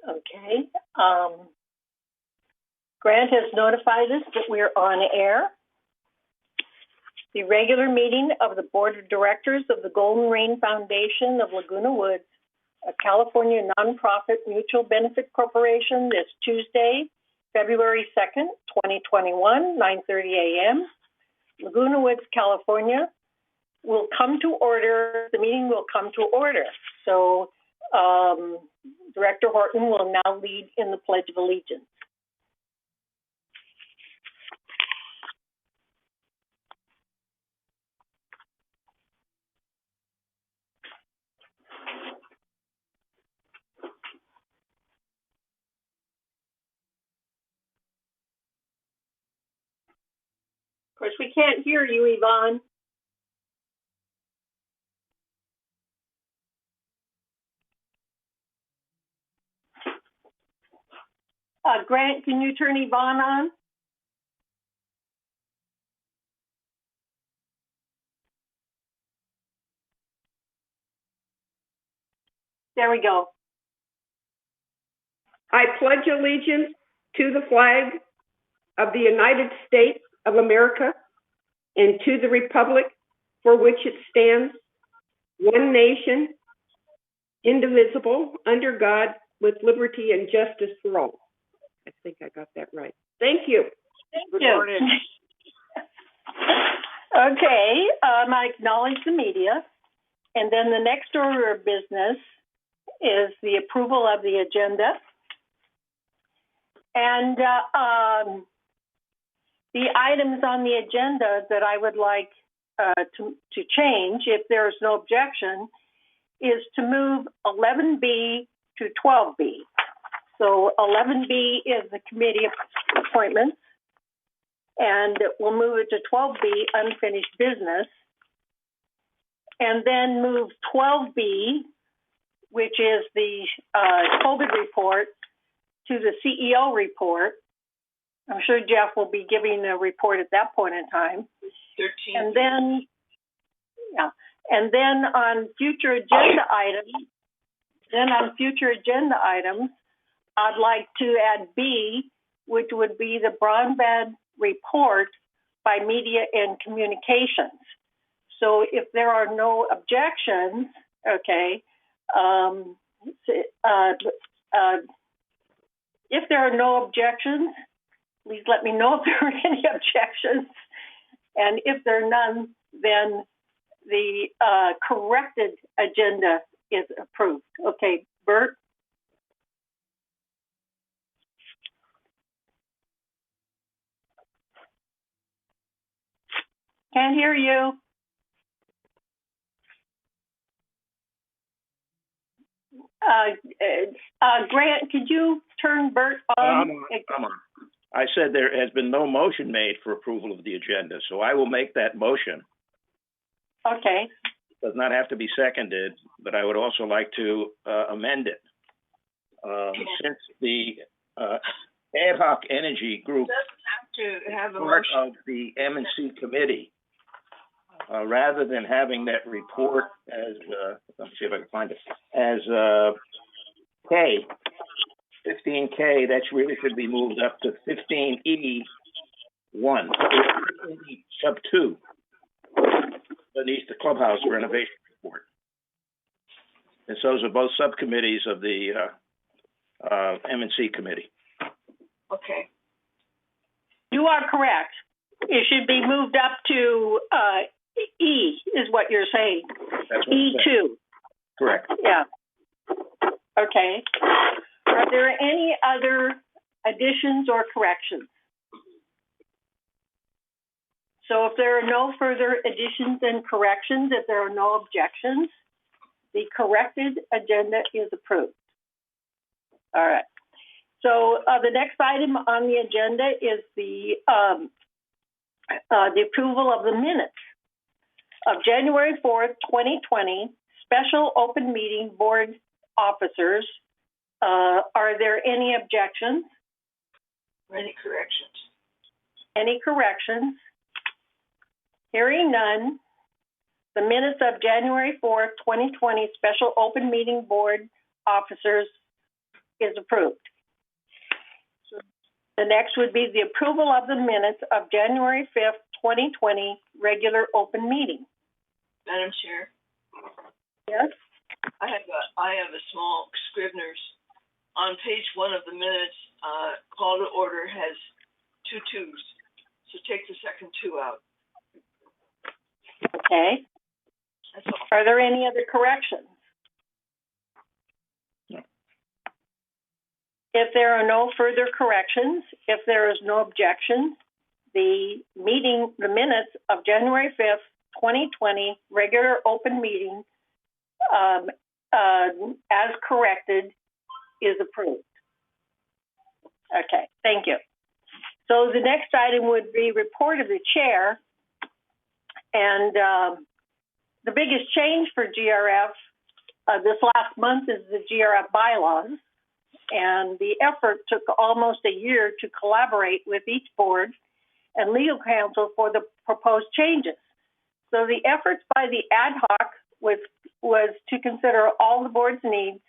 Okay. Grant has notified us that we're on air. The regular meeting of the Board of Directors of the Golden Rain Foundation of Laguna Woods, a California nonprofit mutual benefit corporation, this Tuesday, February 2nd, 2021, 9:30 a.m., Laguna Woods, California, will come to order. The meeting will come to order. So Director Horton will now lead in the Pledge of Allegiance. Of course, we can't hear you, Yvonne. Grant, can you turn Yvonne on? There we go. I pledge allegiance to the flag of the United States of America and to the republic for which it stands, one nation, indivisible, under God, with liberty and justice for all. I think I got that right. Thank you. Thank you. Okay, I acknowledge the media. And then the next order of business is the approval of the agenda. And the items on the agenda that I would like to change, if there is no objection, is to move 11B to 12B. So 11B is the committee appointments, and we'll move it to 12B, unfinished business, and then move 12B, which is the COVID report, to the CEO report. I'm sure Jeff will be giving a report at that point in time. 13. And then, on future agenda items, I'd like to add B, which would be the broadband report by Media and Communications. So if there are no objections, okay, if there are no objections, please let me know if there are any objections. And if there are none, then the corrected agenda is approved. Okay, Bert? Can't hear you. Grant, could you turn Bert on? I'm on. I said there has been no motion made for approval of the agenda, so I will make that motion. Okay. It does not have to be seconded, but I would also like to amend it. Since the ad hoc energy group doesn't have to have a part motion of the M&C committee, rather than having that report as, let's see if I can find it, as K, 15K, that really should be moved up to 15E1, sub 2, beneath the clubhouse renovation report. And so those are both subcommittees of the M&C committee. Okay. You are correct. It should be moved up to E, is what you're saying. That's what E2. saying. Correct. Yeah. Okay. Are there any other additions or corrections? So if there are no further additions and corrections, if there are no objections, the corrected agenda is approved. All right. So the next item on the agenda is the approval of the minutes of January 4th, 2020, special open meeting board officers. Are there any objections? Any corrections? Any corrections? Hearing none, the minutes of January 4th, 2020, special open meeting board officers is approved. The next would be the approval of the minutes of January 5th, 2020, regular open meeting. Madam Chair, Yes? I have a small Scrivener's. On page 1 of the minutes, call to order has 2 twos, so take the second 2 out. Okay. That's all. Are there any other corrections? No. If there are no further corrections, if there is no objection, the minutes of January 5th, 2020, regular open meeting, as corrected, is approved. Okay, thank you. So the next item would be report of the chair. And the biggest change for GRF this last month is the GRF bylaws. And the effort took almost a year to collaborate with each board and legal counsel for the proposed changes. So the efforts by the ad hoc was to consider all the board's needs,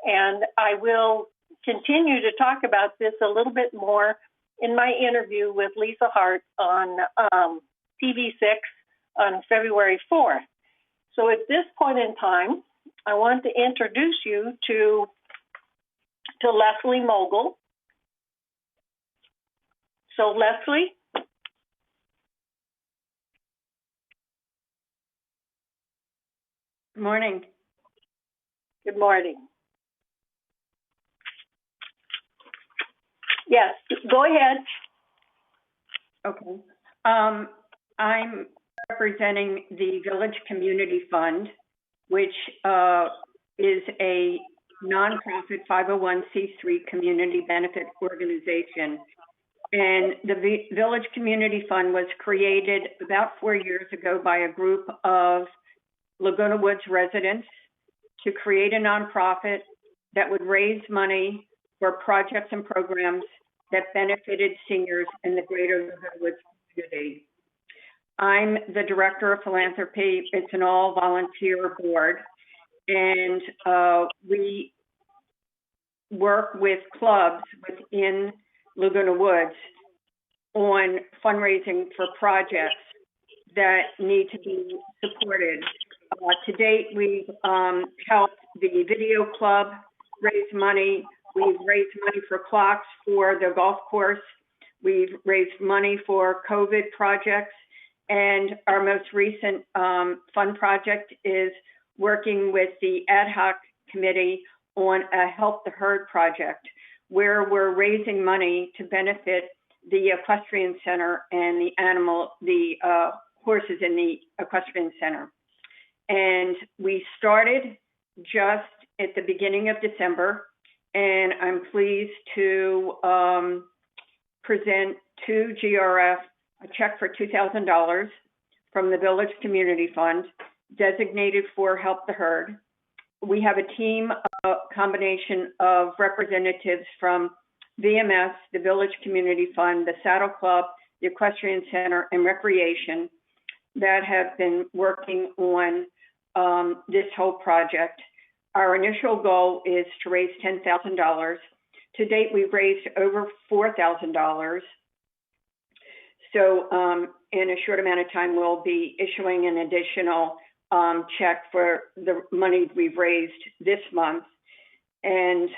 and I will continue to talk about this a little bit more in my interview with Lisa Hart on TV6 on February 4th. So at this point in time, I want to introduce you to Leslie Mogul. So Leslie? Good morning. Good morning. Yes, go ahead. Okay. I'm representing the Village Community Fund, which is a nonprofit 501c3 community benefit organization. And the Village Community Fund was created about 4 years ago by a group of Laguna Woods residents to create a nonprofit that would raise money for projects and programs that benefited seniors in the greater Laguna Woods community. I'm the director of philanthropy. It's an all-volunteer board, and we work with clubs within Laguna Woods on fundraising for projects that need to be supported. To date, we've helped the video club raise money. We've raised money for clocks for the golf course. We've raised money for COVID projects. And our most recent fun project is working with the ad hoc committee on a Help the Herd project, where we're raising money to benefit the equestrian center and the horses in the equestrian center. And we started just at the beginning of December, and I'm pleased to present to GRF a check for $2,000 from the Village Community Fund designated for Help the Herd. We have a team, a combination of representatives from VMS, the Village Community Fund, the Saddle Club, the Equestrian Center, and Recreation that have been working on this whole project. Our initial goal is to raise $10,000. To date, we've raised over $4,000. So in a short amount of time, we'll be issuing an additional check for the money we've raised this month. And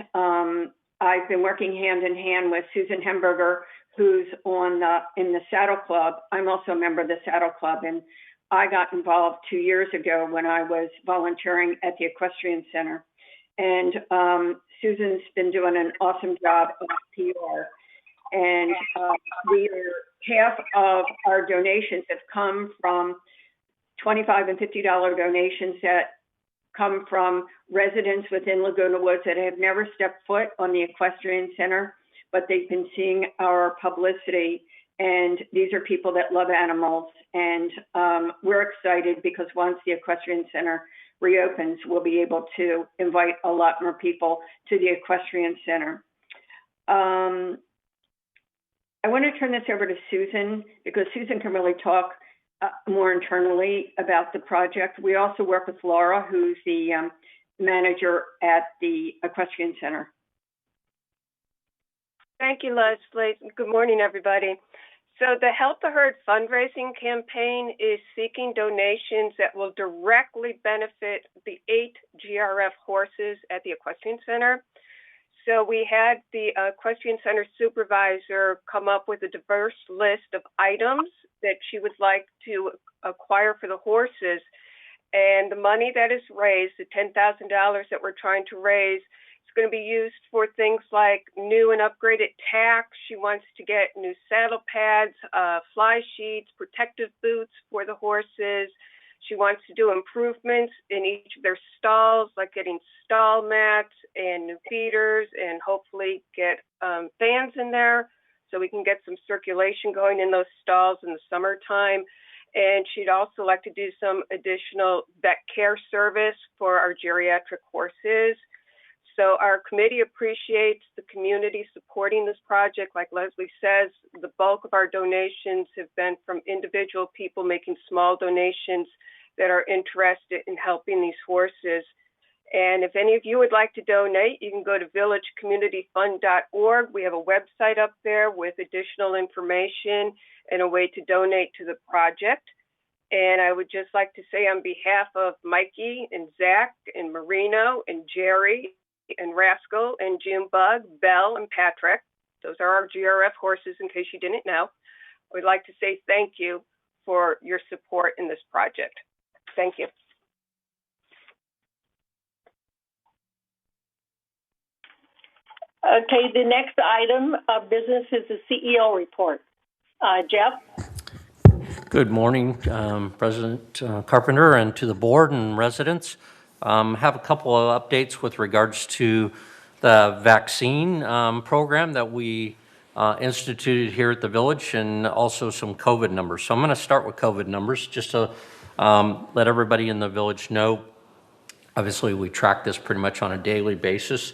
I've been working hand in hand with Susan Hemberger, who's in the Saddle Club. I'm also a member of the Saddle Club, and I got involved 2 years ago when I was volunteering at the Equestrian Center. And Susan's been doing an awesome job of PR. And half of our donations have come from $25 and $50 donations that come from residents within Laguna Woods that have never stepped foot on the Equestrian Center, but they've been seeing our publicity. And these are people that love animals. And we're excited because once the Equestrian Center reopens, we'll be able to invite a lot more people to the Equestrian Center. I want to turn this over to Susan because Susan can really talk more internally about the project. We also work with Laura, who's the manager at the Equestrian Center. Thank you, Leslie. Good morning, everybody. So the Help the Herd fundraising campaign is seeking donations that will directly benefit the 8 GRF horses at the Equestrian Center. So we had the Equestrian Center supervisor come up with a diverse list of items that she would like to acquire for the horses. And the money that is raised, the $10,000 that we're trying to raise, is going to be used for things like new and upgraded tacks. She wants to get new saddle pads, fly sheets, protective boots for the horses. She wants to do improvements in each of their stalls, like getting stall mats and new feeders, and hopefully get fans in there so we can get some circulation going in those stalls in the summertime. And she'd also like to do some additional vet care service for our geriatric horses. So our committee appreciates the community supporting this project. Like Leslie says, the bulk of our donations have been from individual people making small donations that are interested in helping these horses. And if any of you would like to donate, you can go to villagecommunityfund.org. We have a website up there with additional information and a way to donate to the project. And I would just like to say on behalf of Mikey and Zach and Marino and Jerry and Rascal and Junebug, Belle and Patrick, those are our GRF horses in case you didn't know, I would like to say thank you for your support in this project. Thank you. Okay, the next item of business is the CEO report. Jeff? Good morning, President Carpenter, and to the board and residents. Have a couple of updates with regards to the vaccine program that we instituted here at the village, and also some COVID numbers. So I'm going to start with COVID numbers just to let everybody in the village know. Obviously, we track this pretty much on a daily basis.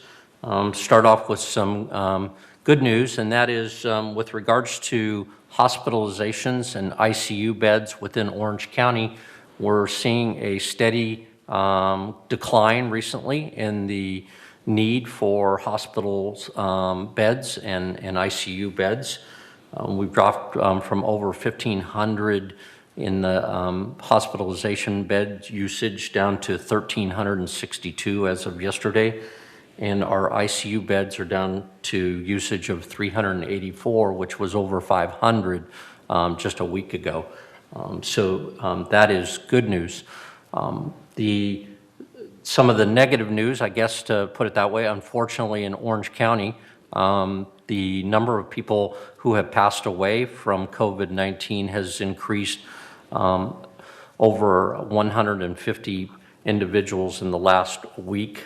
Start off with some good news, and that is with regards to hospitalizations and ICU beds within Orange County. We're seeing a steady decline recently in the need for hospitals beds and ICU beds. We've dropped from over 1,500 in the hospitalization bed usage down to 1,362 as of yesterday. And our ICU beds are down to usage of 384, which was over 500 just a week ago. So that is good news. Some of the negative news, I guess to put it that way, unfortunately in Orange County, the number of people who have passed away from COVID-19 has increased over 150 individuals in the last week.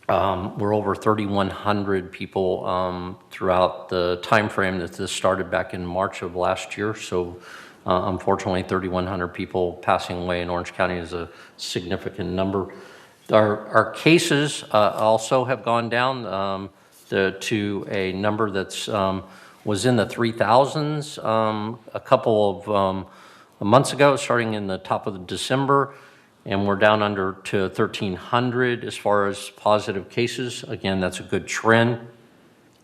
We're over 3,100 people throughout the time frame that this started back in March of last year. So unfortunately, 3,100 people passing away in Orange County is a significant number. Our cases also have gone down to a number that's was in the 3,000s a couple of months ago, starting in the top of December. And we're down under to 1,300 as far as positive cases. Again, that's a good trend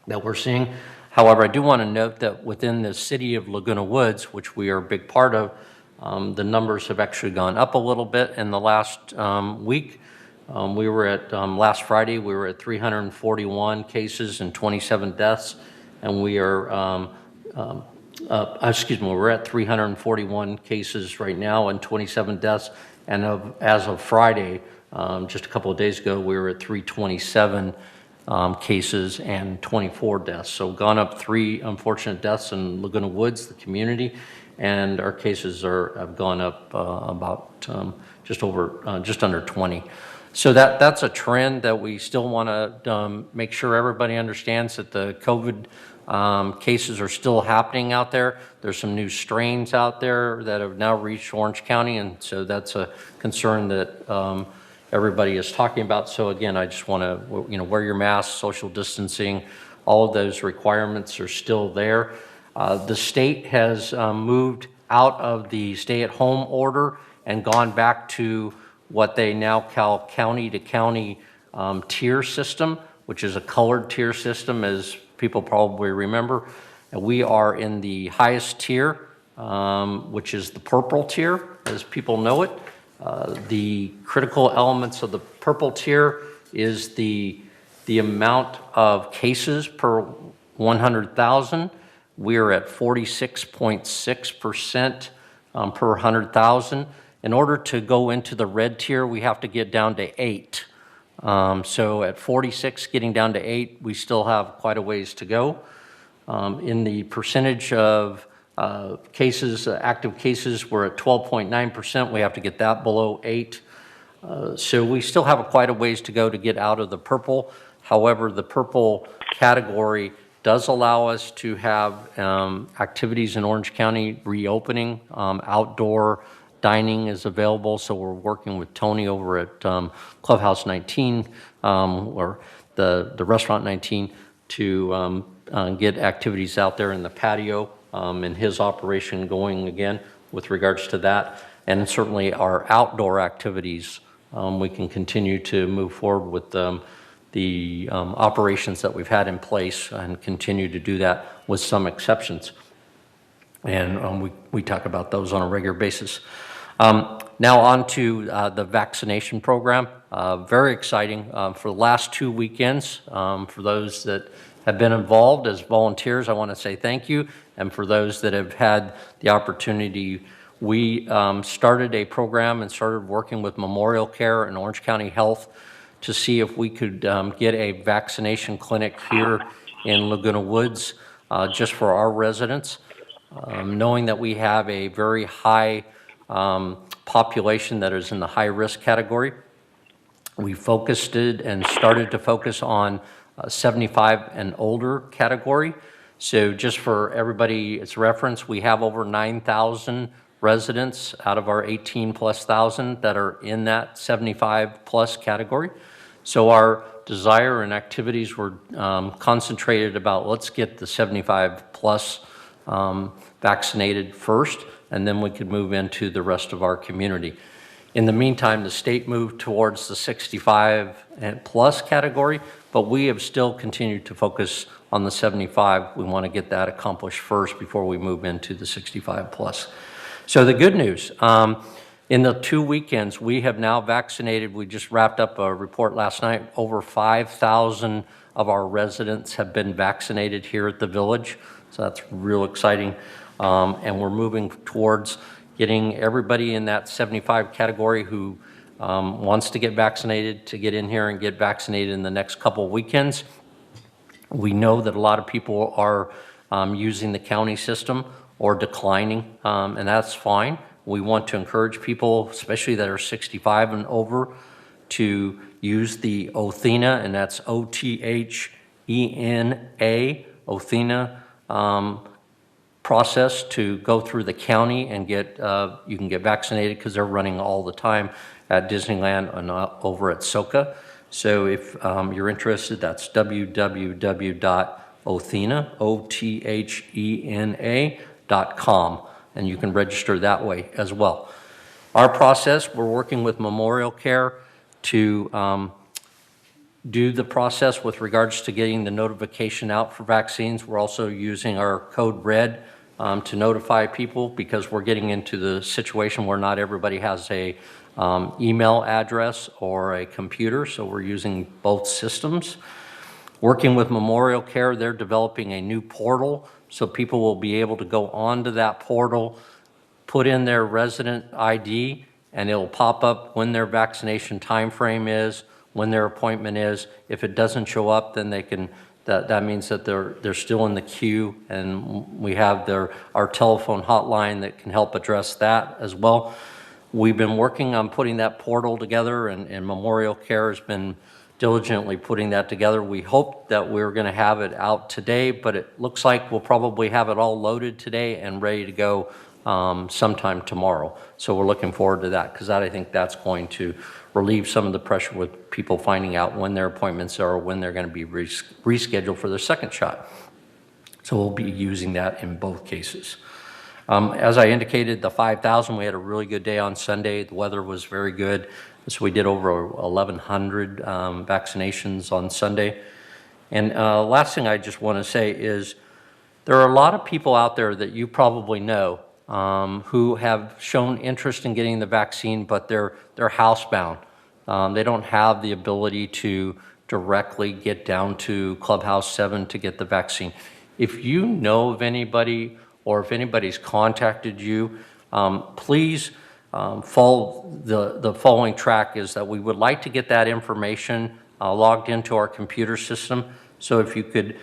that we're seeing. However, I do want to note that within the city of Laguna Woods, which we are a big part of, the numbers have actually gone up a little bit in the last week. We were at, last Friday, we were at 341 cases and 27 deaths. And we are, we're at 341 cases right now and 27 deaths. And as of Friday, just a couple of days ago, we were at 327 cases and 24 deaths. So gone up 3 unfortunate deaths in Laguna Woods, the community, and our cases have gone up about just under 20. So that's a trend that we still want to make sure everybody understands, that the COVID cases are still happening out there. There's some new strains out there that have now reached Orange County, and so that's a concern that everybody is talking about. So again, I just want to, wear your mask, social distancing, all of those requirements are still there. The state has moved out of the stay-at-home order and gone back to what they now call county-to-county tier system, which is a colored tier system, as people probably remember. And we are in the highest tier, which is the purple tier, as people know it. The critical elements of the purple tier is the amount of cases per 100,000. We're at 46.6% per 100,000. In order to go into the red tier, we have to get down to 8. So at 46, getting down to 8, we still have quite a ways to go. In the percentage of cases, active cases, we're at 12.9%. We have to get that below 8. So we still have quite a ways to go to get out of the purple. However, the purple category does allow us to have activities in Orange County reopening. Outdoor dining is available, so we're working with Tony over at Clubhouse 19, or the Restaurant 19, to get activities out there in the patio and his operation going again with regards to that. And certainly our outdoor activities, we can continue to move forward with the operations that we've had in place and continue to do that with some exceptions. And we talk about those on a regular basis. Now on to the vaccination program. Very exciting. For the last 2 weekends, for those that have been involved as volunteers, I want to say thank you. And for those that have had the opportunity, we started a program and started working with Memorial Care and Orange County Health to see if we could get a vaccination clinic here in Laguna Woods just for our residents. Knowing that we have a very high population that is in the high risk category, we focused it and started to focus on 75 and older category. So just for everybody's reference, we have over 9,000 residents out of our 18,000+ that are in that 75+ category. So our desire and activities were concentrated about, let's get the 75+ vaccinated first, and then we could move into the rest of our community. In the meantime, the state moved towards the 65+ category, but we have still continued to focus on the 75. We want to get that accomplished first before we move into the 65+. So the good news, in the 2 weekends, we have now vaccinated, we just wrapped up a report last night, over 5,000 of our residents have been vaccinated here at the village. So that's real exciting. And we're moving towards getting everybody in that 75 category who wants to get vaccinated to get in here and get vaccinated in the next couple of weekends. We know that a lot of people are using the county system or declining, and that's fine. We want to encourage people, especially that are 65 and over, to use the Othena, and that's OTHENA, Othena process to go through the county and get, you can get vaccinated because they're running all the time at Disneyland and over at SoCa. So if you're interested, that's www.othena.com, and you can register that way as well. Our process, we're working with Memorial Care to do the process with regards to getting the notification out for vaccines. We're also using our code RED to notify people because we're getting into the situation where not everybody has a email address or a computer, so we're using both systems. Working with Memorial Care, they're developing a new portal so people will be able to go onto that portal, put in their resident ID, and it'll pop up when their vaccination time frame is, when their appointment is. If it doesn't show up, then they can, that means that they're still in the queue, and we have our telephone hotline that can help address that as well. We've been working on putting that portal together, and Memorial Care has been diligently putting that together. We hope that we're going to have it out today, but it looks like we'll probably have it all loaded today and ready to go sometime tomorrow. So we're looking forward to that, because I think that's going to relieve some of the pressure with people finding out when their appointments are, or when they're going to be rescheduled for their second shot. So we'll be using that in both cases. As I indicated, the 5,000, we had a really good day on Sunday. The weather was very good. So we did over 1,100 vaccinations on Sunday. And last thing I just want to say is there are a lot of people out there that you probably know who have shown interest in getting the vaccine, but they're housebound. They don't have the ability to directly get down to Clubhouse 7 to get the vaccine. If you know of anybody or if anybody's contacted you, please follow the following track is that we would like to get that information logged into our computer system. So if you could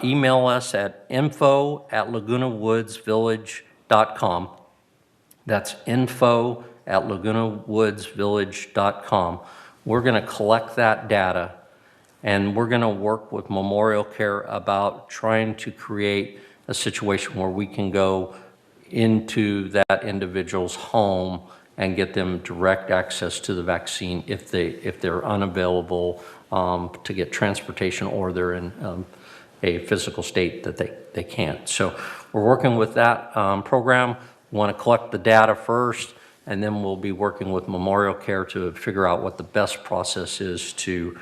email us at info@lagunawoodsvillage.com. That's info@lagunawoodsvillage.com. We're going to collect that data, and we're going to work with Memorial Care about trying to create a situation where we can go into that individual's home and get them direct access to the vaccine if they're unavailable to get transportation or they're in a physical state that they can't. So we're working with that program. We want to collect the data first, and then we'll be working with Memorial Care to figure out what the best process is to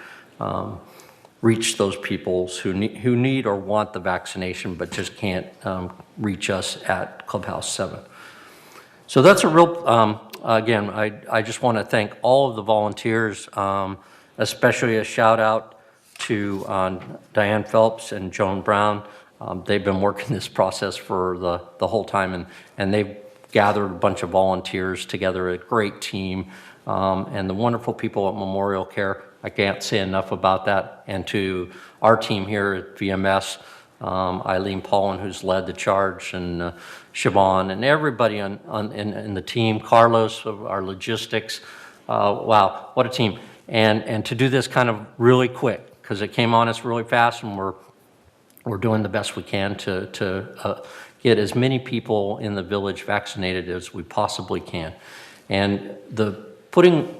reach those people who need or want the vaccination but just can't reach us at Clubhouse 7. So that's a real, again, I just want to thank all of the volunteers, especially a shout out to Diane Phelps and Joan Brown. They've been working this process for the whole time, and they've gathered a bunch of volunteers together, a great team, and the wonderful people at Memorial Care. I can't say enough about that. And to our team here at VMS, Eileen Paulin, who's led the charge, and Siobhan, and everybody in the team, Carlos of our logistics. Wow, what a team. And to do this kind of really quick, because it came on us really fast, and we're doing the best we can to get as many people in the village vaccinated as we possibly can. And the pudding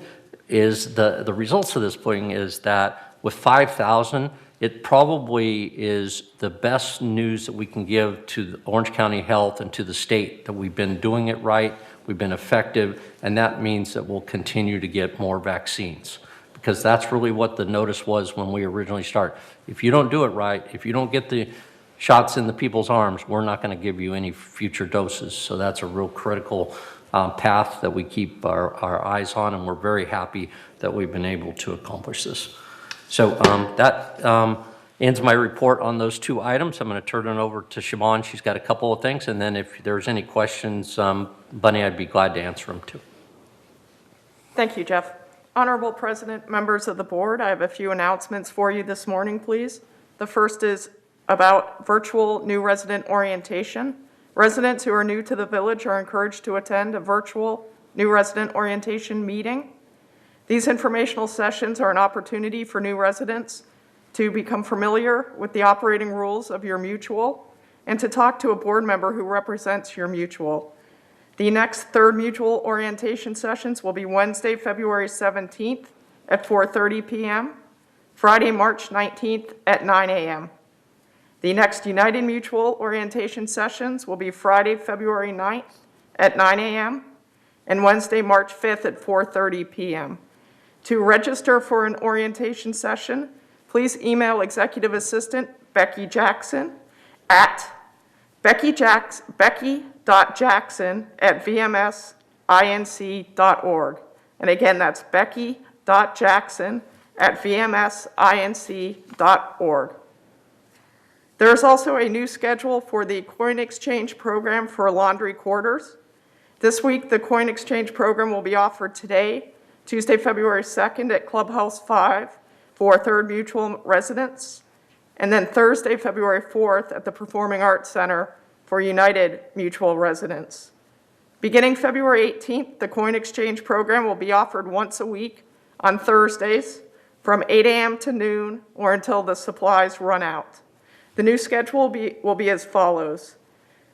is, the results of this pudding is that with 5,000, it probably is the best news that we can give to the Orange County Health and to the state that we've been doing it right, we've been effective, and that means that we'll continue to get more vaccines. Because that's really what the notice was when we originally started. If you don't do it right, if you don't get the shots in the people's arms, we're not going to give you any future doses. So that's a real critical path that we keep our eyes on, and we're very happy that we've been able to accomplish this. So that ends my report on those two items. I'm going to turn it over to Siobhan. She's got a couple of things, and then if there's any questions, Bunny, I'd be glad to answer them too. Thank you, Jeff. Honorable President, members of the board, I have a few announcements for you this morning, please. The first is about virtual new resident orientation. Residents who are new to the village are encouraged to attend a virtual new resident orientation meeting. These informational sessions are an opportunity for new residents to become familiar with the operating rules of your mutual and to talk to a board member who represents your mutual. The next third mutual orientation sessions will be Wednesday, February 17th at 4:30 p.m., Friday, March 19th at 9 a.m. The next United Mutual orientation sessions will be Friday, February 9th at 9 a.m. and Wednesday, March 5th at 4:30 p.m. To register for an orientation session, please email Executive Assistant Becky Jackson at becky.jackson@vmsinc.org. And again, that's becky.jackson@vmsinc.org. There is also a new schedule for the coin exchange program for laundry quarters. This week, the coin exchange program will be offered today, Tuesday, February 2nd at Clubhouse 5 for Third Mutual residents, and then Thursday, February 4th at the Performing Arts Center for United Mutual residents. Beginning February 18th, the coin exchange program will be offered once a week on Thursdays from 8 a.m. to noon or until the supplies run out. The new schedule will be as follows.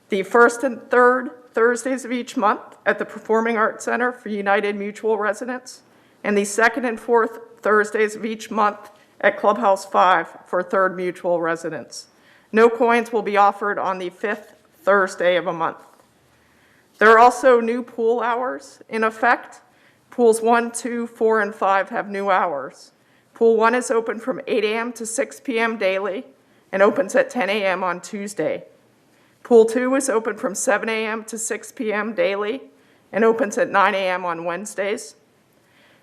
The first and third Thursdays of each month at the Performing Arts Center for United Mutual residents, and the second and fourth Thursdays of each month at Clubhouse 5 for Third Mutual residents. No coins will be offered on the fifth Thursday of a month. There are also new pool hours in effect. Pools 1, 2, 4, and 5 have new hours. Pool 1 is open from 8 a.m. to 6 p.m. daily and opens at 10 a.m. on Tuesday. Pool 2 is open from 7 a.m. to 6 p.m. daily and opens at 9 a.m. on Wednesdays.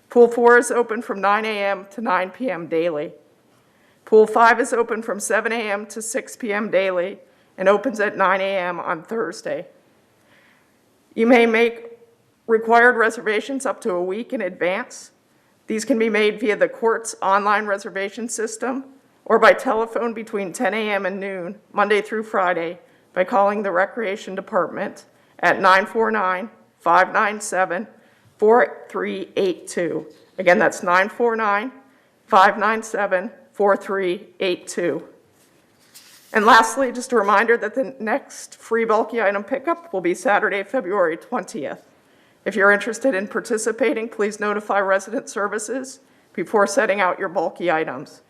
Pool 4 is open from 9 a.m. to 9 p.m. daily. Pool 5 is open from 7 a.m. to 6 p.m. daily and opens at 9 a.m. on Thursday. You may make required reservations up to a week in advance. These can be made via the court's online reservation system or by telephone between 10 a.m. and noon, Monday through Friday, by calling the Recreation Department at 949-597-4382. Again, that's 949-597-4382. And lastly, just a reminder that the next free bulky item pickup will be Saturday, February 20th. If you're interested in participating, please notify Resident Services before setting out your bulky items.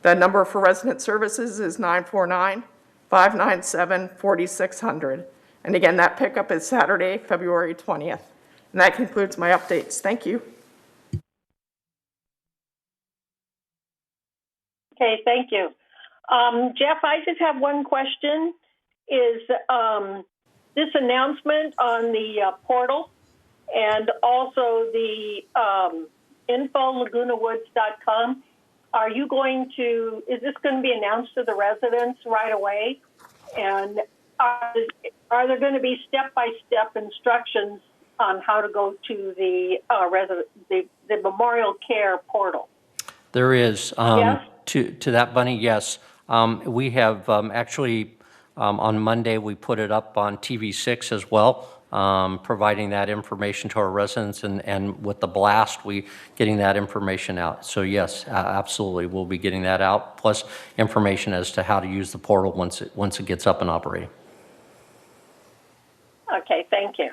The number for Resident Services is 949-597-4600. And again, that pickup is Saturday, February 20th. And that concludes my updates. Thank you. Okay, thank you. Jeff, I just have one question. Is this announcement on the portal and also the info.lagunawoods.com, is this going to be announced to the residents right away? And are there going to be step-by-step instructions on how to go to the Memorial Care portal? There is. Yes? To that, Bunny, yes. We have actually, on Monday, we put it up on TV6 as well, providing that information to our residents, and with the blast, getting that information out. So yes, absolutely, we'll be getting that out, plus information as to how to use the portal once it gets up and operating. Okay, thank you.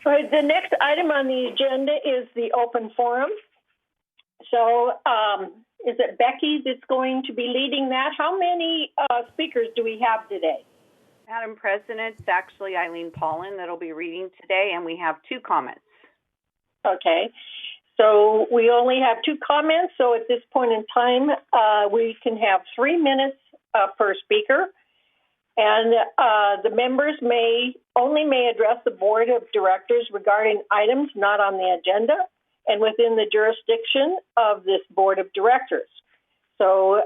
All right, the next item on the agenda is the open forum. So is it Becky that's going to be leading that? How many speakers do we have today? Madam President, it's actually Eileen Paulin that'll be reading today, and we have 2 comments. Okay, so we only have 2 comments. So at this point in time, we can have 3 minutes per speaker. And the members may address the board of directors regarding items not on the agenda and within the jurisdiction of this board of directors. So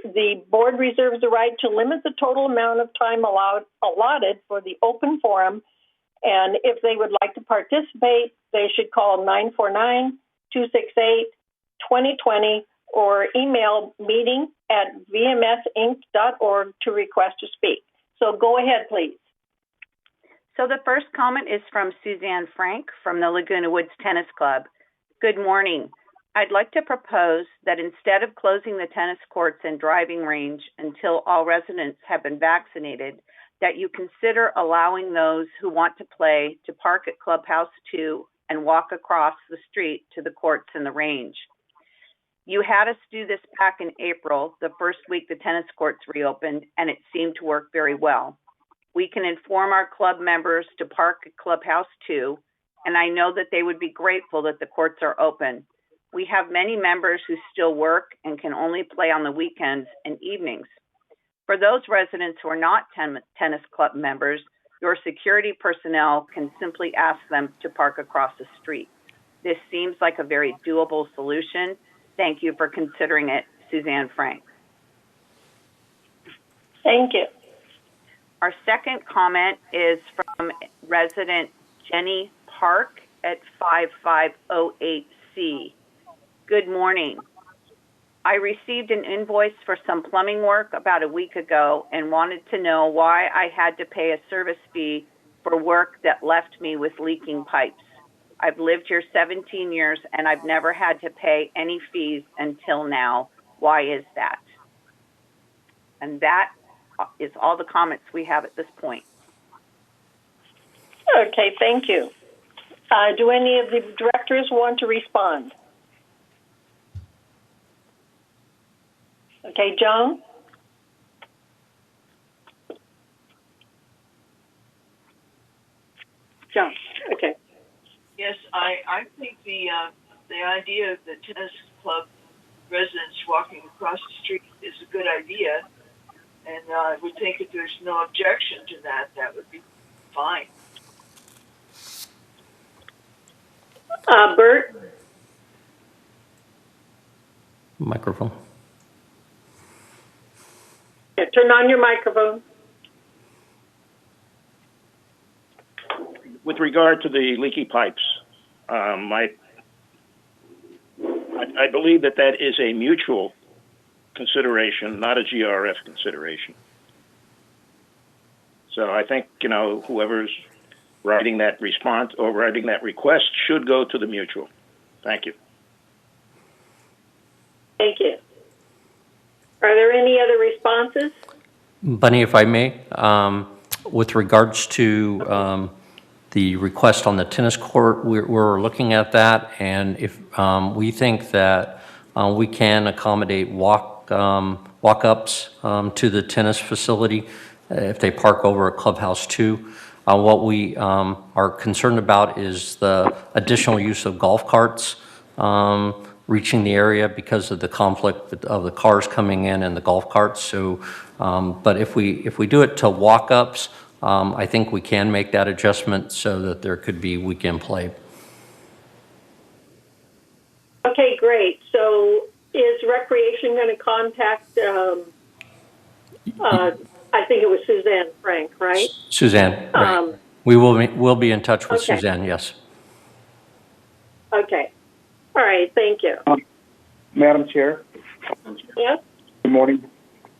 the board reserves the right to limit the total amount of time allotted for the open forum. And if they would like to participate, they should call 949-268-2020 or email meeting@vmsinc.org to request to speak. So go ahead, please. So the first comment is from Suzanne Frank from the Laguna Woods Tennis Club. Good morning. I'd like to propose that instead of closing the tennis courts and driving range until all residents have been vaccinated, that you consider allowing those who want to play to park at Clubhouse 2 and walk across the street to the courts and the range. You had us do this back in April, the first week the tennis courts reopened, and it seemed to work very well. We can inform our club members to park at Clubhouse 2, and I know that they would be grateful that the courts are open. We have many members who still work and can only play on the weekends and evenings. For those residents who are not tennis club members, your security personnel can simply ask them to park across the street. This seems like a very doable solution. Thank you for considering it, Suzanne Frank. Thank you. Our second comment is from resident Jenny Park at 5508C. Good morning. I received an invoice for some plumbing work about a week ago and wanted to know why I had to pay a service fee for work that left me with leaking pipes. I've lived here 17 years and I've never had to pay any fees until now. Why is that? And that is all the comments we have at this point. Okay, thank you. Do any of the directors want to respond? Okay, Joan? Joan, okay. Yes, I think the the idea of the tennis club residents walking across the street is a good idea. And I would think if there's no objection to that, that would be fine. Bert, Microphone. yeah, turn on your microphone. With regard to the leaky pipes, I believe that is a mutual consideration, not a GRF consideration. So I think, whoever's writing that response or writing that request should go to the mutual. Thank you. Thank you. Are there any other responses? Bunny, if I may, with regards to the request on the tennis court, we're looking at that, and if we think that we can accommodate walk-ups to the tennis facility if they park over at Clubhouse 2. What we are concerned about is the additional use of golf carts reaching the area because of the conflict of the cars coming in and the golf carts. So, but if we do it to walk-ups, I think we can make that adjustment so that there could be weekend play. Okay, great. So is Recreation going to contact, I think it was Suzanne Frank, right? Suzanne, right. We'll be in touch with okay. Suzanne, yes. Okay. All right, thank you. Madam Chair. Yes? Good morning.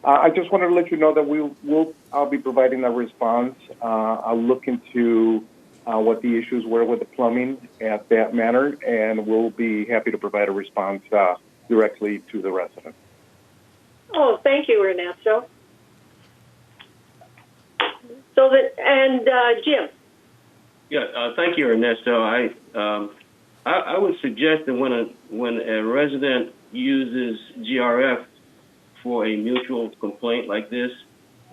I just wanted to let you know that I'll be providing a response. I'll look into what the issues were with the plumbing at that manner, and we'll be happy to provide a response directly to the resident. Oh, thank you, Ernesto. So Jim. Yeah, thank you, Ernesto. I would suggest that when a resident uses GRF for a mutual complaint like this,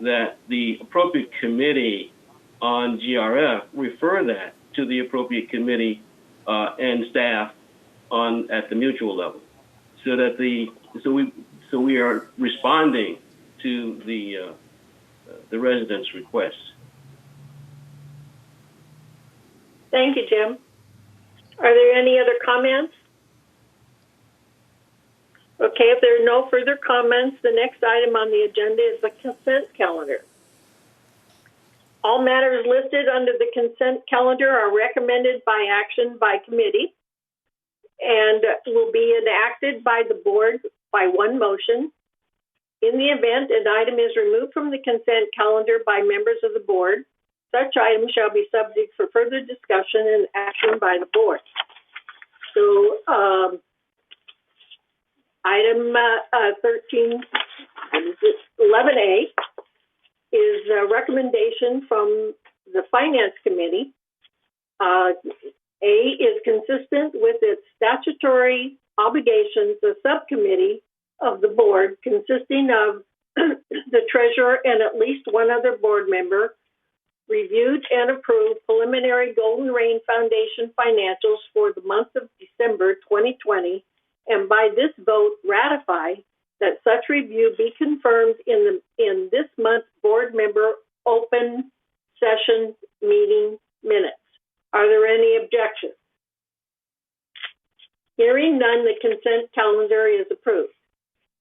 that the appropriate committee on GRF refer that to the appropriate committee and staff at the mutual level, so that we are responding to the residents' requests. Thank you, Jim. Are there any other comments? Okay, if there are no further comments, the next item on the agenda is the consent calendar. All matters listed under the consent calendar are recommended by action by committee and will be enacted by the board by one motion. In the event an item is removed from the consent calendar by members of the board, such item shall be subject for further discussion and action by the board. So, item 11A is a recommendation from the Finance Committee. A is consistent with its statutory obligations. The subcommittee of the board, consisting of the treasurer and at least one other board member, reviewed and approved preliminary Golden Rain Foundation financials for the month of December 2020, and by this vote ratify that such review be confirmed in this month's board member open session meeting minutes. Are there any objections? Hearing none, the consent calendar is approved.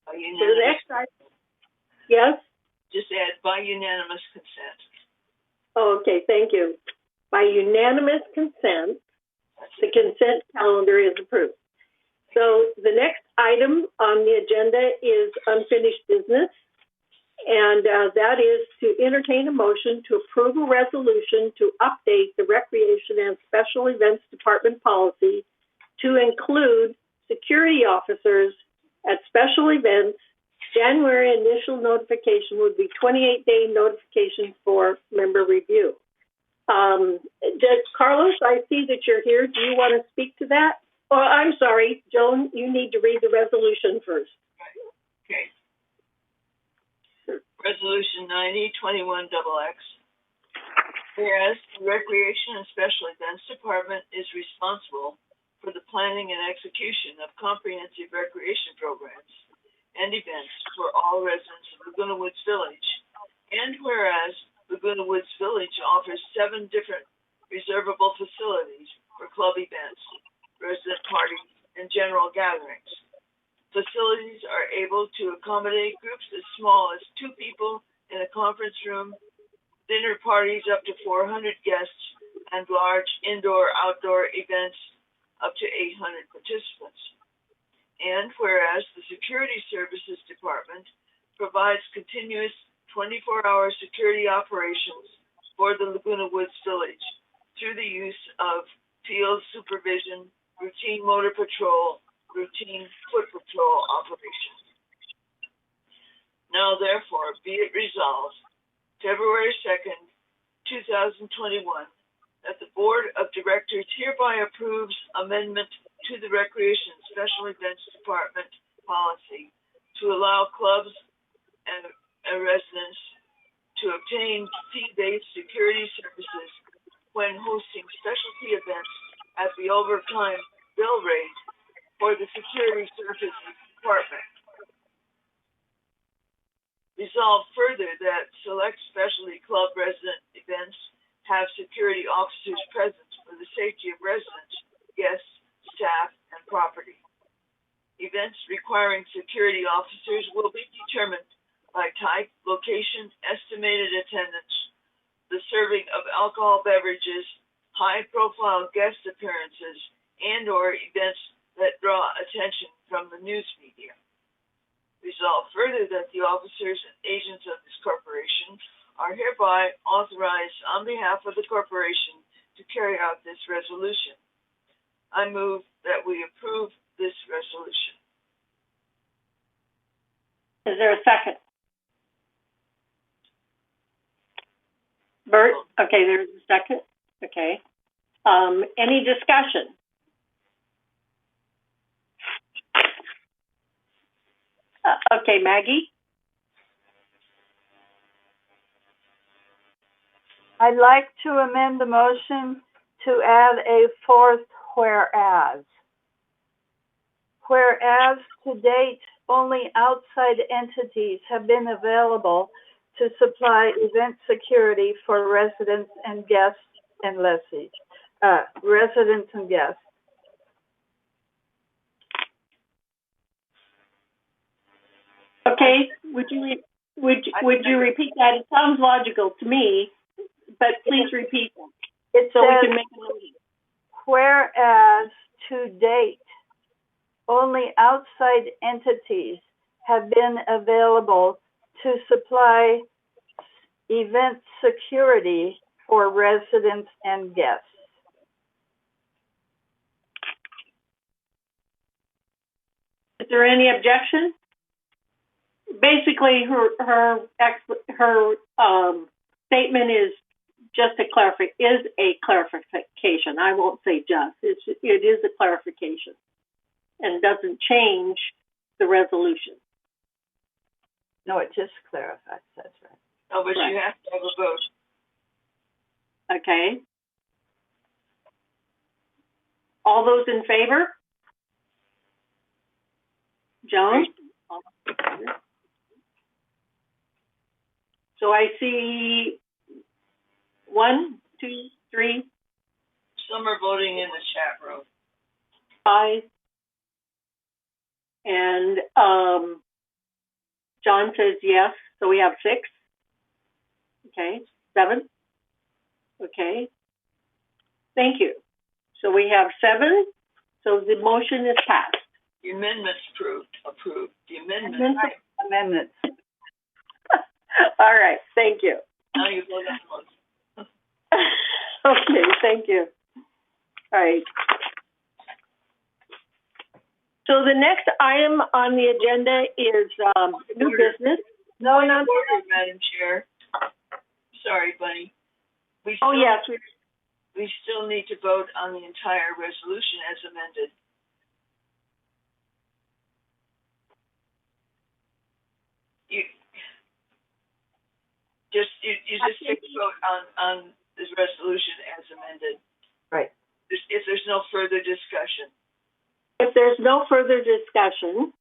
By unanimous, so the next item, yes? Just add by unanimous consent. Oh, okay, thank you. By unanimous consent, the consent calendar is approved. So the next item on the agenda is unfinished business, and that is to entertain a motion to approve a resolution to update the Recreation and Special Events Department policy to include security officers at special events. January initial notification would be 28-day notification for member review. Carlos, I see that you're here. Do you want to speak to that? Oh, I'm sorry, Joan, you need to read the resolution first. Okay. Resolution 9021XX. Whereas the Recreation and Special Events Department is responsible for the planning and execution of comprehensive recreation programs and events for all residents of Laguna Woods Village. And whereas Laguna Woods Village offers 7 different reservable facilities for club events, resident parties, and general gatherings. Facilities are able to accommodate groups as small as 2 people in a conference room, dinner parties up to 400 guests, and large indoor-outdoor events up to 800 participants. And whereas the Security Services Department provides continuous 24-hour security operations for the Laguna Woods Village through the use of field supervision, routine motor patrol, routine foot patrol operations. Now, therefore, be it resolved, February 2nd, 2021, that the Board of Directors hereby approves amendment to the Recreation Special Events Department policy to allow clubs and residents to obtain fee-based security services when hosting specialty events at the overtime bill rate for the Security Services Department. Resolve further that select specialty club resident events have security officers present for the safety of residents, guests, staff, and property. Events requiring security officers will be determined by type, location, estimated attendance, the serving of alcohol beverages, high-profile guest appearances, and/or events that draw attention from the news media. Resolve further that the officers and agents of this corporation are hereby authorized on behalf of the corporation to carry out this resolution. I move that we approve this resolution. Is there a second? Bert? Okay, there's a second. Okay. Any discussion? Okay, Maggie? I'd like to amend the motion to add a 4th whereas. Whereas to date, only outside entities have been available to supply event security for residents and guests and lessees. Residents and guests. Okay, would you repeat that? It sounds logical to me, but please repeat that. It so says, we can make a note. Whereas to date, only outside entities have been available to supply event security for residents and guests. Is there any objection? Basically, her statement is just a clarification. I won't say just. It is a clarification, and doesn't change the resolution. No, it just clarifies. That's right. No, but right. You have to have a vote. Okay. All those in favor? Joan? So I see 1, 2, 3. Some are voting in the chat room. 5. And John says yes, so we have 6. Okay, 7. Okay. Thank you. So we have 7. So the motion is passed. The amendment's approved. The amendment. All right, thank you. Now you vote on the motion. Okay, thank you. All right. So the next item on the agenda is new business. No, not order, Madam Chair. Sorry, Bunny. Yes. We still need to vote on the entire resolution as amended. You just take a vote on this resolution as amended. Right. if there's no further discussion. If there's no further discussion,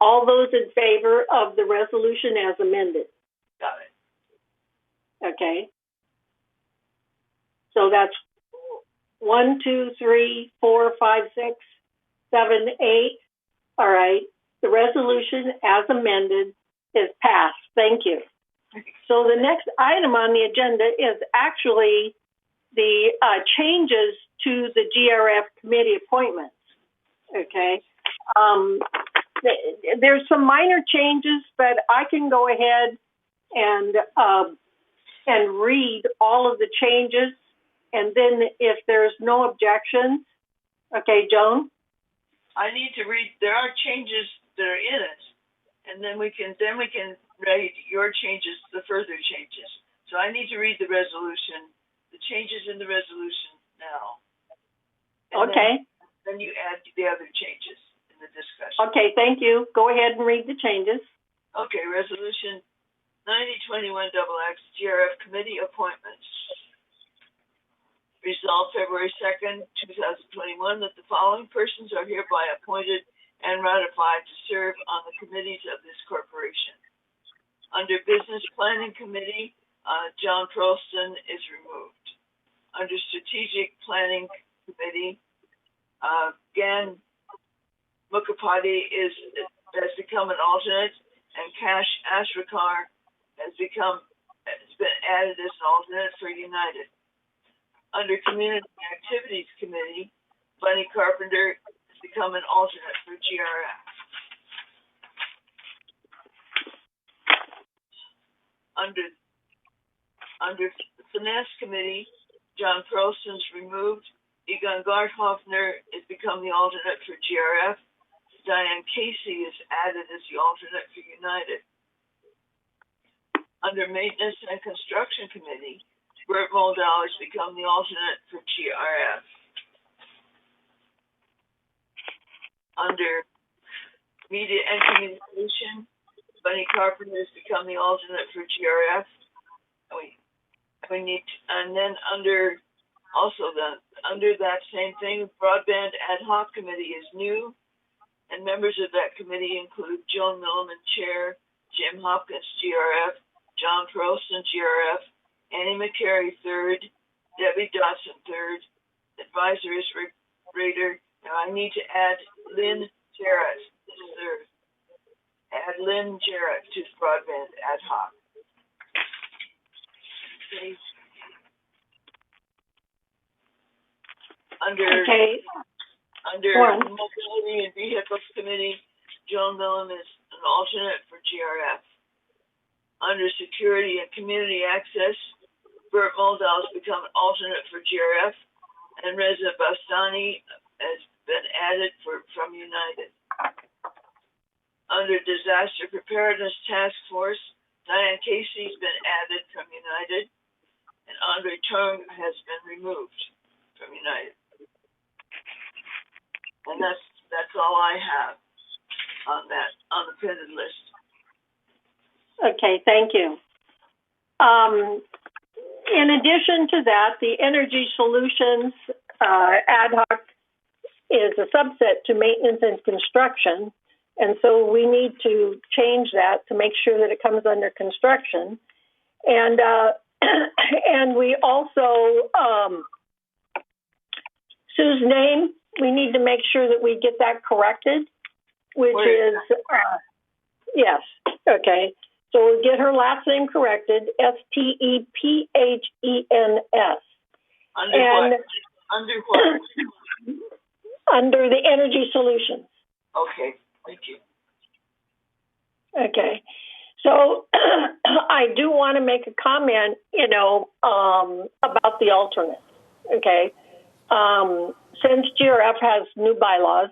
all those in favor of the resolution as amended. Got it. Okay. So that's 1, 2, 3, 4, 5, 6, 7, 8. All right. The resolution as amended is passed. Thank you. So the next item on the agenda is actually the changes to the GRF committee appointments. Okay. There's some minor changes, but I can go ahead and read all of the changes, and then if there's no objections, okay, Joan? I need to read. There are changes that are in it, and then we can read your changes, the further changes. So I need to read the resolution, the changes in the resolution now. And okay. Then you add the other changes in the discussion. Okay, thank you. Go ahead and read the changes. Okay, resolution 9021XX GRF committee appointments. Resolved February 2nd, 2021, that the following persons are hereby appointed and ratified to serve on the committees of this corporation. Under Business Planning Committee, John Perlston is removed. Under Strategic Planning Committee, Gan Mukapati has become an alternate, and Kash Ashrakar has been added as an alternate for United. Under Community Activities Committee, Bunny Carpenter has become an alternate for GRF. Under the Finance Committee, John Perlston's removed. Egon Garthofner has become the alternate for GRF. Diane Casey is added as the alternate for United. Under Maintenance and Construction Committee, Bert Moldau has become the alternate for GRF. Under Media and Communication, Bunny Carpenter has become the alternate for GRF. And then under that same thing, Broadband Ad Hoc Committee is new, and members of that committee include Joan Milliman, Chair, Jim Hopkins, GRF, John Perlston, GRF, Annie McCary, 3rd, Debbie Dotson, 3rd, advisor is Rader. Now I need to add Lynn Jarrett, 3rd. Add Lynn Jarrett to Broadband Ad Hoc. Okay. Under Mobility and Vehicles Committee, Joan Millum is an alternate for GRF. Under Security and Community Access, Bert Moldau has become an alternate for GRF, and Reza Bastani has been added from United. Under Disaster Preparedness Task Force, Diane Casey has been added from United, and Andre Tung has been removed from United. And that's all I have on the printed list. Okay, thank you. In addition to that, the Energy Solutions ad hoc is a subset to maintenance and construction, and so we need to change that to make sure that it comes under construction. And and we also Sue's name, we need to make sure that we get that corrected, which is yes, okay. So we'll get her last name corrected, Stephenns. Under what? Under the Energy Solutions. Okay, thank you. Okay. So I do want to make a comment, about the alternate. Okay. Since GRF has new bylaws,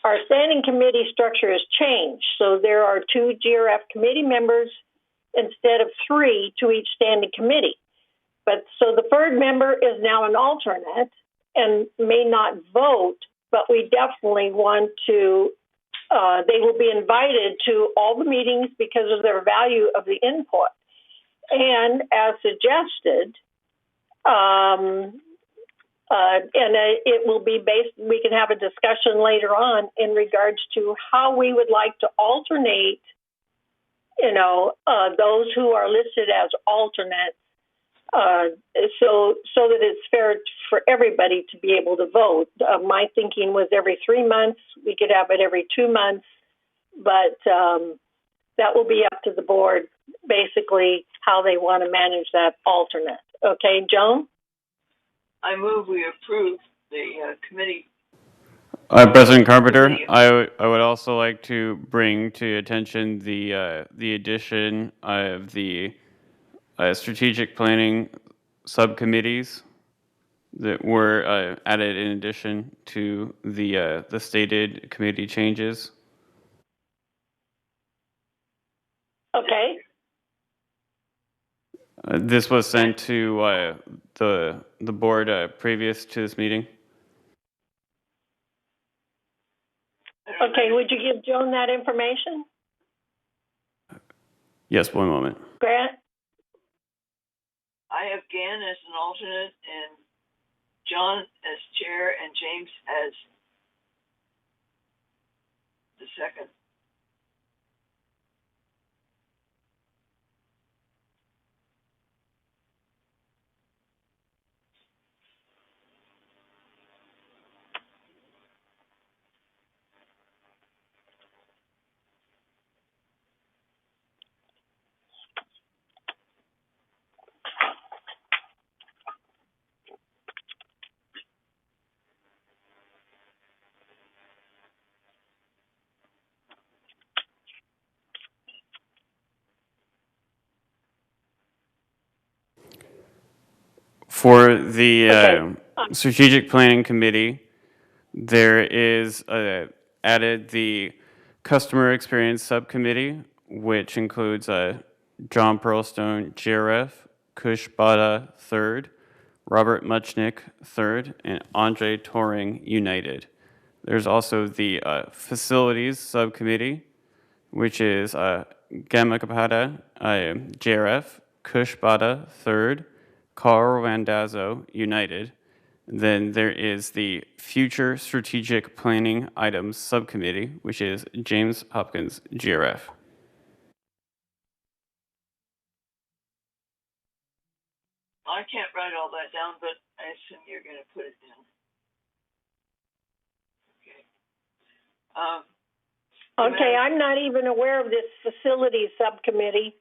our standing committee structure has changed. So there are 2 GRF committee members instead of 3 to each standing committee. But so the 3rd member is now an alternate and may not vote, but we definitely want to, they will be invited to all the meetings because of their value of the input. And as suggested, it will be based, we can have a discussion later on in regards to how we would like to alternate, those who are listed as alternates, so that it's fair for everybody to be able to vote. My thinking was every 3 months. We could have it every 2 months, but that will be up to the board, basically, how they want to manage that alternate. Okay, Joan? I move we approve the committee. President Carpenter, I would also like to bring to your attention the addition of the strategic planning subcommittees that were added in addition to the stated committee changes. Okay. This was sent to the board previous to this meeting. Okay, would you give Joan that information? Yes, one moment. Grant? I have Gann as an alternate and John as chair and James as the second. For the strategic planning committee, there is added the customer experience subcommittee, which includes John Pearlstone, GRF, Kush Bada, 3rd, Robert Muchnick, 3rd, and Andre Toring, United. There's also the facilities subcommittee, which is Gamma Kapada, GRF, Kush Bada, 3rd, Carl Randazzo, United. Then there is the Future Strategic Planning Items Subcommittee, which is James Hopkins, GRF. I can't write all that down, but I assume you're going to put it down. Okay. Okay, I'm not even aware of this facilities subcommittee.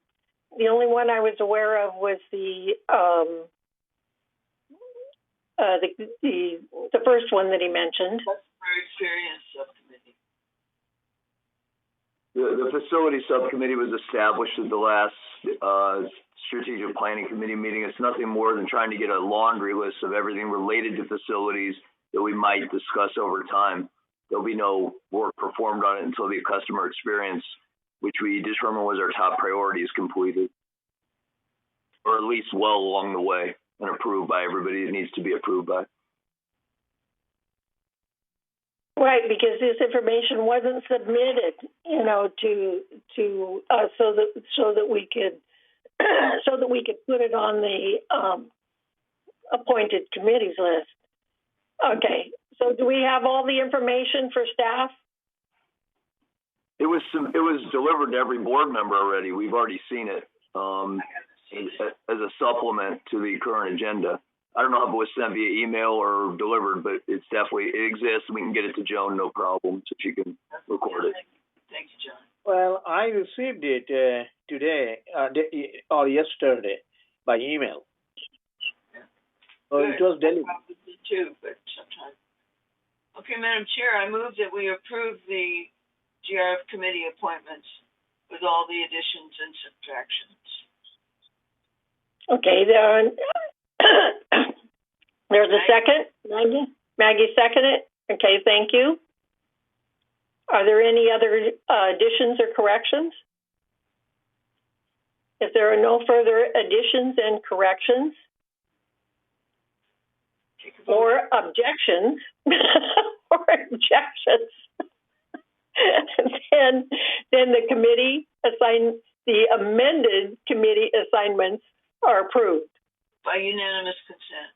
The only one I was aware of was the first one that he mentioned. Customer experience subcommittee. The facility subcommittee was established at the last strategic planning committee meeting. It's nothing more than trying to get a laundry list of everything related to facilities that we might discuss over time. There'll be no work performed on it until the customer experience, which we determined was our top priority, is completed, or at least well along the way and approved by everybody it needs to be approved by. Right, because this information wasn't submitted, to us so that we could put it on the appointed committees list. Okay, so do we have all the information for staff? It was delivered to every board member already. We've already seen it as a supplement to the current agenda. I don't know if it was sent via email or delivered, but it exists. We can get it to Joan, no problem, so she can record it. Thank you, John. Well, I received it today or yesterday by email. Yeah. So it was delivered. Probably too, but sometime. Okay, Madam Chair, I move that we approve the GRF committee appointments with all the additions and subtractions. Okay, there's a second. Maggie seconded it. Okay, thank you. Are there any other additions or corrections? If there are no further additions and corrections or objections, then the amended committee assignments are approved. By unanimous consent.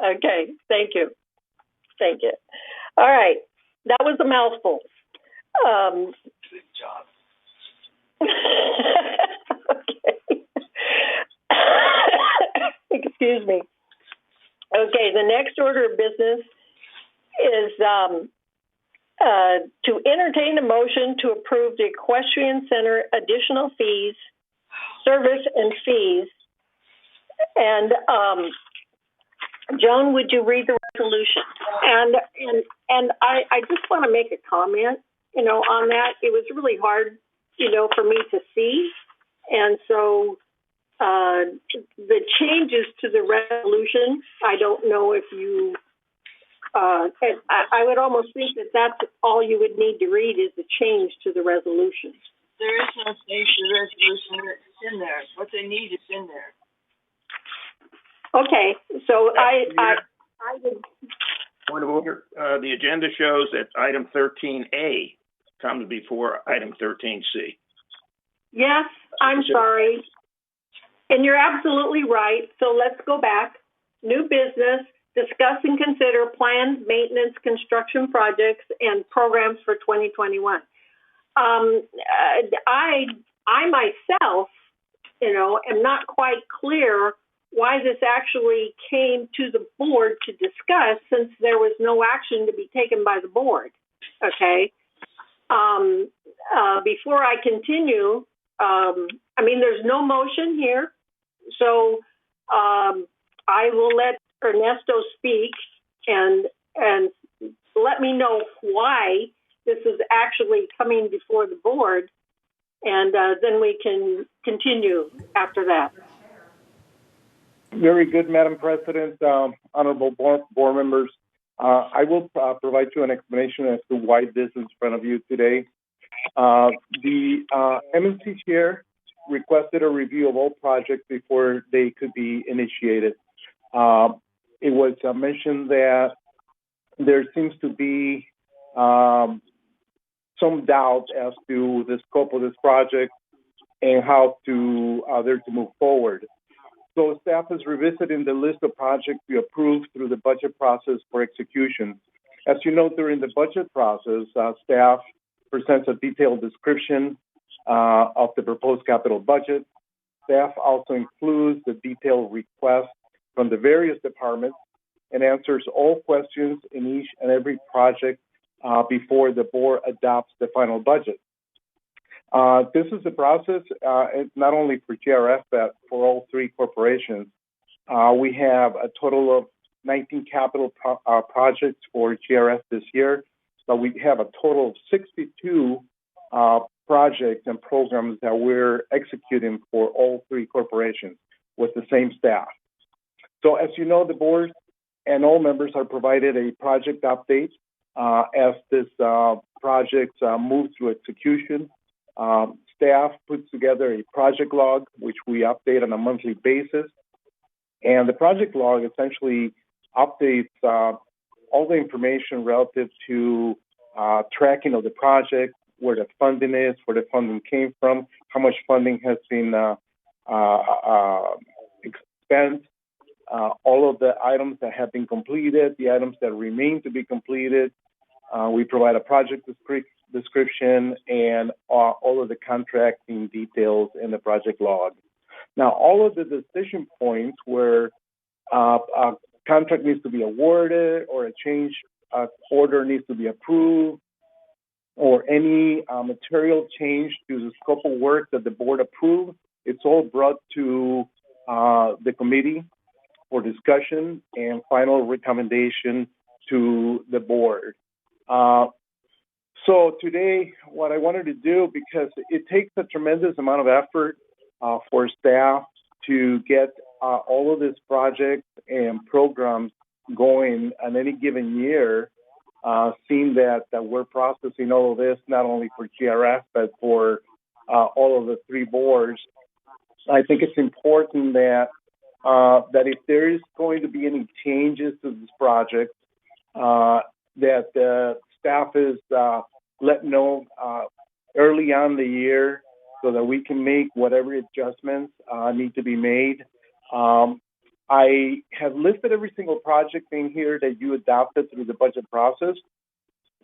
Okay, thank you. Thank you. All right, that was a mouthful. Good job. Okay. Excuse me. Okay, the next order of business is to entertain a motion to approve the Equestrian Center additional fees, service and fees. And Joan, would you read the resolution? And I just want to make a comment, on that. It was really hard, for me to see. And so the changes to the resolution, I don't know if you, I would almost think that that's all you would need to read is the change to the resolution. There is no change to the resolution. It's in there. What they need is in there. Okay, so I would. Point of order. The agenda shows that item 13A comes before item 13C. Yes, I'm sorry. And you're absolutely right. So let's go back. New business, discuss and consider planned maintenance construction projects and programs for 2021. I myself, am not quite clear why this actually came to the board to discuss, since there was no action to be taken by the board. Okay. Before I continue, there's no motion here, so I will let Ernesto speak and let me know why this is actually coming before the board, and then we can continue after that. Very good, Madam President, honorable board members. I will provide you an explanation as to why this is in front of you today. The MNC chair requested a review of all projects before they could be initiated. It was mentioned that there seems to be some doubt as to the scope of this project and how they're to move forward. So staff is revisiting the list of projects we approved through the budget process for execution. As you know, during the budget process, staff presents a detailed description of the proposed capital budget. Staff also includes the detailed requests from the various departments and answers all questions in each and every project before the board adopts the final budget. This is a process, not only for GRF, but for all three corporations. We have a total of 19 capital projects for GRF this year, but we have a total of 62 projects and programs that we're executing for all three corporations with the same staff. So as you know, the board and all members are provided a project update as this projects move through execution. Staff puts together a project log, which we update on a monthly basis. And the project log essentially updates all the information relative to tracking of the project, where the funding is, where the funding came from, how much funding has been spent, all of the items that have been completed, the items that remain to be completed. We provide a project description and all of the contracting details in the project log. Now, all of the decision points where a contract needs to be awarded or a change order needs to be approved or any material change to the scope of work that the board approved, it's all brought to the committee for discussion and final recommendation to the board. So today, what I wanted to do, because it takes a tremendous amount of effort for staff to get all of these projects and programs going on any given year, seeing that we're processing all of this, not only for GRF, but for all of the three boards. I think it's important that if there is going to be any changes to this project, that the staff is let know early on in the year so that we can make whatever adjustments need to be made. I have listed every single project in here that you adopted through the budget process.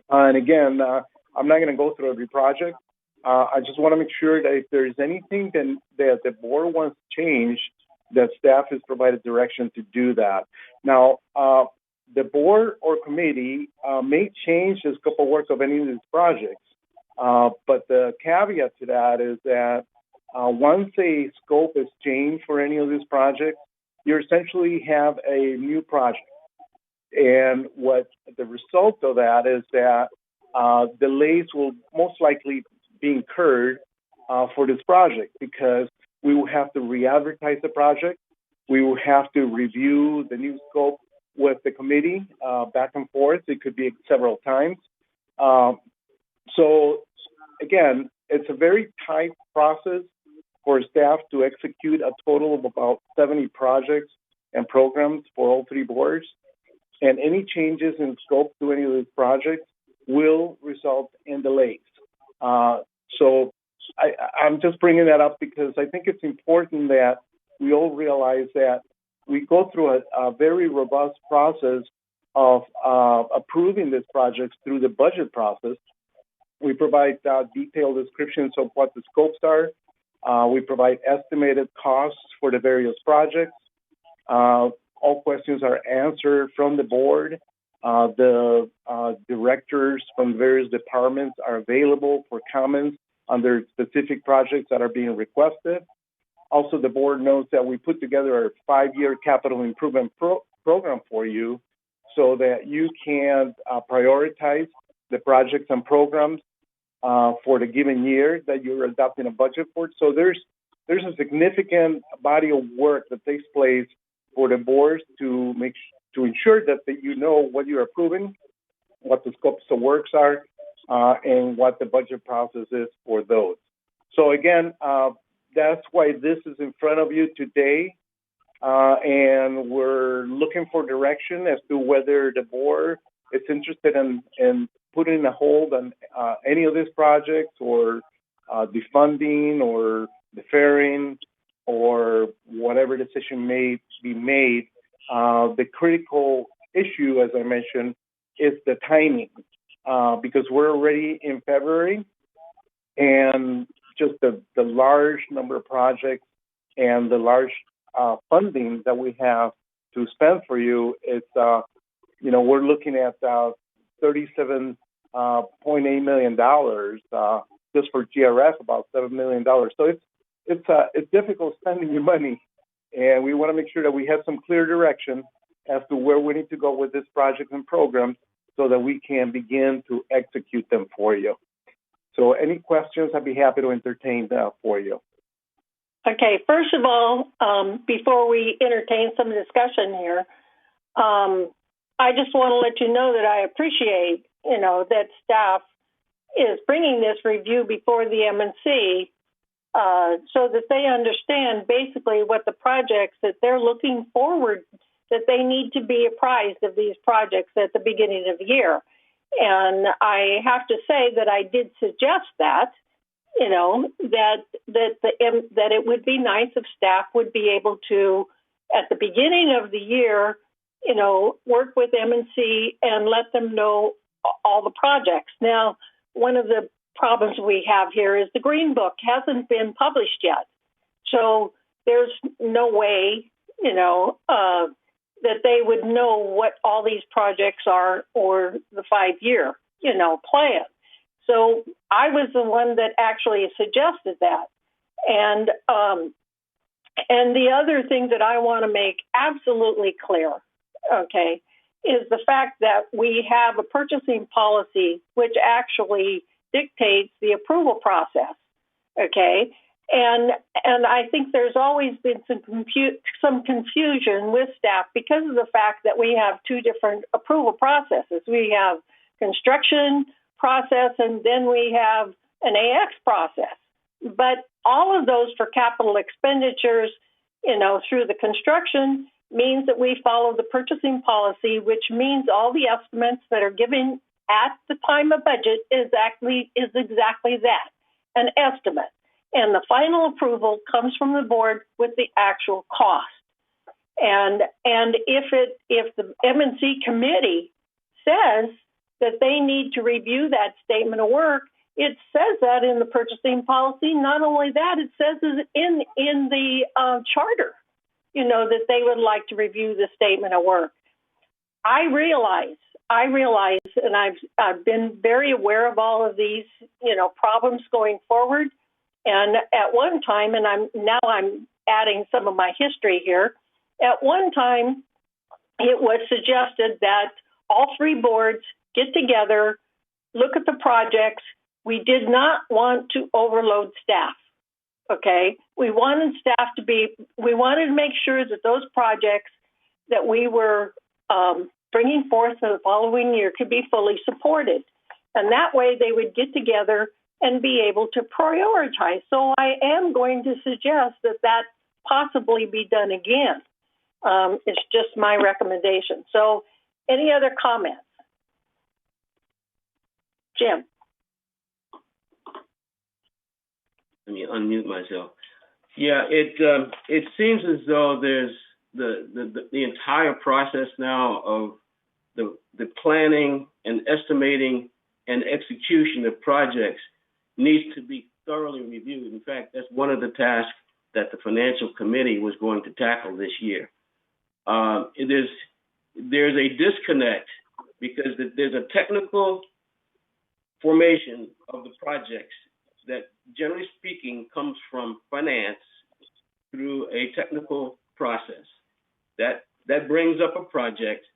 And again, I'm not going to go through every project. I just want to make sure that if there's anything that the board wants to change, that staff is provided direction to do that. Now, the board or committee may change the scope of work of any of these projects. But the caveat to that is that once a scope is changed for any of these projects, you essentially have a new project. And what the result of that is that delays will most likely be incurred for this project because we will have to re-advertise the project. We will have to review the new scope with the committee back and forth. It could be several times. So again, it's a very tight process for staff to execute a total of about 70 projects and programs for all three boards. And any changes in scope to any of these projects will result in delays. So I'm just bringing that up because I think it's important that we all realize that we go through a very robust process of approving these projects through the budget process. We provide detailed descriptions of what the scopes are. We provide estimated costs for the various projects. All questions are answered from the board. The directors from various departments are available for comments on their specific projects that are being requested. Also, the board knows that we put together a 5-year capital improvement program for you so that you can prioritize the projects and programs for the given year that you're adopting a budget for. So there's a significant body of work that takes place for the boards to ensure that you know what you're approving, what the scopes of works are, and what the budget process is for those. So again, that's why this is in front of you today, and we're looking for direction as to whether the board is interested in putting a hold on any of these projects or defunding or deferring or whatever decision may be made. The critical issue, as I mentioned, is the timing because we're already in February and just the large number of projects and the large funding that we have to spend for you, it's, we're looking at $37.8 million just for GRF, about $7 million. So it's difficult spending your money, and we want to make sure that we have some clear direction as to where we need to go with this project and program so that we can begin to execute them for you. So any questions, I'd be happy to entertain that for you. Okay, first of all, before we entertain some discussion here, I just want to let you know that I appreciate, that staff is bringing this review before the MNC so that they understand basically what the projects that they're looking forward, that they need to be apprised of these projects at the beginning of the year. And I have to say that I did suggest that, that it would be nice if staff would be able to, at the beginning of the year, work with MNC and let them know all the projects. Now, one of the problems we have here is the Green Book hasn't been published yet. So there's no way, that they would know what all these projects are or the 5-year, plan. So I was the one that actually suggested that. And the other thing that I want to make absolutely clear, okay, is the fact that we have a purchasing policy which actually dictates the approval process, okay? And I think there's always been some confusion with staff because of the fact that we have two different approval processes. We have construction process and then we have an AX process. But all of those for capital expenditures, through the construction means that we follow the purchasing policy, which means all the estimates that are given at the time of budget is exactly that, an estimate. And the final approval comes from the board with the actual cost. And if the M&C committee says that they need to review that statement of work, it says that in the purchasing policy. Not only that, it says in the charter, that they would like to review the statement of work. I realize, and I've been very aware of all of these, problems going forward. And at one time, and I'm adding some of my history here. At one time, it was suggested that all three boards get together, look at the projects. We did not want to overload staff. Okay, we wanted to make sure that those projects that we were bringing forth in the following year could be fully supported. And that way they would get together and be able to prioritize. So I am going to suggest that possibly be done again. It's just my recommendation. So any other comments? Jim? Let me unmute myself. Yeah, it seems as though there's the entire process now of the planning and estimating and execution of projects needs to be thoroughly reviewed. In fact, that's one of the tasks that the Financial Committee was going to tackle this year. There's a disconnect because there's a technical formation of the projects that, generally speaking, comes from finance through a technical process. That brings up a project,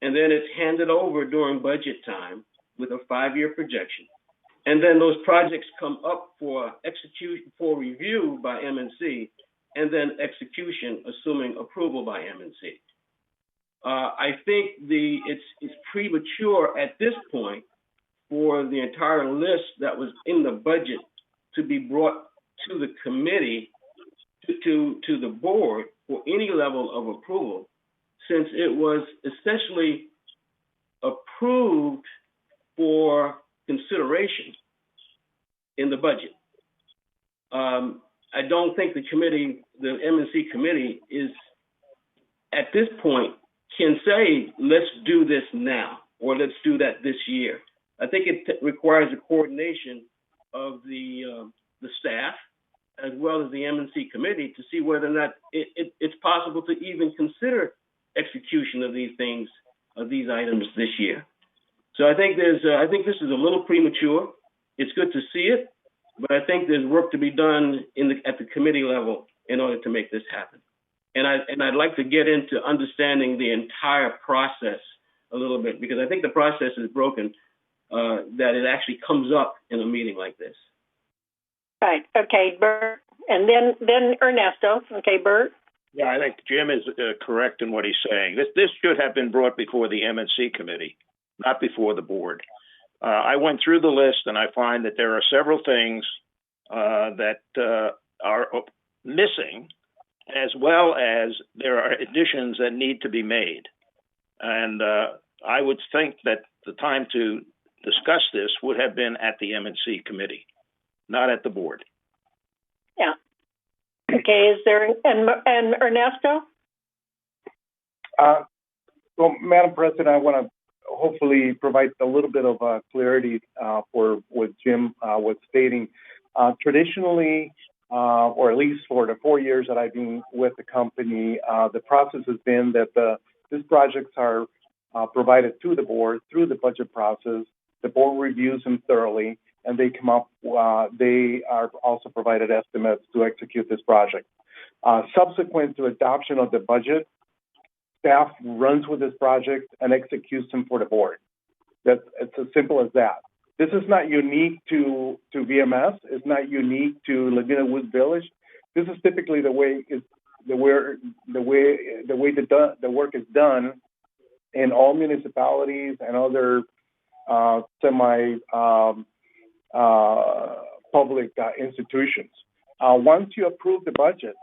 and then it's handed over during budget time with a 5-year projection. And then those projects come up for review by M&C, and then execution, assuming approval by M&C. I think it's premature at this point for the entire list that was in the budget to be brought to the committee, to the board for any level of approval, since it was essentially approved for consideration in the budget. I don't think the M&C committee is, at this point, can say, let's do this now, or let's do that this year. I think it requires a coordination of the staff as well as the M&C committee to see whether or not it's possible to even consider execution of these things, of these items this year. So I think this is a little premature. It's good to see it, but I think there's work to be done at the committee level in order to make this happen. And I'd like to get into understanding the entire process a little bit, because I think the process is broken, that it actually comes up in a meeting like this. Right. Okay, Bert. And then Ernesto. Okay, Bert. Yeah, I think Jim is correct in what he's saying. This should have been brought before the M&C committee, not before the board. I went through the list and I find that there are several things that are missing, as well as there are additions that need to be made. And I would think that the time to discuss this would have been at the M&C committee, not at the board. Yeah. Okay, is there, and Ernesto? Well, Madam President, I want to hopefully provide a little bit of clarity for what Jim was stating. Traditionally, or at least for the 4 years that I've been with the company, the process has been that these projects are provided to the board through the budget process. The board reviews them thoroughly, and they come up, they are also provided estimates to execute this project. Subsequent to adoption of the budget, staff runs with this project and executes them for the board. It's as simple as that. This is not unique to VMS. It's not unique to Laguna Woods Village. This is typically the way the work is done in all municipalities and other public institutions. Once you approve the budget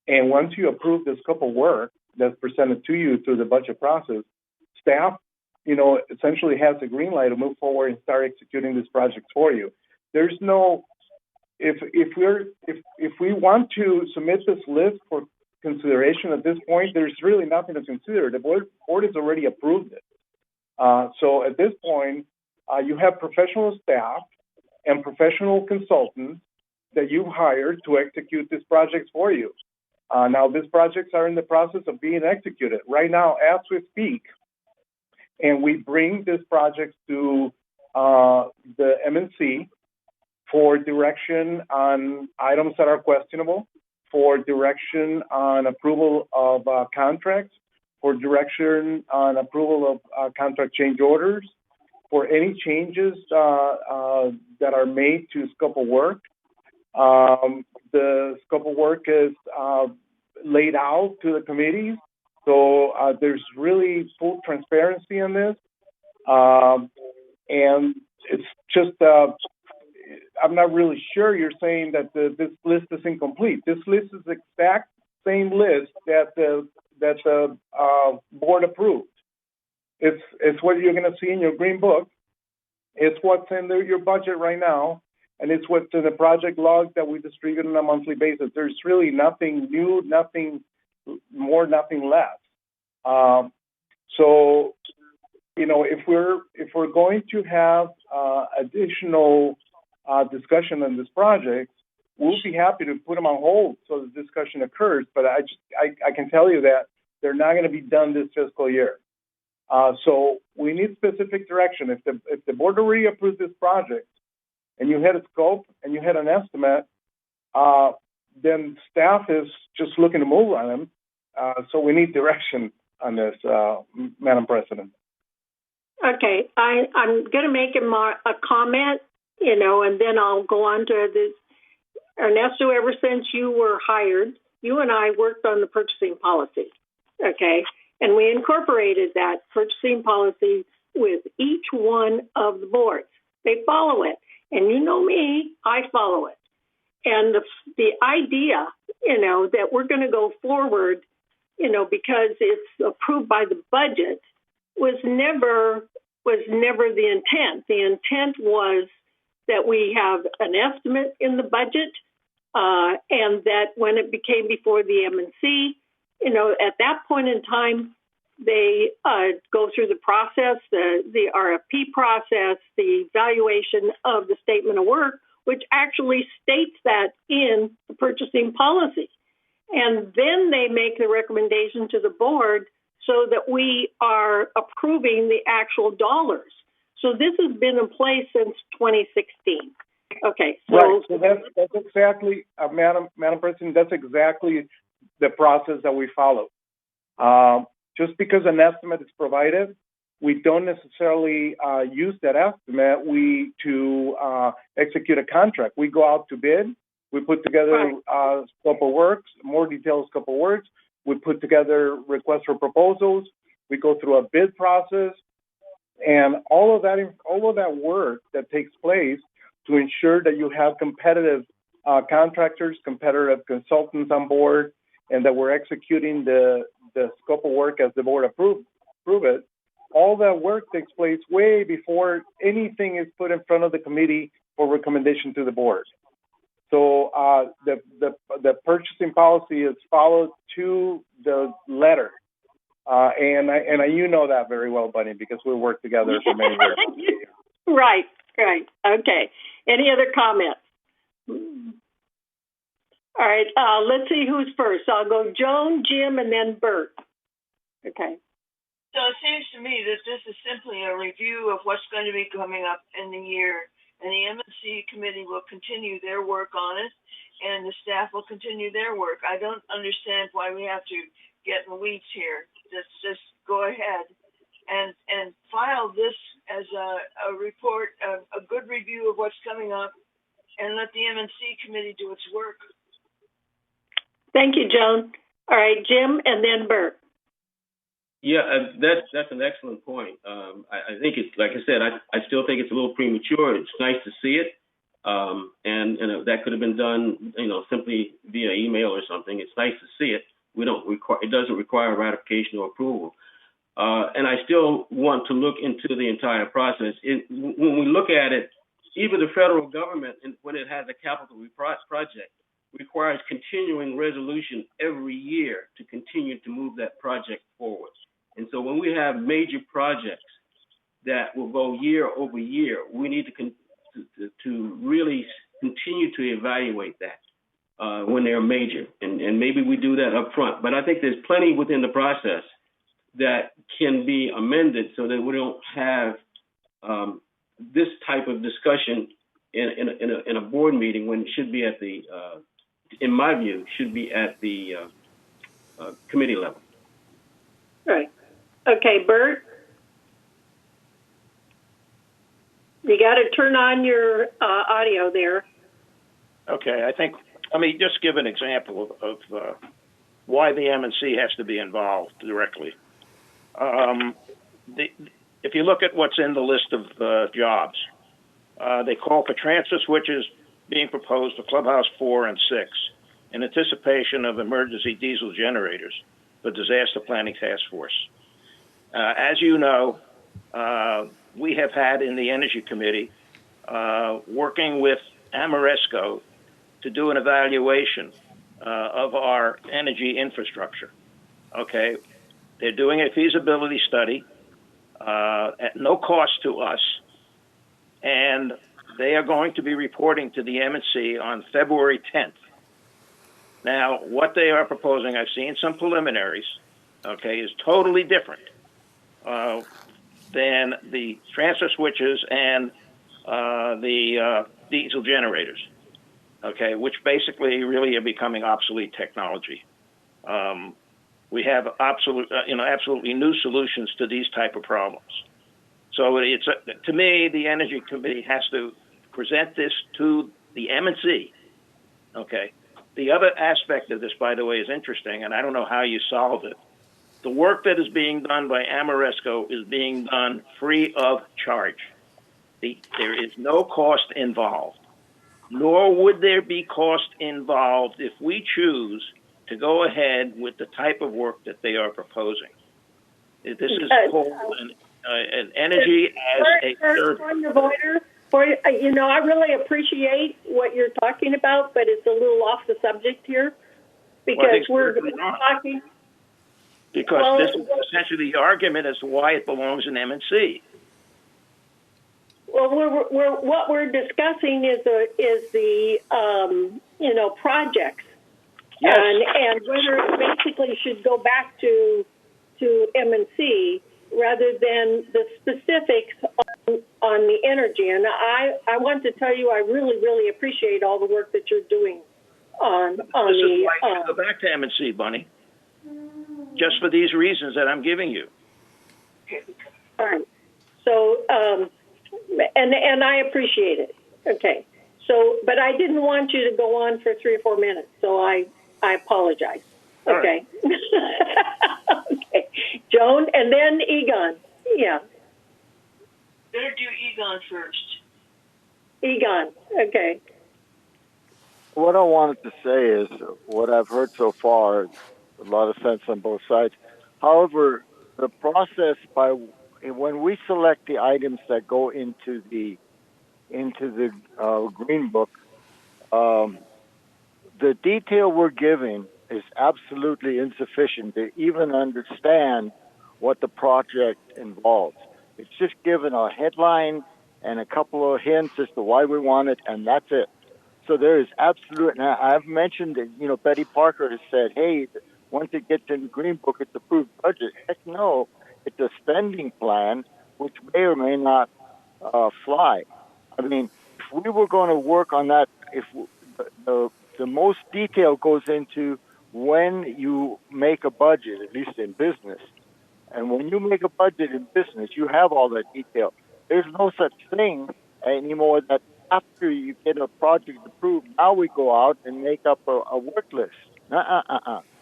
and once you approve the scope of work that's presented to you through the budget process, staff, essentially has a green light to move forward and start executing these projects for you. There's no, if we want to submit this list for consideration at this point, there's really nothing to consider. The board has already approved it. So at this point, you have professional staff and professional consultants that you hired to execute these projects for you. Now, these projects are in the process of being executed right now as we speak. And we bring these projects to the MNC for direction on items that are questionable, for direction on approval of contracts, for direction on approval of contract change orders, for any changes that are made to scope of work. The scope of work is laid out to the committees, so there's really full transparency in this. And it's just, I'm not really sure you're saying that this list is incomplete. This list is the exact same list that the board approved. It's what you're going to see in your green book. It's what's in your budget right now, and it's what's in the project log that we distribute on a monthly basis. There's really nothing new, nothing more, nothing less. So, you know, if we're going to have additional discussion on this project, we'll be happy to put them on hold so the discussion occurs. But I can tell you that they're not going to be done this fiscal year. So we need specific direction. If the board already approved this project, and you had a scope and you had an estimate, then staff is just looking to move on them. So we need direction on this, Madam President. Okay, I'm going to make a comment, you know, and then I'll go on to this. Ernesto, ever since you were hired, you and I worked on the purchasing policy, okay? And we incorporated that purchasing policy with each one of the boards. They follow it. And you know me, I follow it. And the idea, you know, that we're going to go forward, you know, because it's approved by the budget was never the intent. The intent was that we have an estimate in the budget, and that when it became before the MNC, you know, at that point in time, they go through the process, the RFP process, the evaluation of the statement of work, which actually states that in the purchasing policy. And then they make the recommendation to the board so that we are approving the actual dollars. So this has been in place since 2016. Okay, so, right. So that's exactly, Madam President, that's exactly the process that we follow. Just because an estimate is provided, we don't necessarily use that estimate to execute a contract. We go out to bid. We put together scope of works, more detailed scope of works. We put together requests for proposals. We go through a bid process, and all of that work that takes place to ensure that you have competitive contractors, competitive consultants on board, and that we're executing the scope of work as the board approve it. All that work takes place way before anything is put in front of the committee for recommendation to the board. So the purchasing policy is followed to the letter, and you know that very well, Bunny, because we worked together for many years. Right. Okay. Any other comments? All right, let's see who's first. I'll go Joan, Jim, and then Bert. Okay. So it seems to me that this is simply a review of what's going to be coming up in the year, and the MNC committee will continue their work on it, and the staff will continue their work. I don't understand why we have to get in the weeds here. Just go ahead and file this as a report, a good review of what's coming up, and let the MNC committee do its work. Thank you, Joan. All right, Jim, and then Bert. Yeah, that's an excellent point. I think it's, like I said, I still think it's a little premature. It's nice to see it, and that could have been done, you know, simply via email or something. It's nice to see it. It doesn't require ratification or approval. And I still want to look into the entire process. When we look at it, even the federal government, when it has a capital project, requires continuing resolution every year to continue to move that project forward. And so when we have major projects that will go year over year, we need to really continue to evaluate that when they're major. And maybe we do that up front. But I think there's plenty within the process that can be amended so that we don't have this type of discussion in a board meeting when it should be at the, in my view, should be at the committee level. Right. Okay, Bert? You got to turn on your audio there. Okay, I think, let me just give an example of why the M&C has to be involved directly. If you look at what's in the list of jobs, they call for transfer switches being proposed for Clubhouse 4 and 6 in anticipation of emergency diesel generators for disaster planning task force. As you know, we have had in the Energy Committee working with Amoresco to do an evaluation of our energy infrastructure. Okay, they're doing a feasibility study at no cost to us, and they are going to be reporting to the M&C on February 10th. Now, what they are proposing, I've seen some preliminaries, okay, is totally different than the transfer switches and the diesel generators, okay, which basically really are becoming obsolete technology. We have absolutely new solutions to these type of problems. So it's to me, the Energy Committee has to present this to the M&C. Okay. The other aspect of this, by the way, is interesting, and I don't know how you solve it. The work that is being done by Amoresco is being done free of charge. There is no cost involved, nor would there be cost involved if we choose to go ahead with the type of work that they are proposing. This is called an energy as a service. Point of order. I really appreciate what you're talking about, but it's a little off the subject here because we're talking. Because this is essentially the argument as to why it belongs in M&C. Well, what we're discussing is the projects, yes, and whether it basically should go back to M&C rather than the specifics on the energy. And I want to tell you, I really, really appreciate all the work that you're doing on this is why you should go back to M&C, Bunny. Just for these reasons that I'm giving you. All right. So, and I appreciate it. Okay. So, but I didn't want you to go on for 3 or 4 minutes, so I apologize. Okay. Right. Okay. Joan, and then Egon. Yeah. Better do Egon first. Egon. Okay. What I wanted to say is what I've heard so far, a lot of sense on both sides. However, the process when we select the items that go into the Green Book, the detail we're giving is absolutely insufficient to even understand what the project involves. It's just given a headline and a couple of hints as to why we want it, and that's it. So there is absolute, and I've mentioned that, Betty Parker has said, hey, once it gets in the Green Book, it's approved budget. Heck no, it's a spending plan, which may or may not fly. I mean, if we were going to work on that, if the most detail goes into when you make a budget, at least in business. And when you make a budget in business, you have all that detail. There's no such thing anymore that after you get a project approved, now we go out and make up a work list.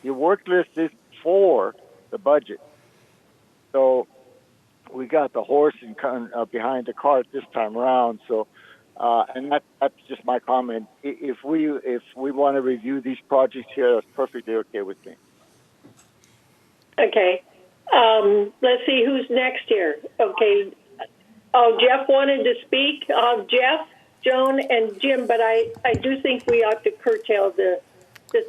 Your work list is for the budget. So we got the horse behind the cart this time around. So, and that's just my comment. If we want to review these projects here, that's perfectly okay with me. Okay. Let's see who's next here. Okay. Oh, Jeff wanted to speak. Jeff, Joan and Jim, but I do think we ought to curtail this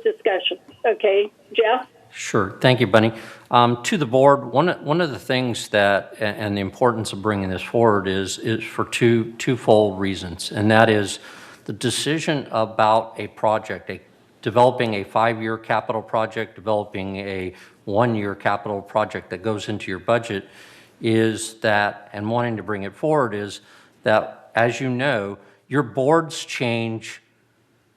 discussion. Okay, Jeff? Sure. Thank you, Bunny. To the board, one of the things that, and the importance of bringing this forward is for twofold reasons, and that is the decision about a project, developing a 5-year capital project, developing a 1-year capital project that goes into your budget is that, and wanting to bring it forward is that, as you know, your boards change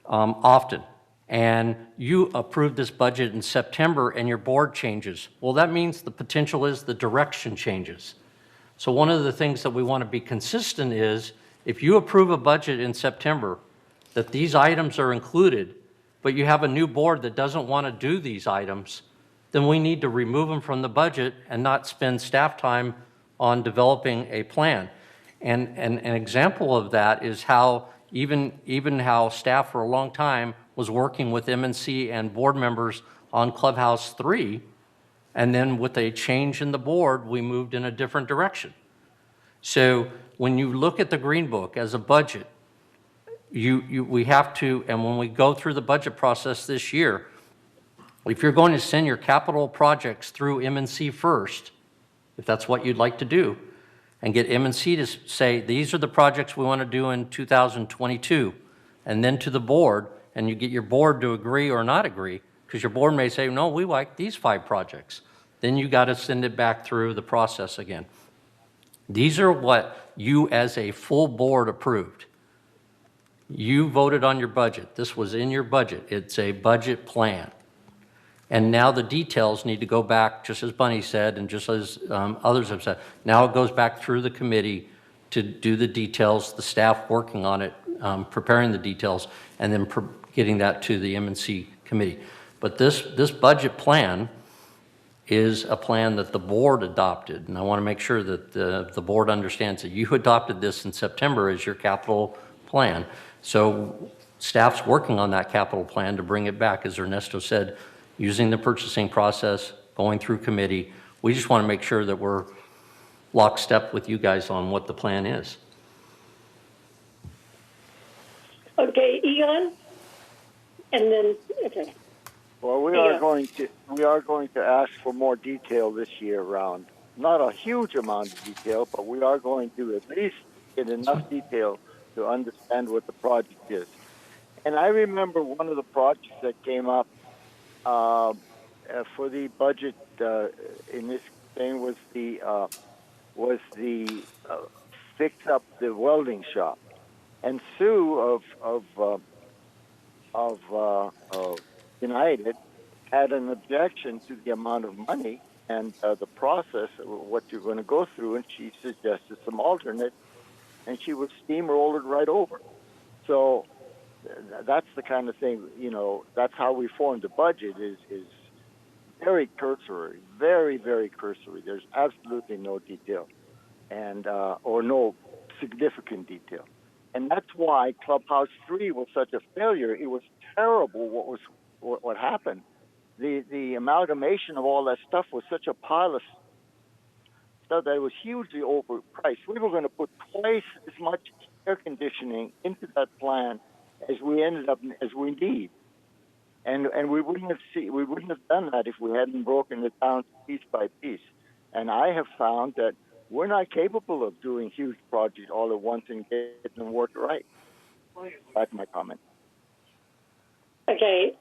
often. And you approved this budget in September and your board changes. Well, that means the potential is the direction changes. So one of the things that we want to be consistent is if you approve a budget in September, that these items are included, but you have a new board that doesn't want to do these items, then we need to remove them from the budget and not spend staff time on developing a plan. And an example of that is how even how staff for a long time was working with MNC and board members on Clubhouse 3, and then with a change in the board, we moved in a different direction. So when you look at the Green Book as a budget, we have to, and when we go through the budget process this year, if you're going to send your capital projects through MNC first, if that's what you'd like to do, and get MNC to say, these are the projects we want to do in 2022, and then to the board, and you get your board to agree or not agree, because your board may say, no, we like these 5 projects. Then you got to send it back through the process again. These are what you as a full board approved. You voted on your budget. This was in your budget. It's a budget plan. And now the details need to go back, just as Bunny said, and just as others have said. Now it goes back through the committee to do the details, the staff working on it, preparing the details, and then getting that to the MNC committee. But this budget plan is a plan that the board adopted, and I want to make sure that the board understands that you adopted this in September as your capital plan. So staff's working on that capital plan to bring it back, as Ernesto said, using the purchasing process, going through committee. We just want to make sure that we're lockstep with you guys on what the plan is. Okay, Egon? And then, okay. Well, we are going to ask for more detail this year round. Not a huge amount of detail, but we are going to at least get enough detail to understand what the project is. And I remember one of the projects that came up for the budget in this thing was the fix up the welding shop. And Sue of United had an objection to the amount of money and the process of what you're going to go through, and she suggested some alternate, and she would steamroll it right over. So that's the kind of thing, that's how we formed the budget is very cursory, very, very cursory. There's absolutely no detail and or no significant detail. And that's why Clubhouse 3 was such a failure. It was terrible what happened. The amalgamation of all that stuff was such a pile of stuff that it was hugely overpriced. We were going to put twice as much air conditioning into that plan as we need. And we wouldn't have done that if we hadn't broken it down piece by piece. And I have found that we're not capable of doing huge projects all at once and getting them worked right. That's my comment. Okay.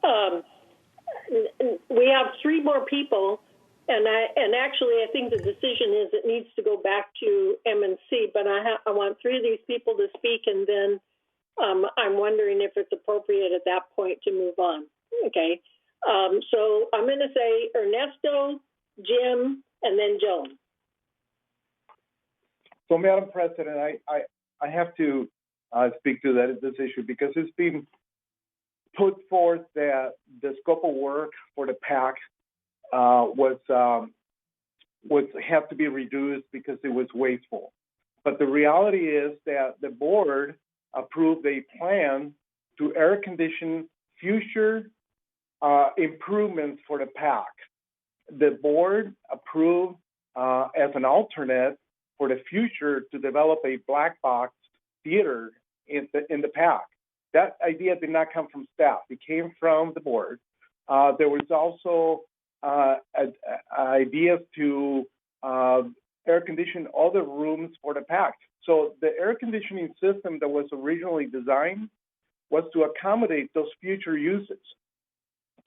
We have 3 more people, and actually I think the decision is it needs to go back to MNC, but I want 3 of these people to speak, and then I'm wondering if it's appropriate at that point to move on. Okay. So I'm going to say Ernesto, Jim, and then Joan. So, Madam President, I have to speak to this issue because it's been put forth that the scope of work for the PAC was have to be reduced because it was wasteful. But the reality is that the board approved a plan to air condition future improvements for the PAC. The board approved as an alternate for the future to develop a black box theater in the PAC. That idea did not come from staff. It came from the board. There was also ideas to air condition all the rooms for the PAC. So the air conditioning system that was originally designed was to accommodate those future uses.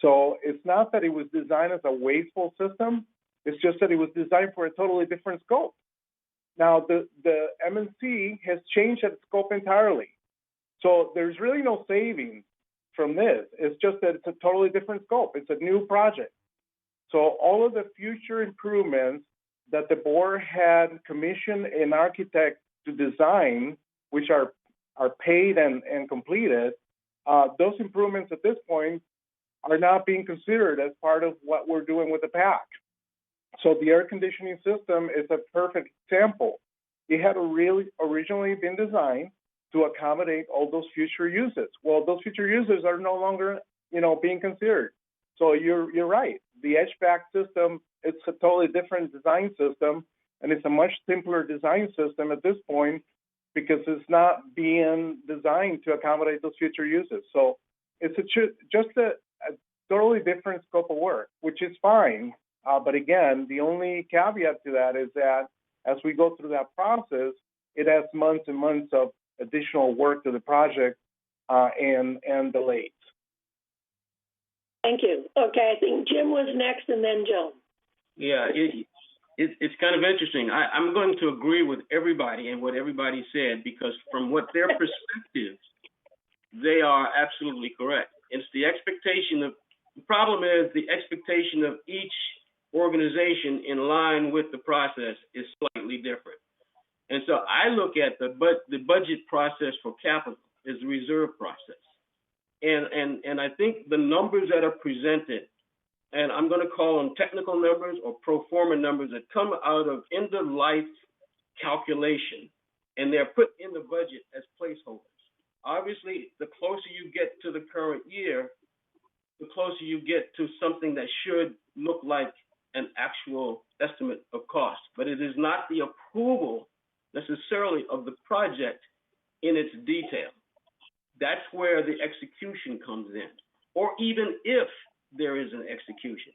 So it's not that it was designed as a wasteful system. It's just that it was designed for a totally different scope. Now, the MNC has changed that scope entirely. So there's really no savings from this. It's just that it's a totally different scope. It's a new project. So all of the future improvements that the board had commissioned an architect to design, which are paid and completed, those improvements at this point are not being considered as part of what we're doing with the PAC. So the air conditioning system is a perfect example. It had originally been designed to accommodate all those future uses. Well, those future uses are no longer, being considered. So you're right. The HVAC system, it's a totally different design system, and it's a much simpler design system at this point because it's not being designed to accommodate those future uses. So it's just a totally different scope of work, which is fine. But again, the only caveat to that is that as we go through that process, it adds months and months of additional work to the project and delays. Thank you. Okay, I think Jim was next and then Joan. Yeah, it's kind of interesting. I'm going to agree with everybody and what everybody said because from what their perspective, they are absolutely correct. It's the problem is the expectation of each organization in line with the process is slightly different. And so I look at the budget process for capital is the reserve process. And I think the numbers that are presented, and I'm going to call them technical numbers or pro forma numbers that come out of end of life calculation, and they're put in the budget as placeholders. Obviously, the closer you get to the current year, the closer you get to something that should look like an actual estimate of cost. But it is not the approval necessarily of the project in its detail. That's where the execution comes in, or even if there is an execution.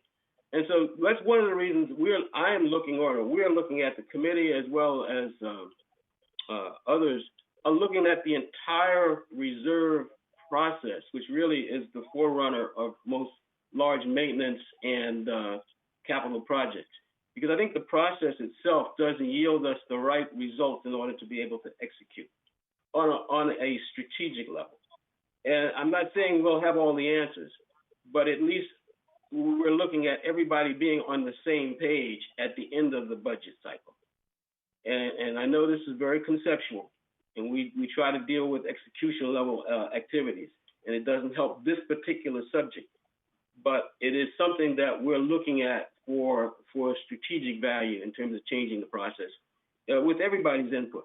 And so that's one of the reasons we're looking at the committee as well as others are looking at the entire reserve process, which really is the forerunner of most large maintenance and capital projects. Because I think the process itself doesn't yield us the right results in order to be able to execute on a strategic level. And I'm not saying we'll have all the answers, but at least we're looking at everybody being on the same page at the end of the budget cycle. And I know this is very conceptual, and we try to deal with execution level activities, and it doesn't help this particular subject. But it is something that we're looking at for strategic value in terms of changing the process with everybody's input.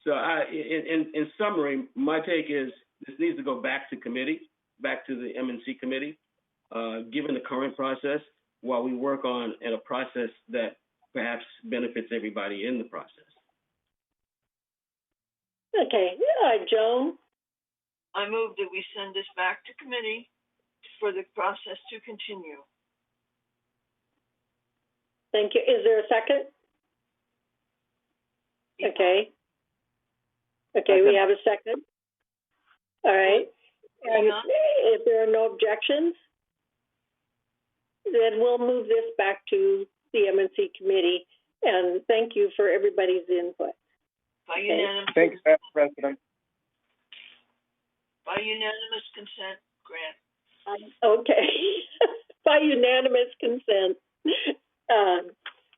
So in summary, my take is this needs to go back to committee, back to the M&C committee, given the current process, while we work on a process that perhaps benefits everybody in the process. Okay, Joan? I move that we send this back to committee for the process to continue. Thank you. Is there a second? Okay. Okay, we have a second. All right. And if there are no objections, then we'll move this back to the M&C committee. And thank you for everybody's input. By unanimous. Thanks, Madam President. By unanimous consent, Grant. Okay. By unanimous consent,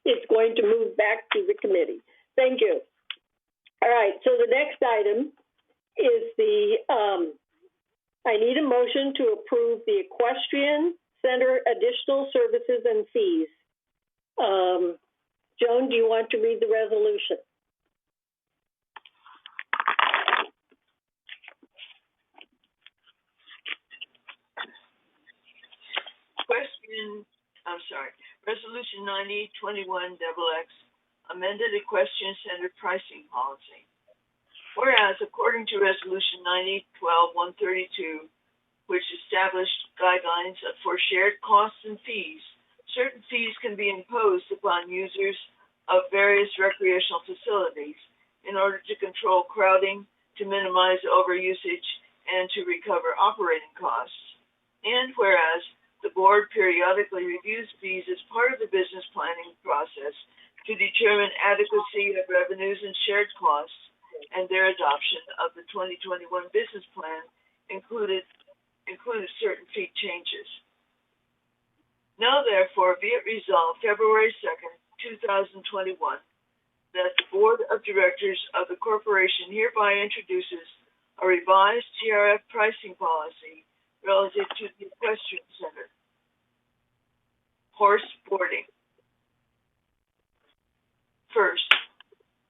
it's going to move back to the committee. Thank you. All right, so the next item is I need a motion to approve the Equestrian Center additional services and fees. Joan, do you want to read the resolution? Resolution 9021XX, amended Equestrian Center pricing policy. Whereas, according to Resolution 90-12-132, which established guidelines for shared costs and fees, certain fees can be imposed upon users of various recreational facilities in order to control crowding, to minimize overusage, and to recover operating costs. And whereas the board periodically reviews fees as part of the business planning process to determine adequacy of revenues and shared costs, and their adoption of the 2021 business plan included certain fee changes. Now, therefore, be it resolved February 2nd, 2021, that the Board of Directors of the corporation hereby introduces a revised GRF pricing policy relative to the equestrian center. Horse boarding. First,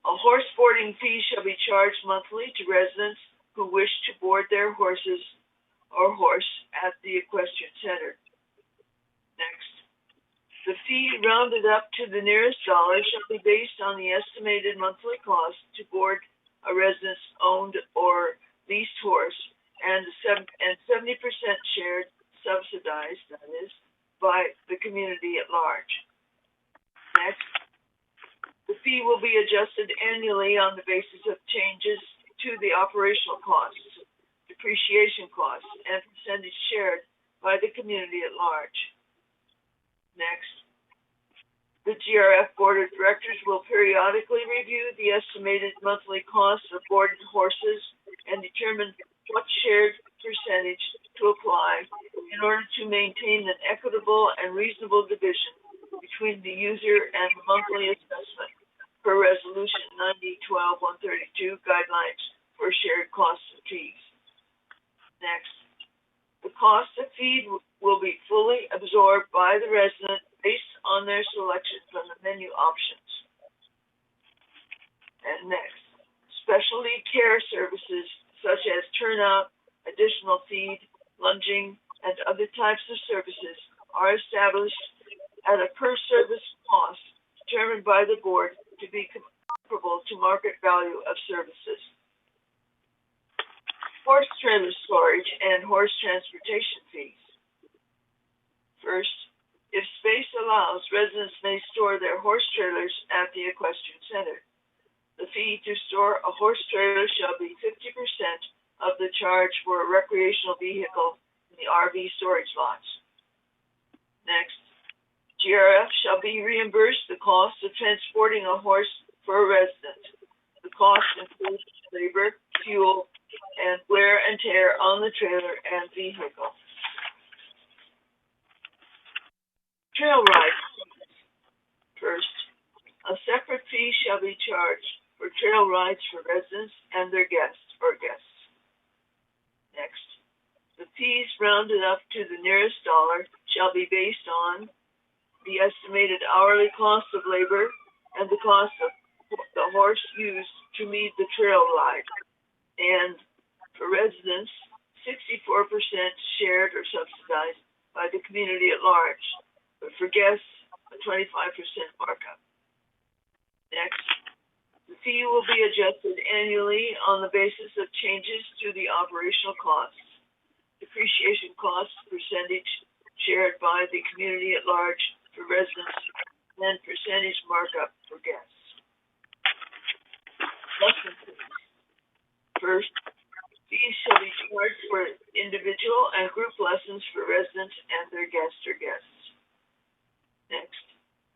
a horse boarding fee shall be charged monthly to residents who wish to board their horses or horse at the equestrian center. Next, the fee rounded up to the nearest dollar shall be based on the estimated monthly cost to board a resident's owned or leased horse and 70% shared, subsidized, that is, by the community at large. Next, the fee will be adjusted annually on the basis of changes to the operational costs, depreciation costs, and percentage shared by the community at large. Next, the GRF Board of Directors will periodically review the estimated monthly costs of boarded horses and determine what shared percentage to apply in order to maintain an equitable and reasonable division between the user and the monthly assessment per Resolution 90-12-132 guidelines for shared costs and fees. Next, the cost of feed will be fully absorbed by the resident based on their selection from the menu options. And next, specialty care services such as turnout, additional feed, lunging, and other types of services are established at a per-service cost determined by the board to be comparable to market value of services. Horse trailer storage and horse transportation fees. First, if space allows, residents may store their horse trailers at the equestrian center. The fee to store a horse trailer shall be 50% of the charge for a recreational vehicle in the RV storage lots. Next, GRF shall be reimbursed the cost of transporting a horse for a resident. The cost includes labor, fuel, and wear and tear on the trailer and vehicle. Trail ride. First, a separate fee shall be charged for trail rides for residents and their guests or guests. Next, the fees rounded up to the nearest dollar shall be based on the estimated hourly cost of labor and the cost of the horse used to lead the trail ride. And for residents, 64% shared or subsidized by the community at large, but for guests, a 25% markup. Next, the fee will be adjusted annually on the basis of changes to the operational costs, depreciation costs percentage shared by the community at large for residents, and percentage markup for guests. Lesson fees. First, fees shall be charged for individual and group lessons for residents and their guests or guests. Next,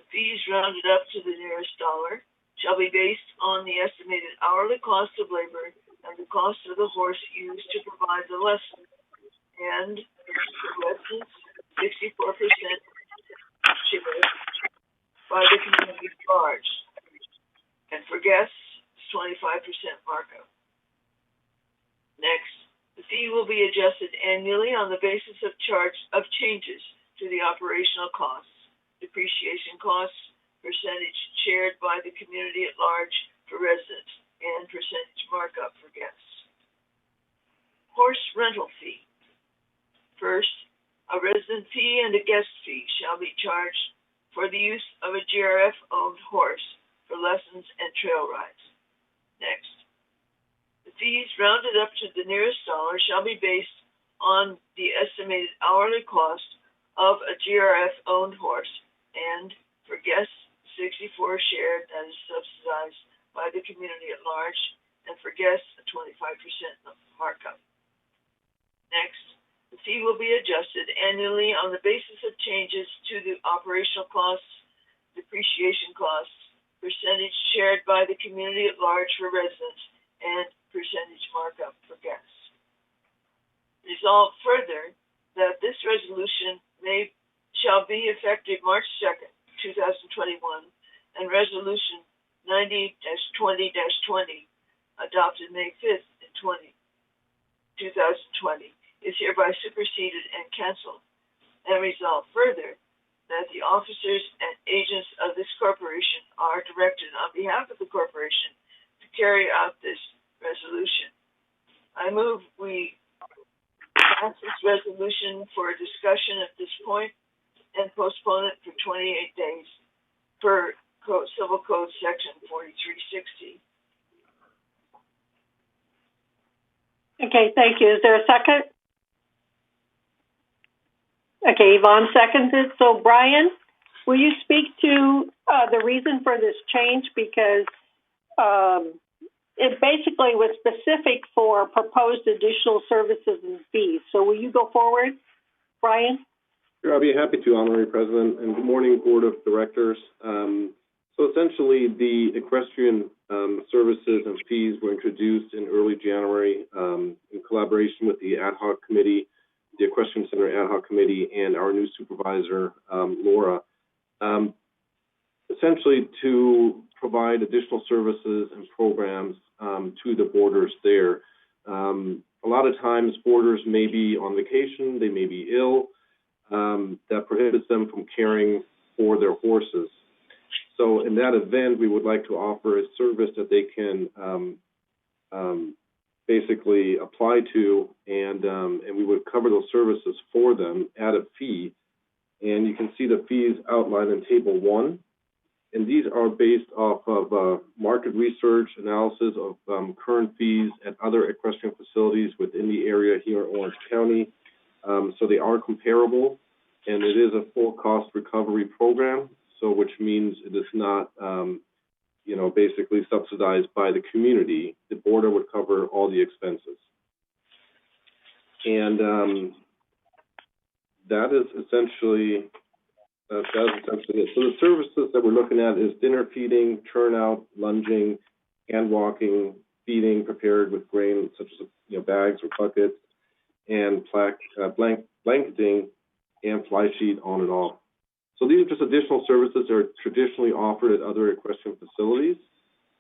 the fees rounded up to the nearest dollar shall be based on the estimated hourly cost of labor and the cost of the horse used to provide the lesson. And for residents, 64% shared by the community at large. And for guests, it's 25% markup. Next, the fee will be adjusted annually on the basis of changes to the operational costs, depreciation costs, percentage shared by the community at large for residents, and percentage markup for guests. Horse rental fee. First, a resident fee and a guest fee shall be charged for the use of a GRF-owned horse for lessons and trail rides. Next, The fees rounded up to the nearest dollar shall be based on the estimated hourly cost of a GRF-owned horse, and for guests, 64 shared, that is subsidized by the community at large, and for guests, a 25% markup. Next, the fee will be adjusted annually on the basis of changes to the operational costs, depreciation costs, percentage shared by the community at large for residents, and percentage markup for guests. Resolved further that this resolution shall be effective March 2nd, 2021, and resolution 90-20-20 adopted May 5th, 2020 is hereby superseded and canceled. And resolved further that the officers and agents of this corporation are directed on behalf of the corporation to carry out this resolution. I move we pass this resolution for a discussion at this point and postpone it for 28 days per Civil Code Section 4360. Okay, thank you. Is there a second? Okay, Yvonne seconded. So Brian, will you speak to the reason for this change? Because it basically was specific for proposed additional services and fees. So will you go forward, Brian? Sure, I'll be happy to, Honorary President, and good morning, Board of Directors. So essentially, the equestrian services and fees were introduced in early January in collaboration with the Ad Hoc Committee, the Equestrian Center Ad Hoc Committee, and our new supervisor, Laura, essentially to provide additional services and programs to the boarders there. A lot of times, boarders may be on vacation, they may be ill, that prohibits them from caring for their horses. So in that event, we would like to offer a service that they can basically apply to, and we would cover those services for them at a fee. And you can see the fees outlined in Table 1. And these are based off of market research analysis of current fees at other equestrian facilities within the area here in Orange County. So they are comparable, and it is a full cost recovery program. So which means it is not, basically subsidized by the community. The boarder would cover all the expenses. And that is essentially it. So the services that we're looking at is dinner feeding, turnout, lunging, hand walking, feeding prepared with grain such as bags or buckets, and blanketing and fly sheet on and off. So these are just additional services that are traditionally offered at other equestrian facilities,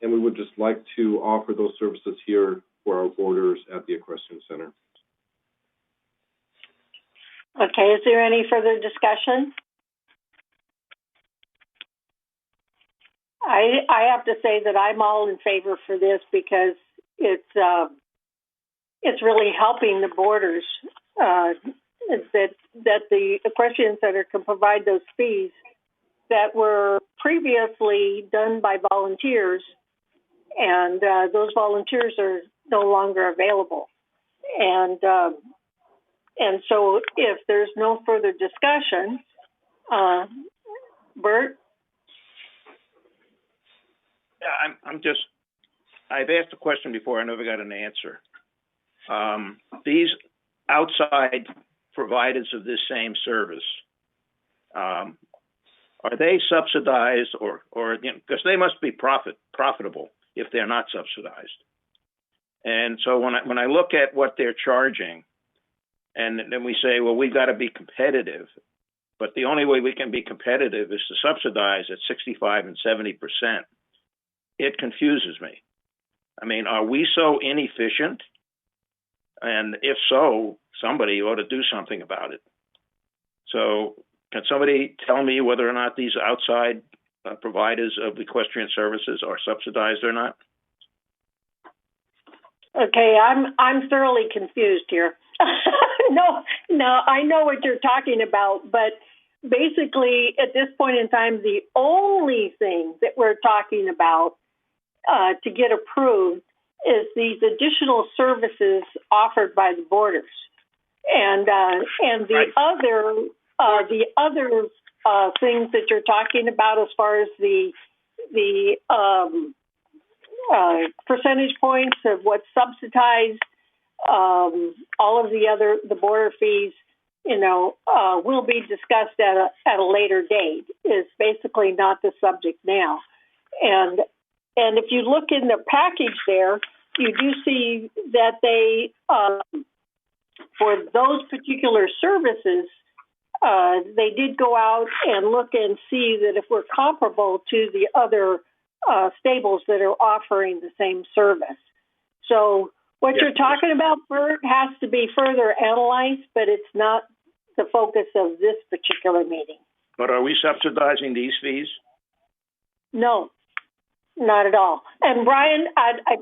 and we would just like to offer those services here for our boarders at the Equestrian Center. Okay, is there any further discussion? I have to say that I'm all in favor for this because it's really helping the boarders that the Equestrian Center can provide those fees that were previously done by volunteers, and those volunteers are no longer available. And so if there's no further discussion, Bert? Yeah, I've asked a question before, I never got an answer. These outside providers of this same service, are they subsidized or because they must be profitable if they're not subsidized. And so when I look at what they're charging, and then we say, well, we've got to be competitive, but the only way we can be competitive is to subsidize at 65 and 70%. It confuses me. I mean, are we so inefficient? And if so, somebody ought to do something about it. So can somebody tell me whether or not these outside providers of equestrian services are subsidized or not? Okay, I'm thoroughly confused here. No, I know what you're talking about, but basically at this point in time, the only thing that we're talking about to get approved is these additional services offered by the borders, and the other things that you're talking about as far as the percentage points of what's subsidized, all of the border fees, will be discussed at a later date. Is basically not the subject now, and if you look in the package there, you do see that they for those particular services, they did go out and look and see that if we're comparable to the other stables that are offering the same service. So what you're talking about, Bert, has to be further analyzed, but it's not the focus of this particular meeting. But are we subsidizing these fees? No, not at all. And Brian,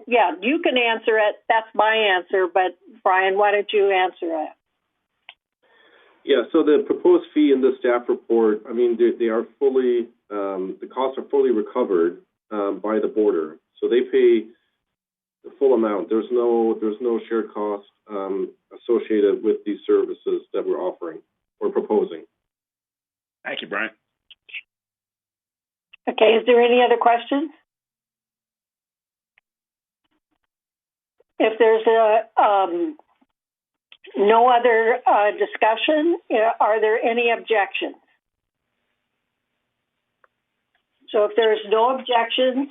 yeah, you can answer it. That's my answer. But Brian, why don't you answer it? Yeah, so the proposed fee in the staff report, I mean, they are fully, the costs are fully recovered by the border. So they pay the full amount. There's no shared cost associated with these services that we're offering or proposing. Thank you, Brian. Okay, is there any other questions? If there's no other discussion, are there any objections? So if there's no objections,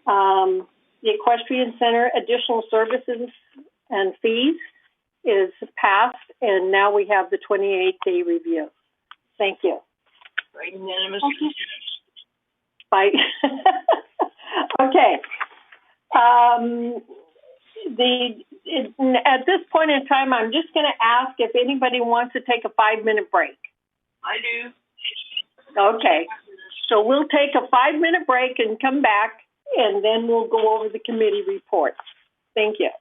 the Equestrian Center additional services and fees is passed, and now we have the 28-day review. Thank you. Right, unanimous. Bye. Okay. At this point in time, I'm just going to ask if anybody wants to take a 5-minute break. I do. Okay. So we'll take a 5-minute break and come back, and then we'll go over the committee reports. Thank you.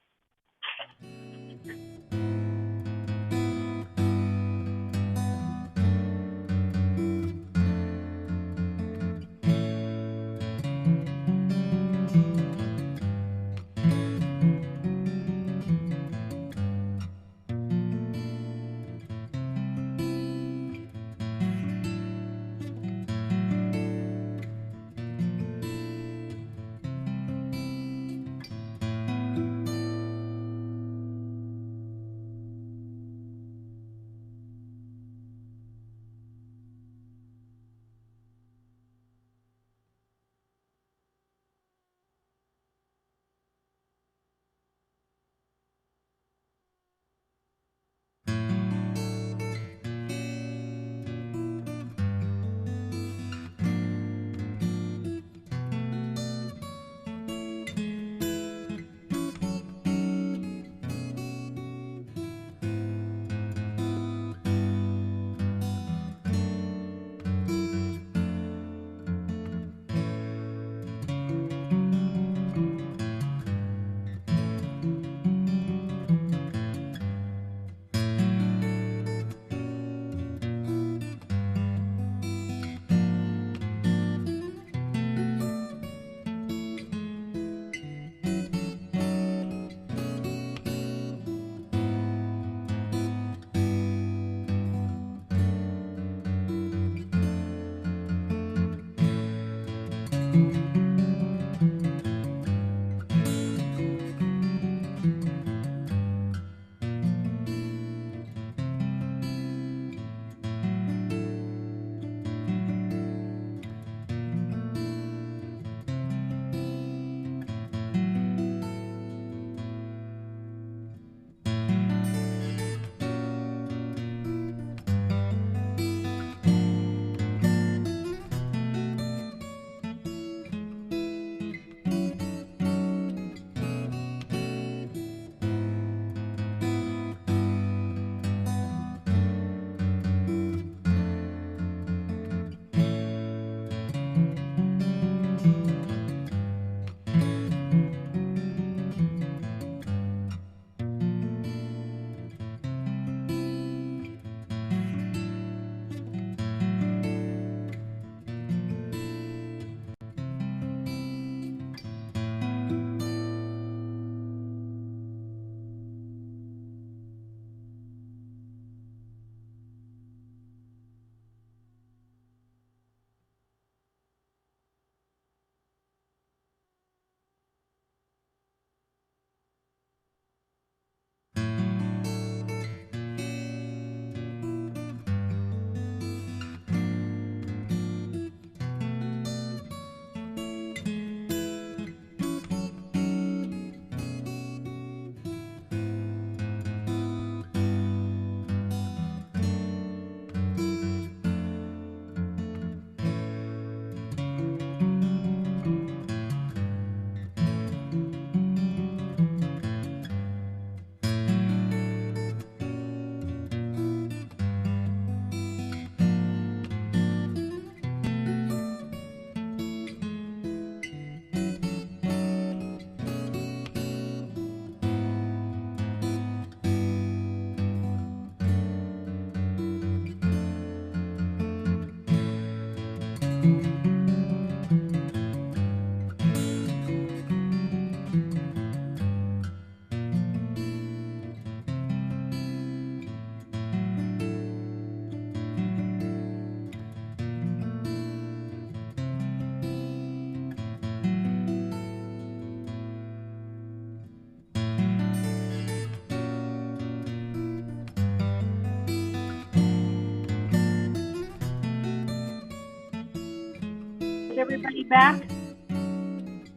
everybody back?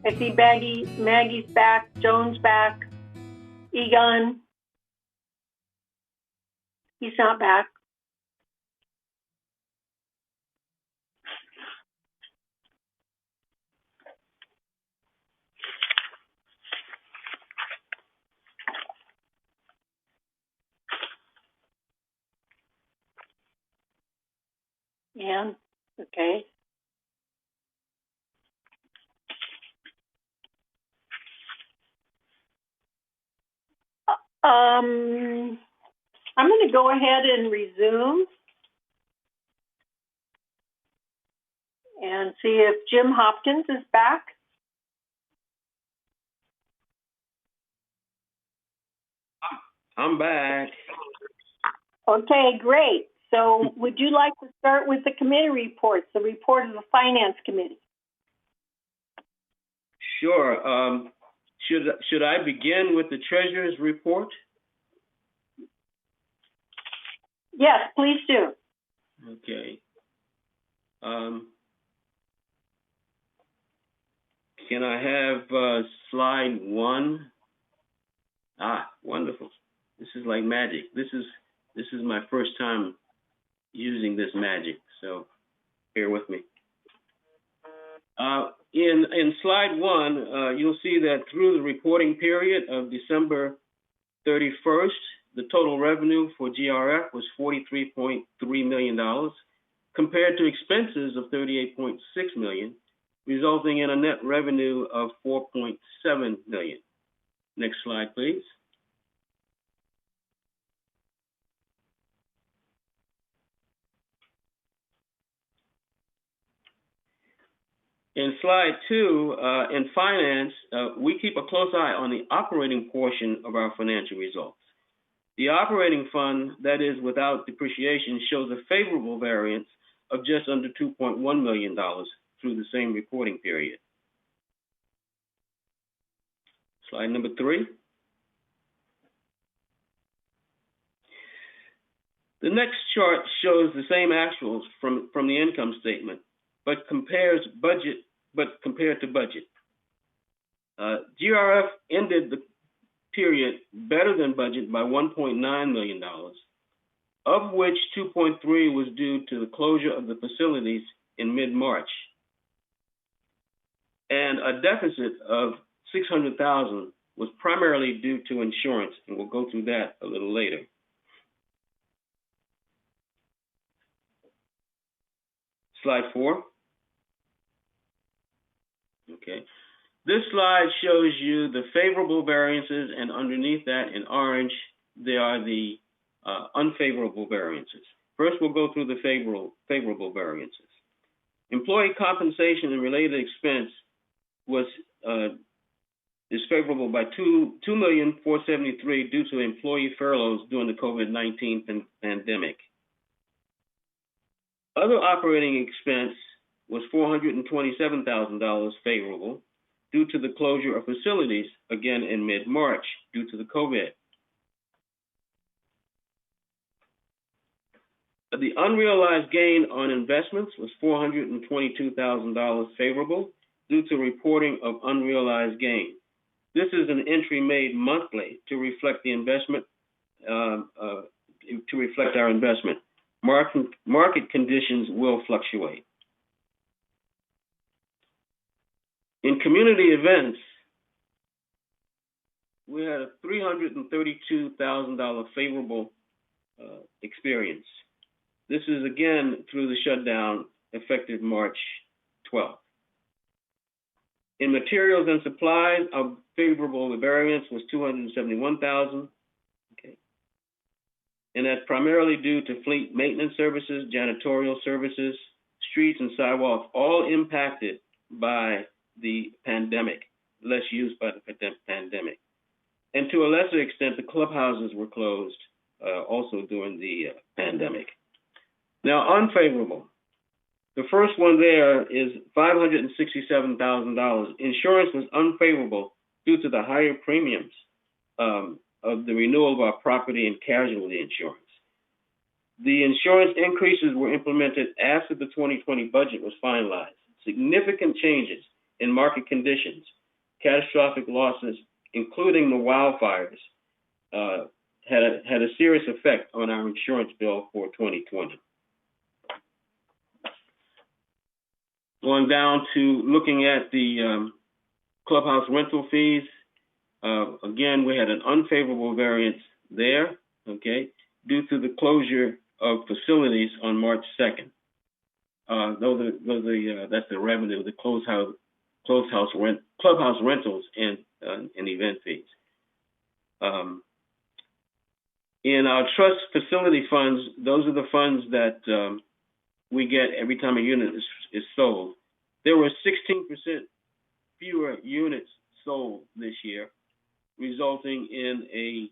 I see Maggie's back, Joan's back, Egon. He's not back. Ann, okay. I'm going to go ahead and resume and see if Jim Hopkins is back. I'm back. Okay, great. So would you like to start with the committee reports, the report of the Finance Committee? Sure. Should I begin with the treasurer's report? Yes, please do. Okay. Can I have slide 1? Ah, wonderful. This is like magic. This is my first time using this magic, so bear with me. In slide 1, you'll see that through the reporting period of December 31st, the total revenue for GRF was $43.3 million, compared to expenses of $38.6 million, resulting in a net revenue of $4.7 million. Next slide, please. In slide 2, in finance, we keep a close eye on the operating portion of our financial results. The operating fund, that is without depreciation, shows a favorable variance of just under $2.1 million through the same reporting period. Slide number 3. The next chart shows the same actuals from the income statement, but compared to budget. GRF ended the period better than budget by $1.9 million, of which 2.3 was due to the closure of the facilities in mid-March, and a deficit of $600,000 was primarily due to insurance, and we'll go through that a little later. Slide 4. Okay. This slide shows you the favorable variances, and underneath that in orange, there are the unfavorable variances. First, we'll go through the favorable variances. Employee compensation and related expense is favorable by $2,473,000 due to employee furloughs during the COVID-19 pandemic. Other operating expense was $427,000 favorable due to the closure of facilities, again in mid-March, due to the COVID. The unrealized gain on investments was $422,000 favorable due to reporting of unrealized gain. This is an entry made monthly to reflect the investment, to reflect our investment. Market conditions will fluctuate. In community events, we had a $332,000 favorable experience. This is again through the shutdown effective March 12th. In materials and supplies, our favorable variance was $271,000. Okay. And that's primarily due to fleet maintenance services, janitorial services, streets and sidewalks, all impacted by the pandemic, less used by the pandemic. And to a lesser extent, the clubhouses were closed also during the pandemic. Now, unfavorable. The first one there is $567,000. Insurance was unfavorable due to the higher premiums of the renewal of our property and casualty insurance. The insurance increases were implemented after the 2020 budget was finalized. significant changes in market conditions, catastrophic losses, including the wildfires, had a serious effect on our insurance bill for 2020. Going down to looking at the clubhouse rental fees, again, we had an unfavorable variance there, okay, due to the closure of facilities on March 2nd. That's the revenue, the clubhouse rentals and event fees. In our trust facility funds, those are the funds that we get every time a unit is sold. There were 16% fewer units sold this year, resulting in a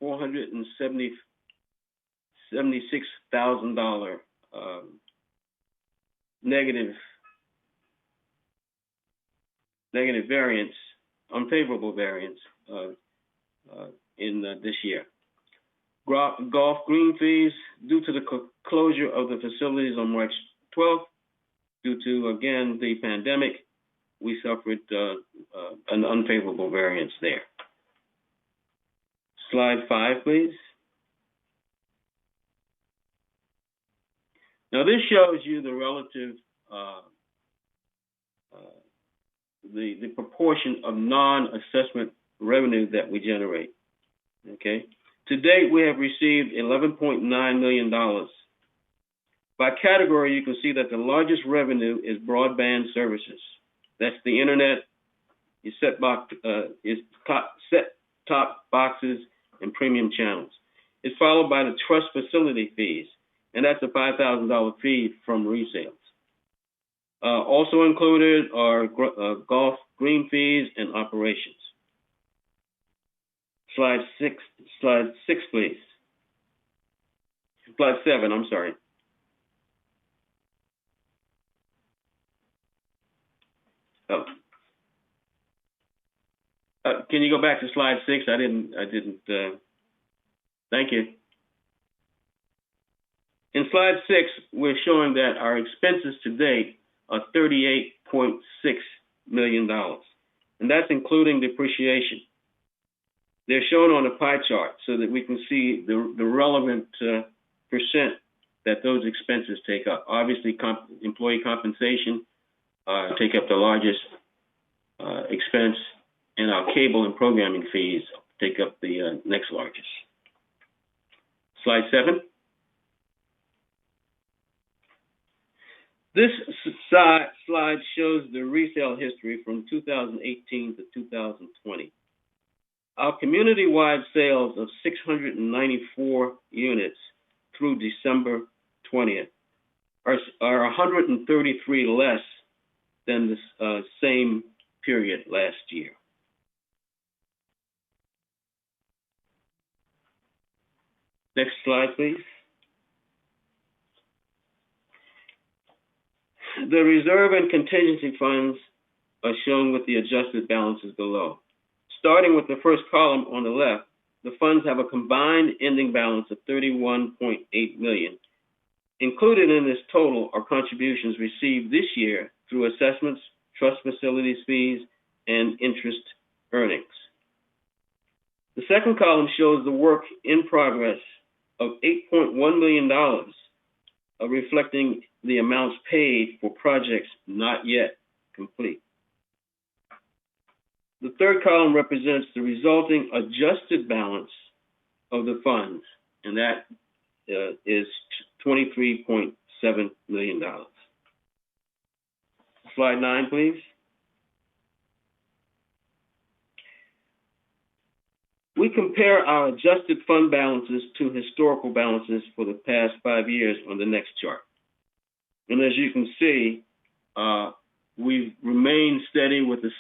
$476,000 negative variance, unfavorable variance in this year. Golf green fees, due to the closure of the facilities on March 12th, due to, again, the pandemic, we suffered an unfavorable variance there. Slide 5, please. Now, this shows you the relative, the proportion of non-assessment revenue that we generate, okay? To date, we have received $11.9 million. By category, you can see that the largest revenue is broadband services. That's the internet, your set-top boxes, and premium channels. It's followed by the trust facility fees, and that's a $5,000 fee from resales. Also included are golf green fees and operations. Slide 6, please. Slide 7, I'm sorry. Oh. Can you go back to slide 6? I didn't, thank you. In slide 6, we're showing that our expenses to date are $38.6 million, and that's including depreciation. They're shown on a pie chart so that we can see the relevant percent that those expenses take up. Obviously, employee compensation take up the largest expense, and our cable and programming fees take up the next largest. Slide 7. This slide shows the resale history from 2018 to 2020. Our community-wide sales of 694 units through December 20th are 133 less than the same period last year. Next slide, please. The reserve and contingency funds are shown with the adjusted balances below. Starting with the first column on the left, the funds have a combined ending balance of $31.8 million. Included in this total are contributions received this year through assessments, trust facilities fees, and interest earnings. The second column shows the work in progress of $8.1 million, reflecting the amounts paid for projects not yet complete. The third column represents the resulting adjusted balance of the funds, and that is $23.7 million. Slide 9, please. We compare our adjusted fund balances to historical balances for the past 5 years on the next chart. And as you can see, we've remained steady with a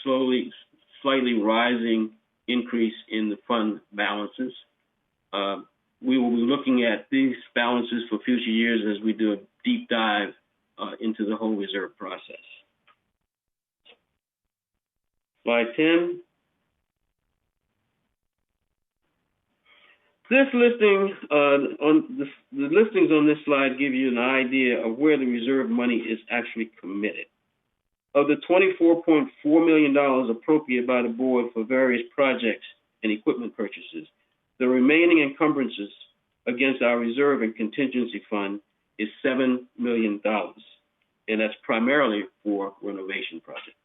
slightly rising increase in the fund balances. We will be looking at these balances for future years as we do a deep dive into the whole reserve process. Slide 10. This listing the listings on this slide give you an idea of where the reserve money is actually committed. Of the $24.4 million appropriated by the board for various projects and equipment purchases, the remaining encumbrances against our reserve and contingency fund is $7 million, and that's primarily for renovation projects.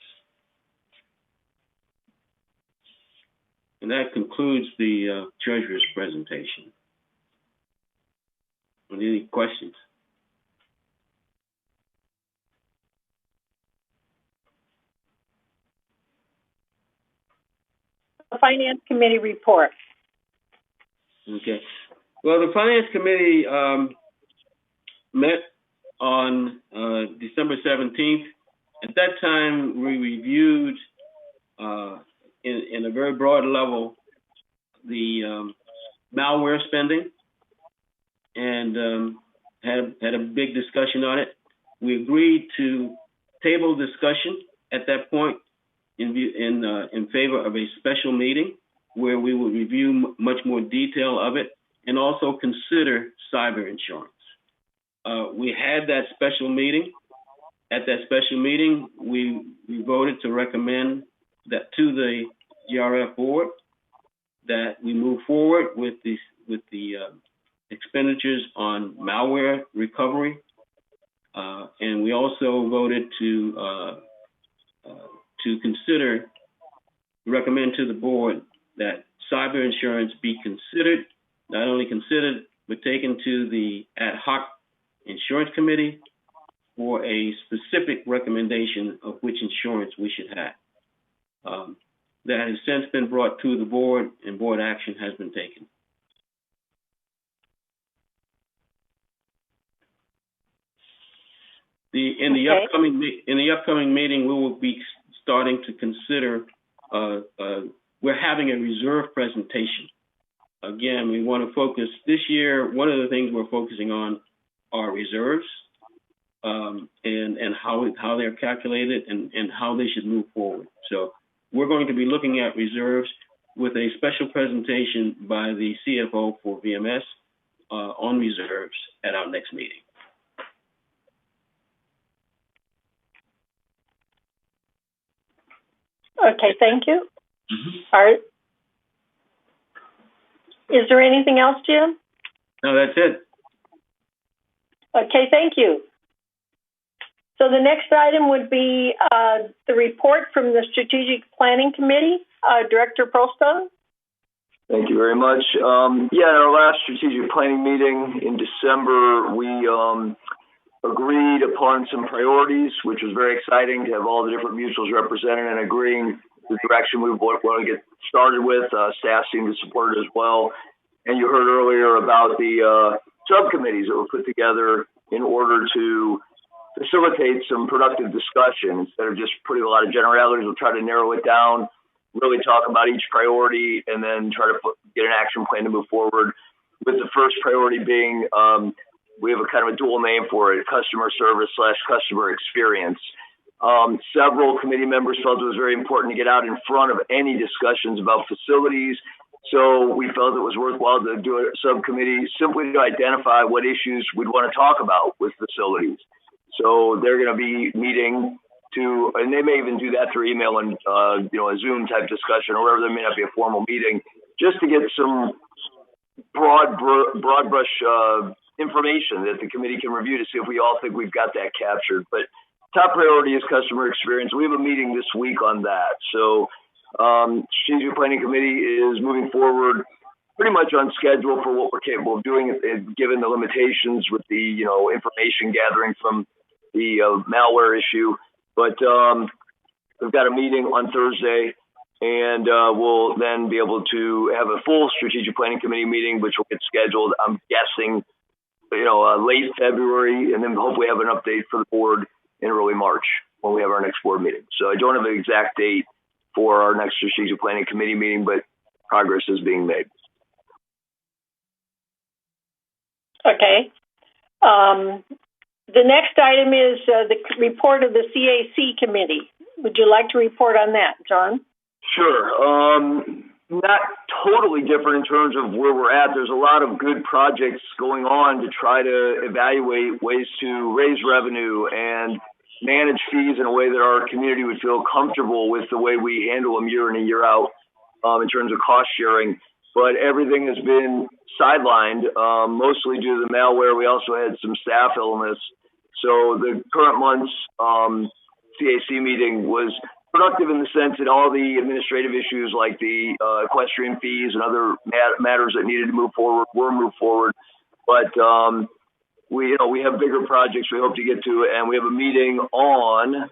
And that concludes the treasurer's presentation. Any questions? The Finance Committee report. Okay. Well, the Finance Committee met on December 17th. At that time, we reviewed in a very broad level the malware spending and had a big discussion on it. We agreed to table discussion at that point in favor of a special meeting where we would review much more detail of it and also consider cyber insurance. We had that special meeting. At that special meeting, we voted to recommend that to the GRF board that we move forward with the expenditures on malware recovery, and we also voted to recommend to the board that cyber insurance be considered, not only considered, but taken to the ad hoc insurance committee for a specific recommendation of which insurance we should have. That has since been brought to the board, and board action has been taken. In the upcoming meeting, we will be starting to consider. We're having a reserve presentation. Again, we want to focus this year. One of the things we're focusing on are reserves and how they're calculated and how they should move forward. So we're going to be looking at reserves with a special presentation by the CFO for VMS on reserves at our next meeting. Okay, thank you. Mm-hmm. All right. Is there anything else, Jim? No, that's it. Okay, thank you. So the next item would be the report from the Strategic Planning Committee. Director Prostone. Thank you very much. In our last strategic planning meeting in December, we agreed upon some priorities, which was very exciting to have all the different mutuals represented and agreeing the direction we want to get started with. Staff seemed to support it as well. And you heard earlier about the subcommittees that were put together in order to facilitate some productive discussion. Instead of just putting a lot of generalities, we'll try to narrow it down, really talk about each priority, and then try to get an action plan to move forward. With the first priority being, we have a kind of a dual name for it, customer service / customer experience. Several committee members felt it was very important to get out in front of any discussions about facilities. So we felt it was worthwhile to do a subcommittee simply to identify what issues we'd want to talk about with facilities. So they're going to be meeting and they may even do that through email and, a Zoom type discussion or whatever. There may not be a formal meeting, just to get some broad brush information that the committee can review to see if we all think we've got that captured. But top priority is customer experience. We have a meeting this week on that. So Strategic Planning Committee is moving forward pretty much on schedule for what we're capable of doing, given the limitations with the information gathering from the malware issue. But we've got a meeting on Thursday, and we'll then be able to have a full Strategic Planning Committee meeting, which will get scheduled, I'm guessing, late February, and then hopefully have an update for the board in early March when we have our next board meeting. So I don't have an exact date for our next Strategic Planning Committee meeting, but progress is being made. Okay. The next item is the report of the CAC committee. Would you like to report on that, John? Sure. Not totally different in terms of where we're at. There's a lot of good projects going on to try to evaluate ways to raise revenue and manage fees in a way that our community would feel comfortable with the way we handle them year in and year out in terms of cost sharing. But everything has been sidelined, mostly due to the malware. We also had some staff illness. So the current month's CAC meeting was productive in the sense that all the administrative issues like the equestrian fees and other matters that needed to move forward were moved forward. But we have bigger projects we hope to get to, and we have a meeting on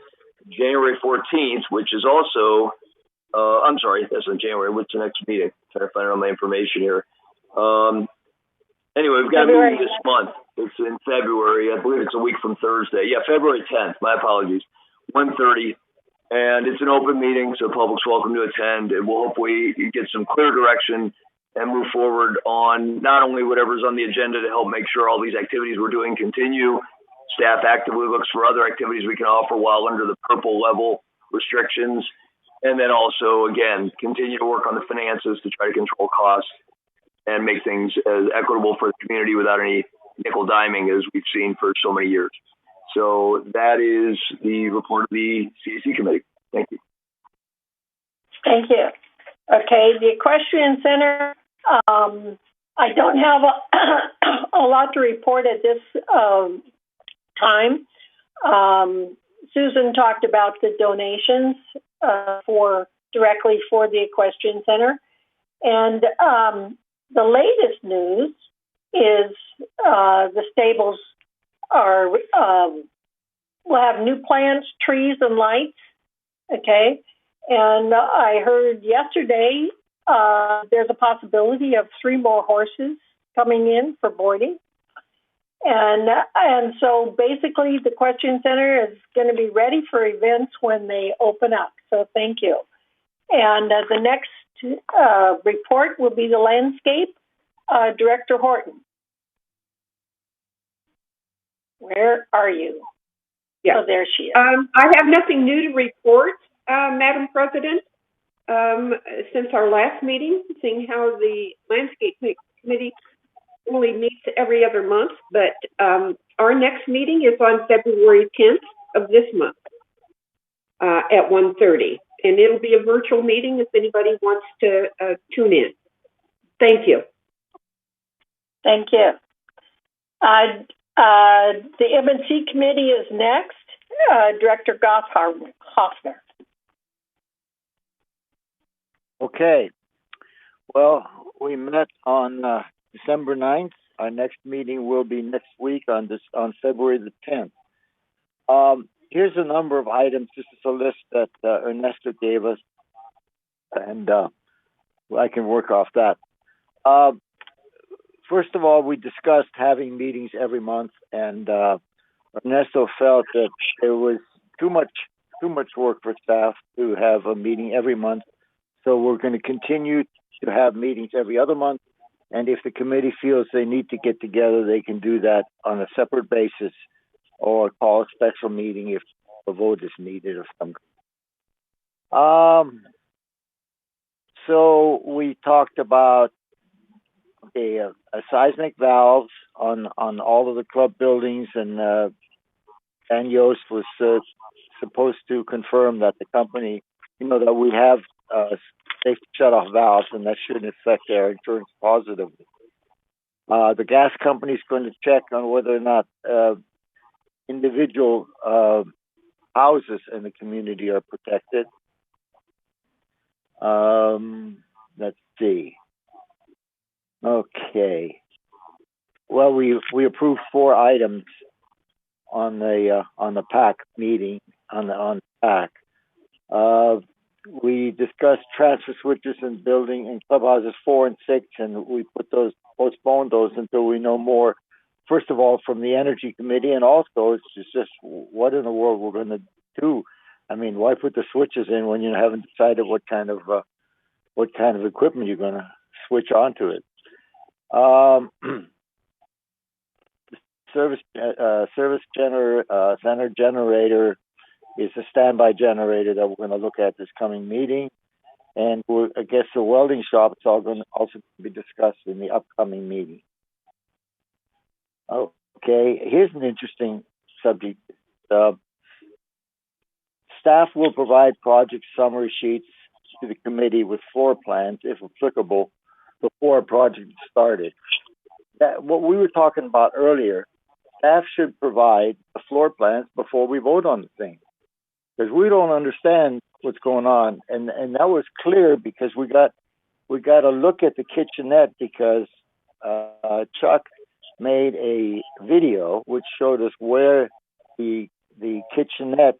January 14th, which is also, I'm sorry, that's in January. What's the next meeting? Trying to find out my information here. Anyway, we've got a meeting this month. It's in February. I believe it's a week from Thursday. Yeah, February 10th. My apologies. 1:30. And it's an open meeting, so the public's welcome to attend. And we'll hopefully get some clear direction and move forward on not only whatever's on the agenda to help make sure all these activities we're doing continue. Staff actively looks for other activities we can offer while under the purple level restrictions. And then also, again, continue to work on the finances to try to control costs and make things as equitable for the community without any nickel diming as we've seen for so many years. So that is the report of the CAC committee. Thank you. Thank you. Okay, the Equestrian Center, I don't have a lot to report at this time. Susan talked about the donations directly for the Equestrian Center. And the latest news is the stables will have new plants, trees, and lights. Okay, and I heard yesterday there's a possibility of 3 more horses coming in for boarding, and so basically the Equestrian Center is going to be ready for events when they open up. So thank you. And the next report will be the landscape. Director Horton. Where are you? Yeah. Oh, there she is. I have nothing new to report, Madam President, since our last meeting, seeing how the Landscape Committee only meets every other month, but our next meeting is on February 10th of this month at 1:30, and it'll be a virtual meeting if anybody wants to tune in. Thank you. Thank you. The M&C Committee is next. Director Hoffner. Okay. Well, we met on December 9th. Our next meeting will be next week on February the 10th. Here's a number of items. This is a list that Ernesto gave us, and I can work off that. First of all, we discussed having meetings every month, and Ernesto felt that there was too much work for staff to have a meeting every month. So we're going to continue to have meetings every other month, and if the committee feels they need to get together, they can do that on a separate basis or call a special meeting if a vote is needed or something. So we talked about a seismic valves on all of the club buildings, and Dan Yost was supposed to confirm that the company, that we have safety shutoff valves, and that shouldn't affect their insurance positively. The gas company is going to check on whether or not individual houses in the community are protected. Let's see. Okay. Well, we approved 4 items on the PAC meeting on the PAC. We discussed transfer switches in building in clubhouses 4 and 6, and we postponed those until we know more. First of all, from the Energy Committee, and also it's just what in the world we're going to do. I mean, why put the switches in when you haven't decided what kind of equipment you're going to switch onto it? Service center generator is a standby generator that we're going to look at this coming meeting, and I guess the welding shop is all going to also be discussed in the upcoming meeting. Okay, here's an interesting subject. staff will provide project summary sheets to the committee with floor plans, if applicable, before a project is started. What we were talking about earlier, staff should provide the floor plans before we vote on the thing, because we don't understand what's going on, and that was clear because we got to look at the kitchenette because Chuck made a video which showed us where the kitchenette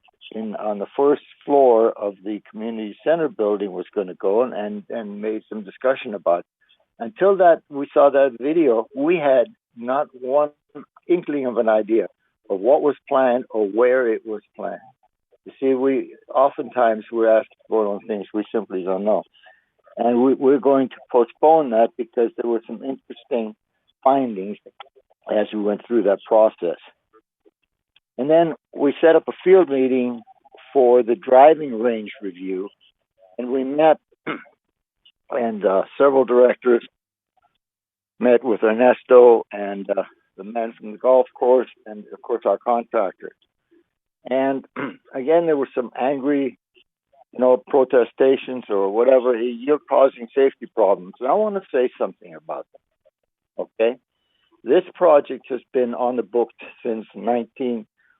on the first floor of the community center building was going to go, and made some discussion about it. Until that we saw that video, we had not one inkling of an idea of what was planned or where it was planned. You see, oftentimes we're asked to vote on things we simply don't know. And we're going to postpone that because there were some interesting findings as we went through that process. And then we set up a field meeting for the driving range review, and we met, and several directors met with Ernesto and the men from the golf course, and of course our contractor. And again, there were some angry, protestations or whatever. You're causing safety problems. And I want to say something about that. Okay, this project has been on the books since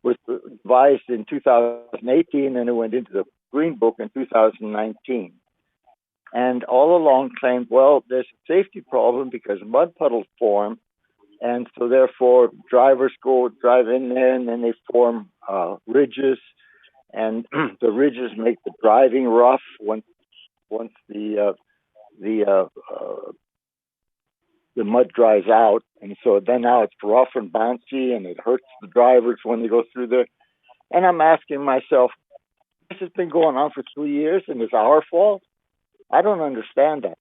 was advised in 2018, and it went into the Green Book in 2019. And all along claimed, well, there's a safety problem because mud puddles form, and so therefore drivers drive in there, and then they form ridges, and the ridges make the driving rough once the mud dries out, and so then now it's rough and bouncy, and it hurts the drivers when they go through there. And I'm asking myself, this has been going on for 3 years, and it's our fault? I don't understand that.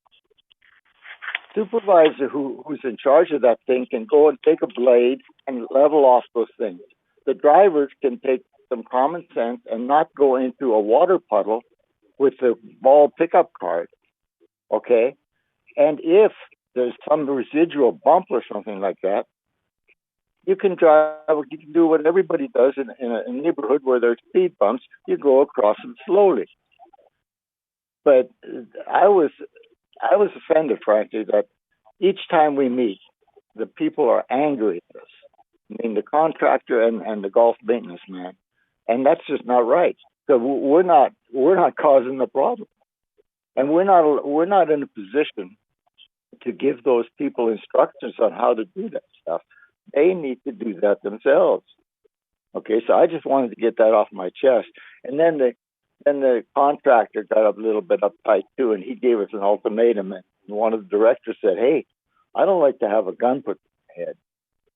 Supervisor who's in charge of that thing can go and take a blade and level off those things. The drivers can take some common sense and not go into a water puddle with the ball pickup cart, okay? And if there's some residual bump or something like that, you can do what everybody does in a neighborhood where there's speed bumps. You go across them slowly. But I was offended, frankly, that each time we meet, the people are angry at us. I mean, the contractor and the golf maintenance man, and that's just not right. So we're not causing the problem, and we're not in a position to give those people instructions on how to do that stuff. They need to do that themselves. Okay, so I just wanted to get that off my chest, and then the contractor got a little bit uptight too, and he gave us an ultimatum. And one of the directors said, "Hey, I don't like to have a gun put to my head."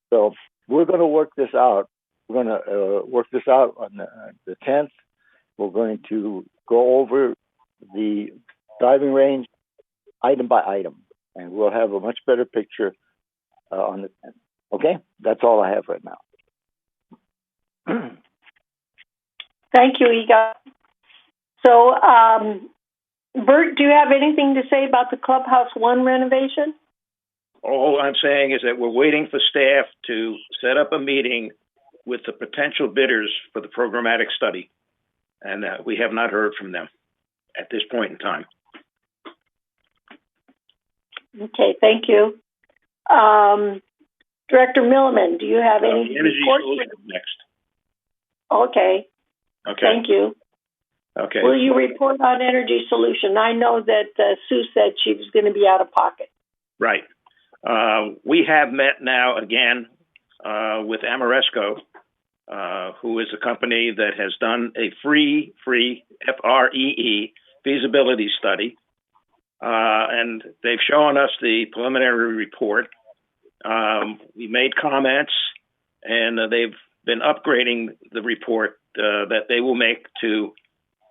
So we're going to work this out. We're going to work this out on the 10th. We're going to go over the driving range item by item, and we'll have a much better picture on the 10th. Okay, that's all I have right now. Thank you, Egon. So, Bert, do you have anything to say about the Clubhouse 1 renovation? All I'm saying is that we're waiting for staff to set up a meeting with the potential bidders for the programmatic study, and we have not heard from them at this point in time. Okay, thank you. Director Milliman, do you have any energy reports? Next. Okay. Thank you. Okay. Will you report on Energy Solution? I know that Sue said she was going to be out of pocket. Right. We have met now again with Amoresco, who is a company that has done a free FREE feasibility study, and they've shown us the preliminary report. We made comments, and they've been upgrading the report that they will make to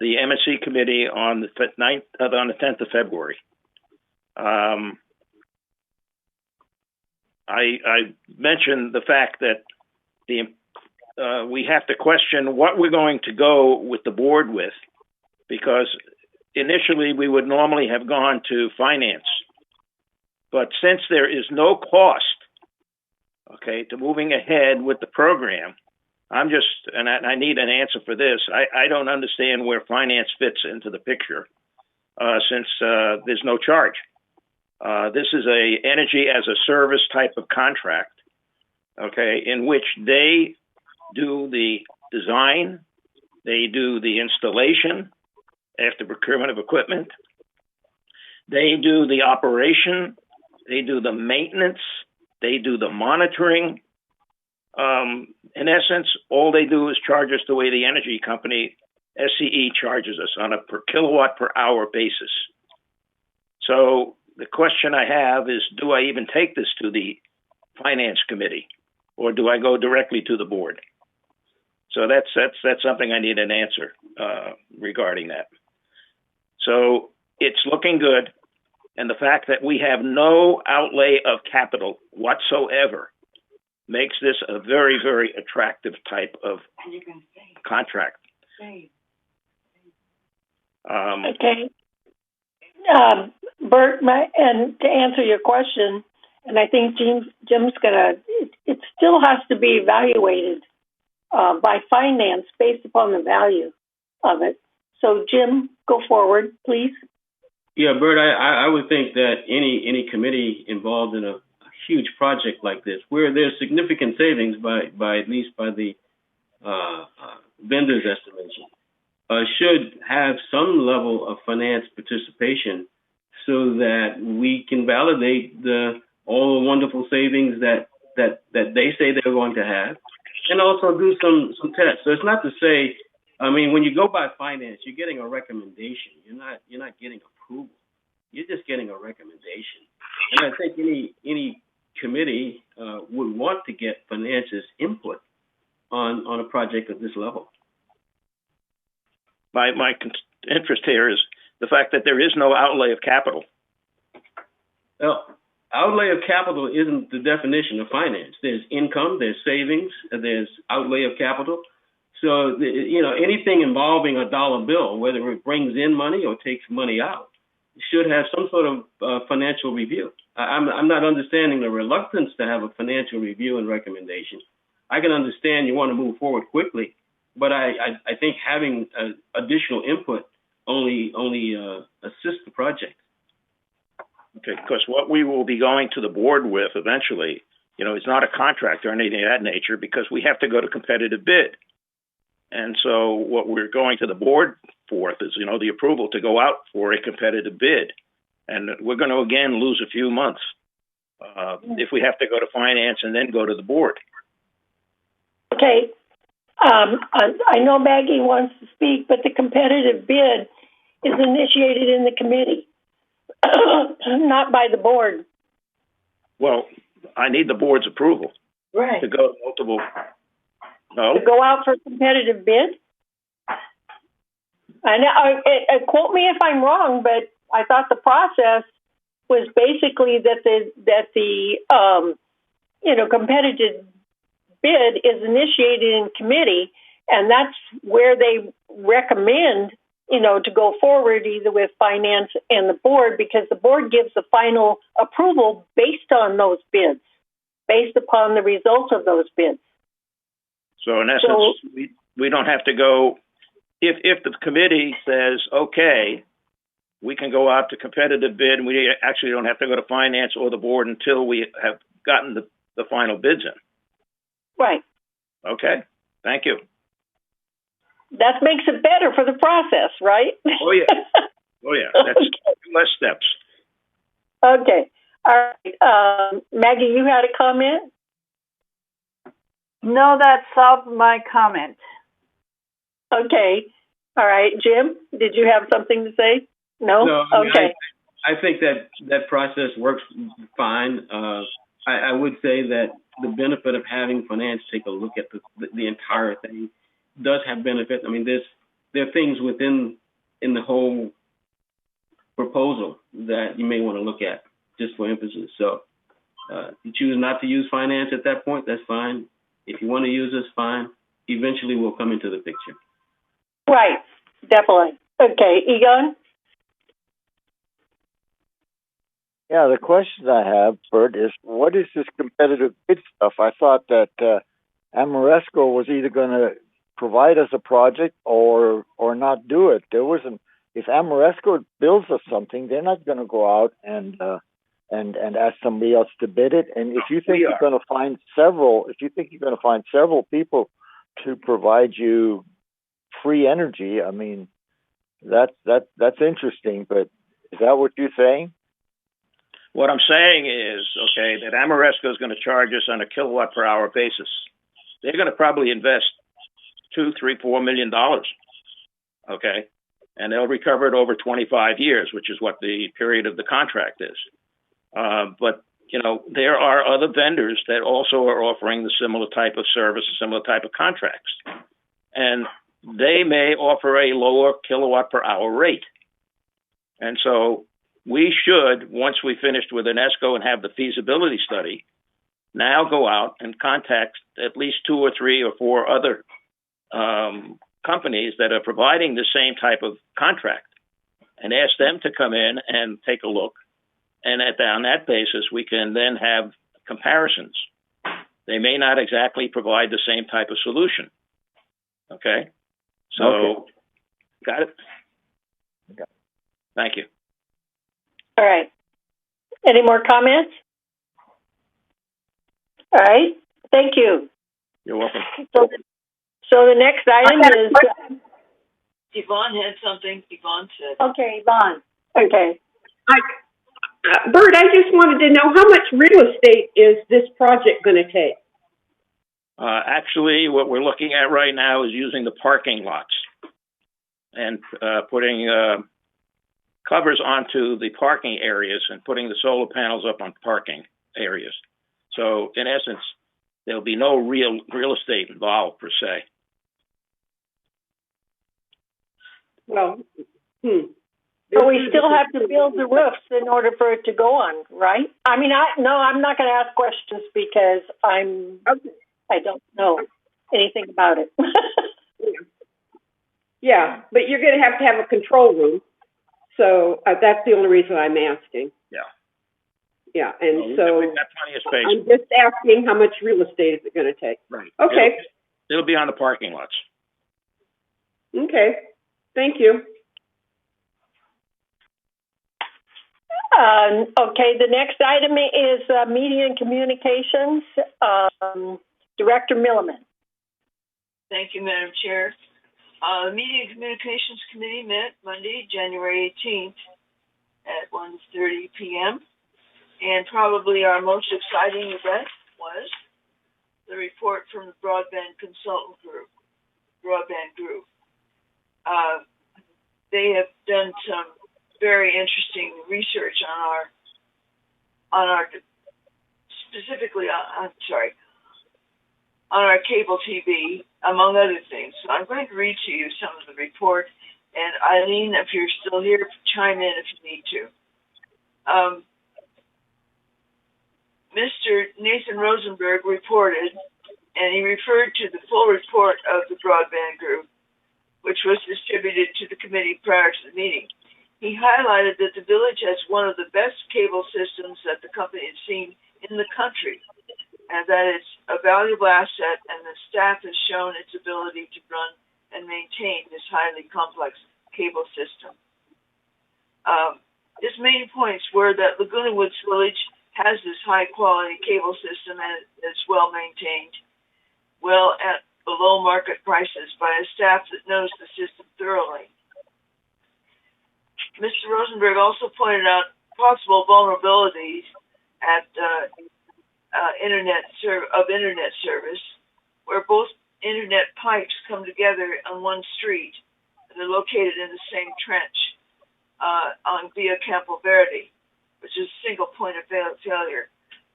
the MSC committee on the 10th of February. I mentioned the fact that we have to question what we're going to go with the board with, because initially we would normally have gone to finance. But since there is no cost, to moving ahead with the program, I'm just, and I need an answer for this. I don't understand where finance fits into the picture, since there's no charge. This is a energy as a service type of contract, okay, in which they do the design, they do the installation after procurement of equipment, they do the operation, they do the maintenance, they do the monitoring. In essence, all they do is charge us the way the energy company, SCE, charges us on a per kilowatt per hour basis. So the question I have is, do I even take this to the finance committee, or do I go directly to the board? So that's something I need an answer regarding that. So it's looking good, and the fact that we have no outlay of capital whatsoever makes this a very, very attractive type of contract. Okay. Bert, and to answer your question, and I think Jim's gonna, it still has to be evaluated by finance based upon the value of it. So Jim, go forward, please. Yeah, Bert, I would think that any committee involved in a huge project like this, where there's significant savings by at least by the vendor's estimation, should have some level of finance participation so that we can validate all the wonderful savings that they say they're going to have, and also do some tests. So it's not to say, I mean, when you go by finance, you're getting a recommendation. You're not getting approval. You're just getting a recommendation. And I think any committee would want to get finance's input on a project of this level. My interest here is the fact that there is no outlay of capital. Well, outlay of capital isn't the definition of finance. There's income, there's savings, there's outlay of capital. So, anything involving a dollar bill, whether it brings in money or takes money out, should have some sort of financial review. I'm not understanding the reluctance to have a financial review and recommendation. I can understand you want to move forward quickly, but I think having additional input only assists the project. Okay, because what we will be going to the board with eventually, it's not a contract or anything of that nature, because we have to go to competitive bid. And so what we're going to the board for is, the approval to go out for a competitive bid. And we're going to, again, lose a few months if we have to go to finance and then go to the board. Okay. I know Maggie wants to speak, but the competitive bid is initiated in the committee, not by the board. Well, I need the board's approval. Right. To go to multiple. No. To go out for competitive bid? I know. Quote me if I'm wrong, but I thought the process was basically that the competitive bid is initiated in committee, and that's where they recommend, to go forward either with finance and the board, because the board gives the final approval based on those bids, based upon the results of those bids. So in essence, we don't have to go, if the committee says, okay, we can go out to competitive bid, and we actually don't have to go to finance or the board until we have gotten the final bids in. Right. Okay, thank you. That makes it better for the process, right? Oh, yeah. Oh, yeah. That's okay. Less steps. Okay. All right. Maggie, you had a comment? No, that solved my comment. Okay. All right. Jim, did you have something to say? No? Okay. I think that process works fine. I would say that the benefit of having finance take a look at the entire thing does have benefit. I mean, there are things in the whole proposal that you may want to look at just for emphasis. So if you choose not to use finance at that point, that's fine. If you want to use us, fine. Eventually, we'll come into the picture. Right. Definitely. Okay. Egon? Yeah, the question I have, Bert, is what is this competitive bid stuff? I thought that Amoresco was either going to provide us a project or not do it. There wasn't. If Amoresco builds us something, they're not going to go out and ask somebody else to bid it. And if you think you're going to find several people to provide you free energy, I mean, that's interesting. But is that what you're saying? What I'm saying is, okay, that Amoresco is going to charge us on a kilowatt per hour basis. They're going to probably invest $2, $3, $4 million. Okay. And they'll recover it over 25 years, which is what the period of the contract is. But, you know, there are other vendors that also are offering the similar type of service, similar type of contracts. And they may offer a lower kilowatt per hour rate. And so we should, once we finished with UNESCO and have the feasibility study, now go out and contact at least 2 or 3 or 4 other companies that are providing the same type of contract and ask them to come in and take a look. And on that basis, we can then have comparisons. They may not exactly provide the same type of solution. Okay? So, okay. Got it? Okay. Thank you. All right. Any more comments? All right. Thank you. You're welcome. So the next item is... Yvonne had something. Yvonne said. Okay, Yvonne. Okay. Bert, I just wanted to know how much real estate is this project going to take? Actually, what we're looking at right now is using the parking lots and putting covers onto the parking areas and putting the solar panels up on parking areas. So, in essence, there'll be no real estate involved per se. Well, But we still have to build the roofs in order for it to go on, right? I mean, I'm not going to ask questions because I don't know anything about it. Yeah, but you're going to have a control room. So that's the only reason I'm asking. Yeah. Yeah, and so we've got plenty of space. I'm just asking how much real estate is it going to take? Right. Okay. It'll be on the parking lots. Okay. Thank you. Okay, the next item is Media and Communications, Director Milliman. Thank you, Madam Chair. The Media and Communications Committee met Monday, January 18th at 1:30 p.m. And probably our most exciting event was the report from the Broadband Consultant Group, Broadband Group. They have done some very interesting research on our cable TV, among other things. So I'm going to read to you some of the report, and Eileen, if you're still here, chime in if you need to. Mr. Nathan Rosenberg reported, and he referred to the full report of the Broadband Group, which was distributed to the committee prior to the meeting. He highlighted that the village has one of the best cable systems that the company has seen in the country, and that it's a valuable asset, and the staff has shown its ability to run and maintain this highly complex cable system. His main points were that Laguna Woods Village has this high-quality cable system and it's well-maintained, well at below market prices by a staff that knows the system thoroughly. Mr. Rosenberg also pointed out possible vulnerabilities at internet service, where both internet pipes come together on one street. They're located in the same trench on Via Campo Verde, which is a single point of failure.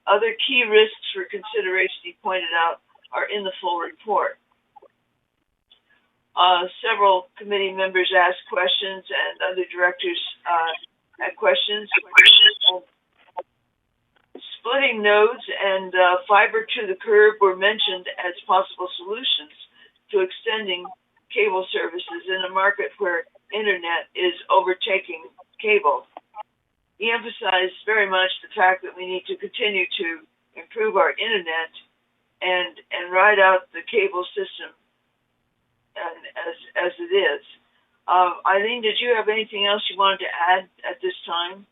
Other key risks for consideration, he pointed out, are in the full report. Several committee members asked questions, and other directors had questions. Splitting nodes and fiber to the curb were mentioned as possible solutions to extending cable services in a market where internet is overtaking cable. He emphasized very much the fact that we need to continue to improve our internet and ride out the cable system and as it is. Eileen, did you have anything else you wanted to add at this time?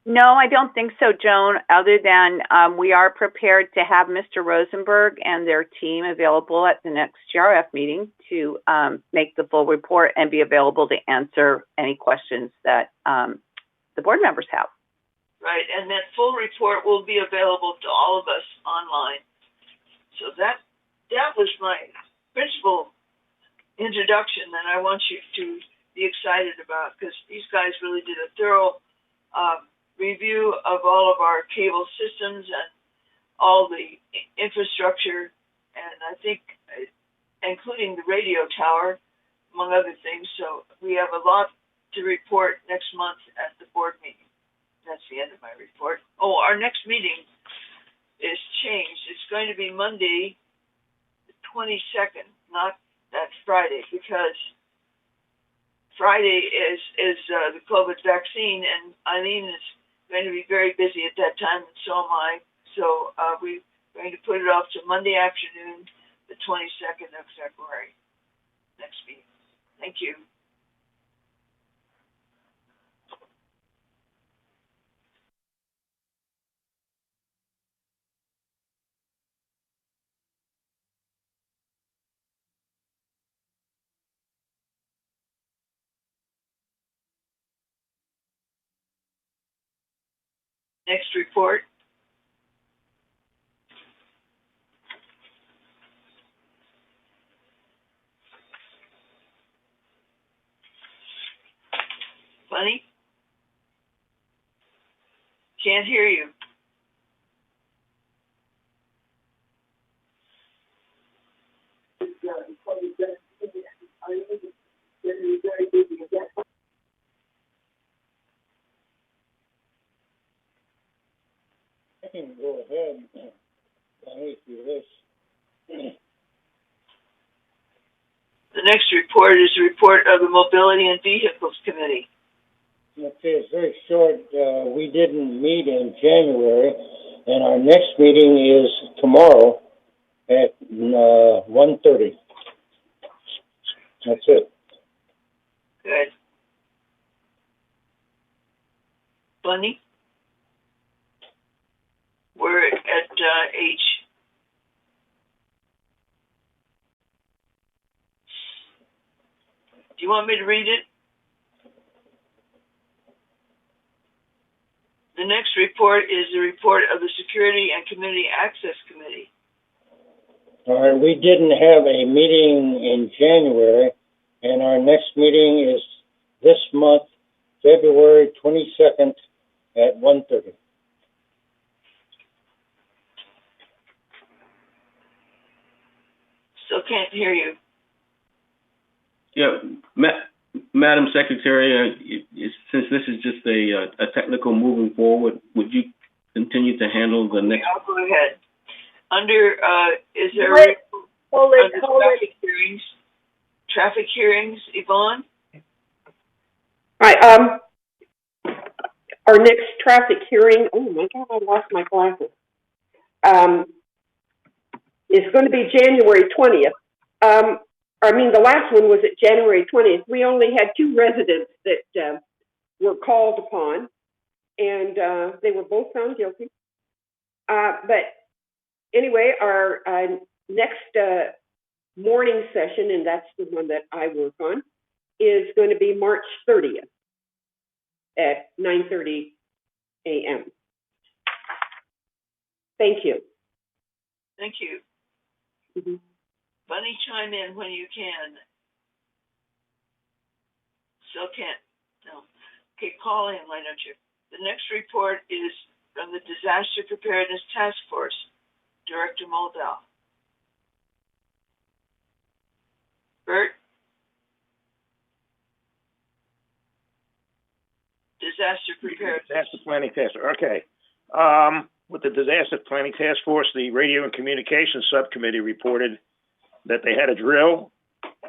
No, I don't think so, Joan, other than we are prepared to have Mr. Rosenberg and their team available at the next GRF meeting to make the full report and be available to answer any questions that the board members have. Right, and that full report will be available to all of us online. So that was my principal introduction that I want you to be excited about, because these guys really did a thorough review of all of our cable systems and all the infrastructure, and I think including the radio tower, among other things. So we have a lot to report next month at the board meeting. That's the end of my report. Oh, our next meeting is changed. It's going to be Monday, the 22nd, not that Friday, because Friday is the COVID vaccine, and Eileen is going to be very busy at that time, and so am I. So we're going to put it off to Monday afternoon, the 22nd of February, next meeting. Thank you. Next report. Funny? Can't hear you. I can go ahead and do this. The next report is a report of the Mobility and Vehicles Committee. Okay, it's very short. We didn't meet in January, and our next meeting is tomorrow at 1:30. That's it. Good. Bunny? We're at H. Do you want me to read it? The next report is the report of the Security and Community Access Committee. All right, we didn't have a meeting in January, and our next meeting is this month, February 22nd at 1:30. Still can't hear you. Yeah, Madam Secretary, since this is just a technical moving forward, would you continue to handle the next? I'll go ahead. Under, is there hold it. traffic hearings? Traffic hearings, Yvonne? Right, our next traffic hearing, oh my God, I lost my glasses, is going to be January 20th. The last one was at January 20th. We only had 2 residents that were called upon, and they were both found guilty. But anyway, our next morning session, and that's the one that I work on, is going to be March 30th at 9:30 a.m. Thank you. Thank you. Mm-hmm. Bunny, chime in when you can. Still can't. No. Okay, call in, why don't you? The next report is from the Disaster Preparedness Task Force, Director Moldau. Bert? Disaster Preparedness. Disaster Planning Task Force. Okay. With the Disaster Planning Task Force, the Radio and Communications Subcommittee reported that they had a drill,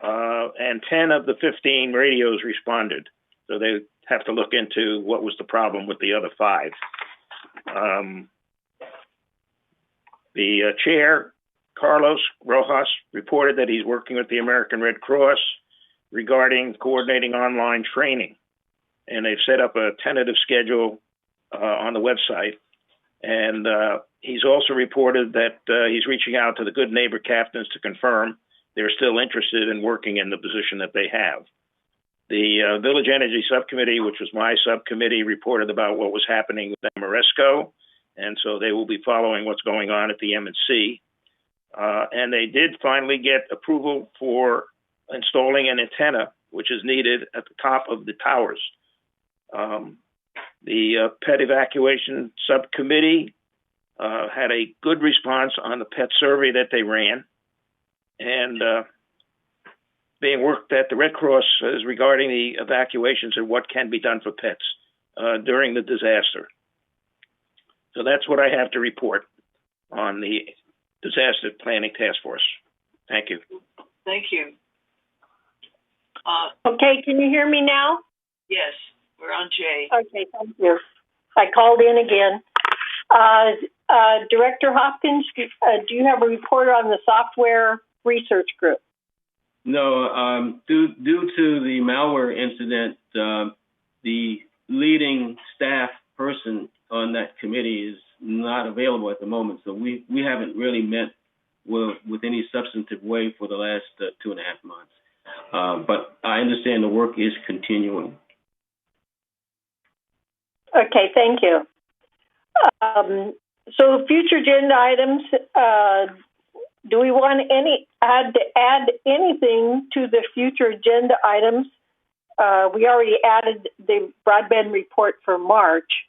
and 10 of the 15 radios responded. So they have to look into what was the problem with the other 5. The chair Carlos Rojas reported that he's working with the American Red Cross regarding coordinating online training. And they've set up a tentative schedule on the website. And he's also reported that he's reaching out to the Good Neighbor captains to confirm they're still interested in working in the position that they have. The Village Energy Subcommittee, which was my subcommittee, reported about what was happening with Amoresco, and so they will be following what's going on at the M&C. And they did finally get approval for installing an antenna, which is needed at the top of the towers. The pet evacuation subcommittee had a good response on the pet survey that they ran, and being worked at the Red Cross is regarding the evacuations and what can be done for pets during the disaster. So that's what I have to report on the Disaster Planning Task Force. Thank you. Thank you. Okay, can you hear me now? Yes, we're on Jay. Okay, thank you. I called in again. Director Hopkins, do you have a report on the software research group? No, due to the malware incident, the leading staff person on that committee is not available at the moment, so we haven't really met with any substantive way for the last 2.5 months. But I understand the work is continuing. Okay, thank you. So future agenda items, do we want to add anything to the future agenda items? We already added the broadband report for March.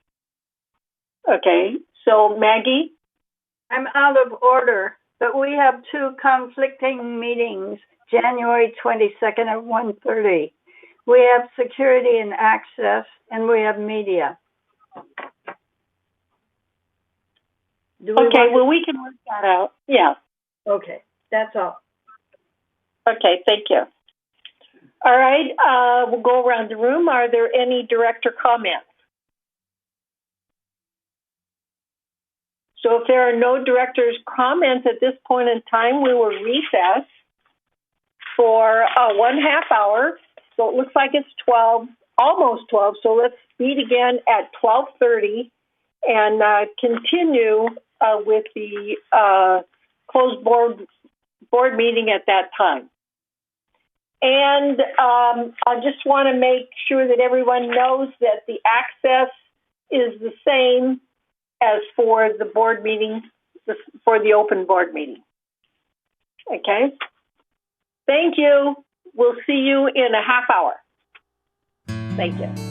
Okay, so Maggie? I'm out of order, but we have two conflicting meetings, January 22nd at 1:30. We have security and access, and we have media. Okay, well, we can work that out. Yeah. Okay, that's all. Okay, thank you. All right, we'll go around the room. Are there any director comments? So if there are no director's comments at this point in time, we will recess for 1/2 hour. So it looks like it's 12, almost 12. So let's meet again at 12:30 and continue with the closed board meeting at that time. And I just want to make sure that everyone knows that the access is the same as for the board meeting, for the open board meeting. Okay? Thank you. We'll see you in a 1/2 hour. Thank you.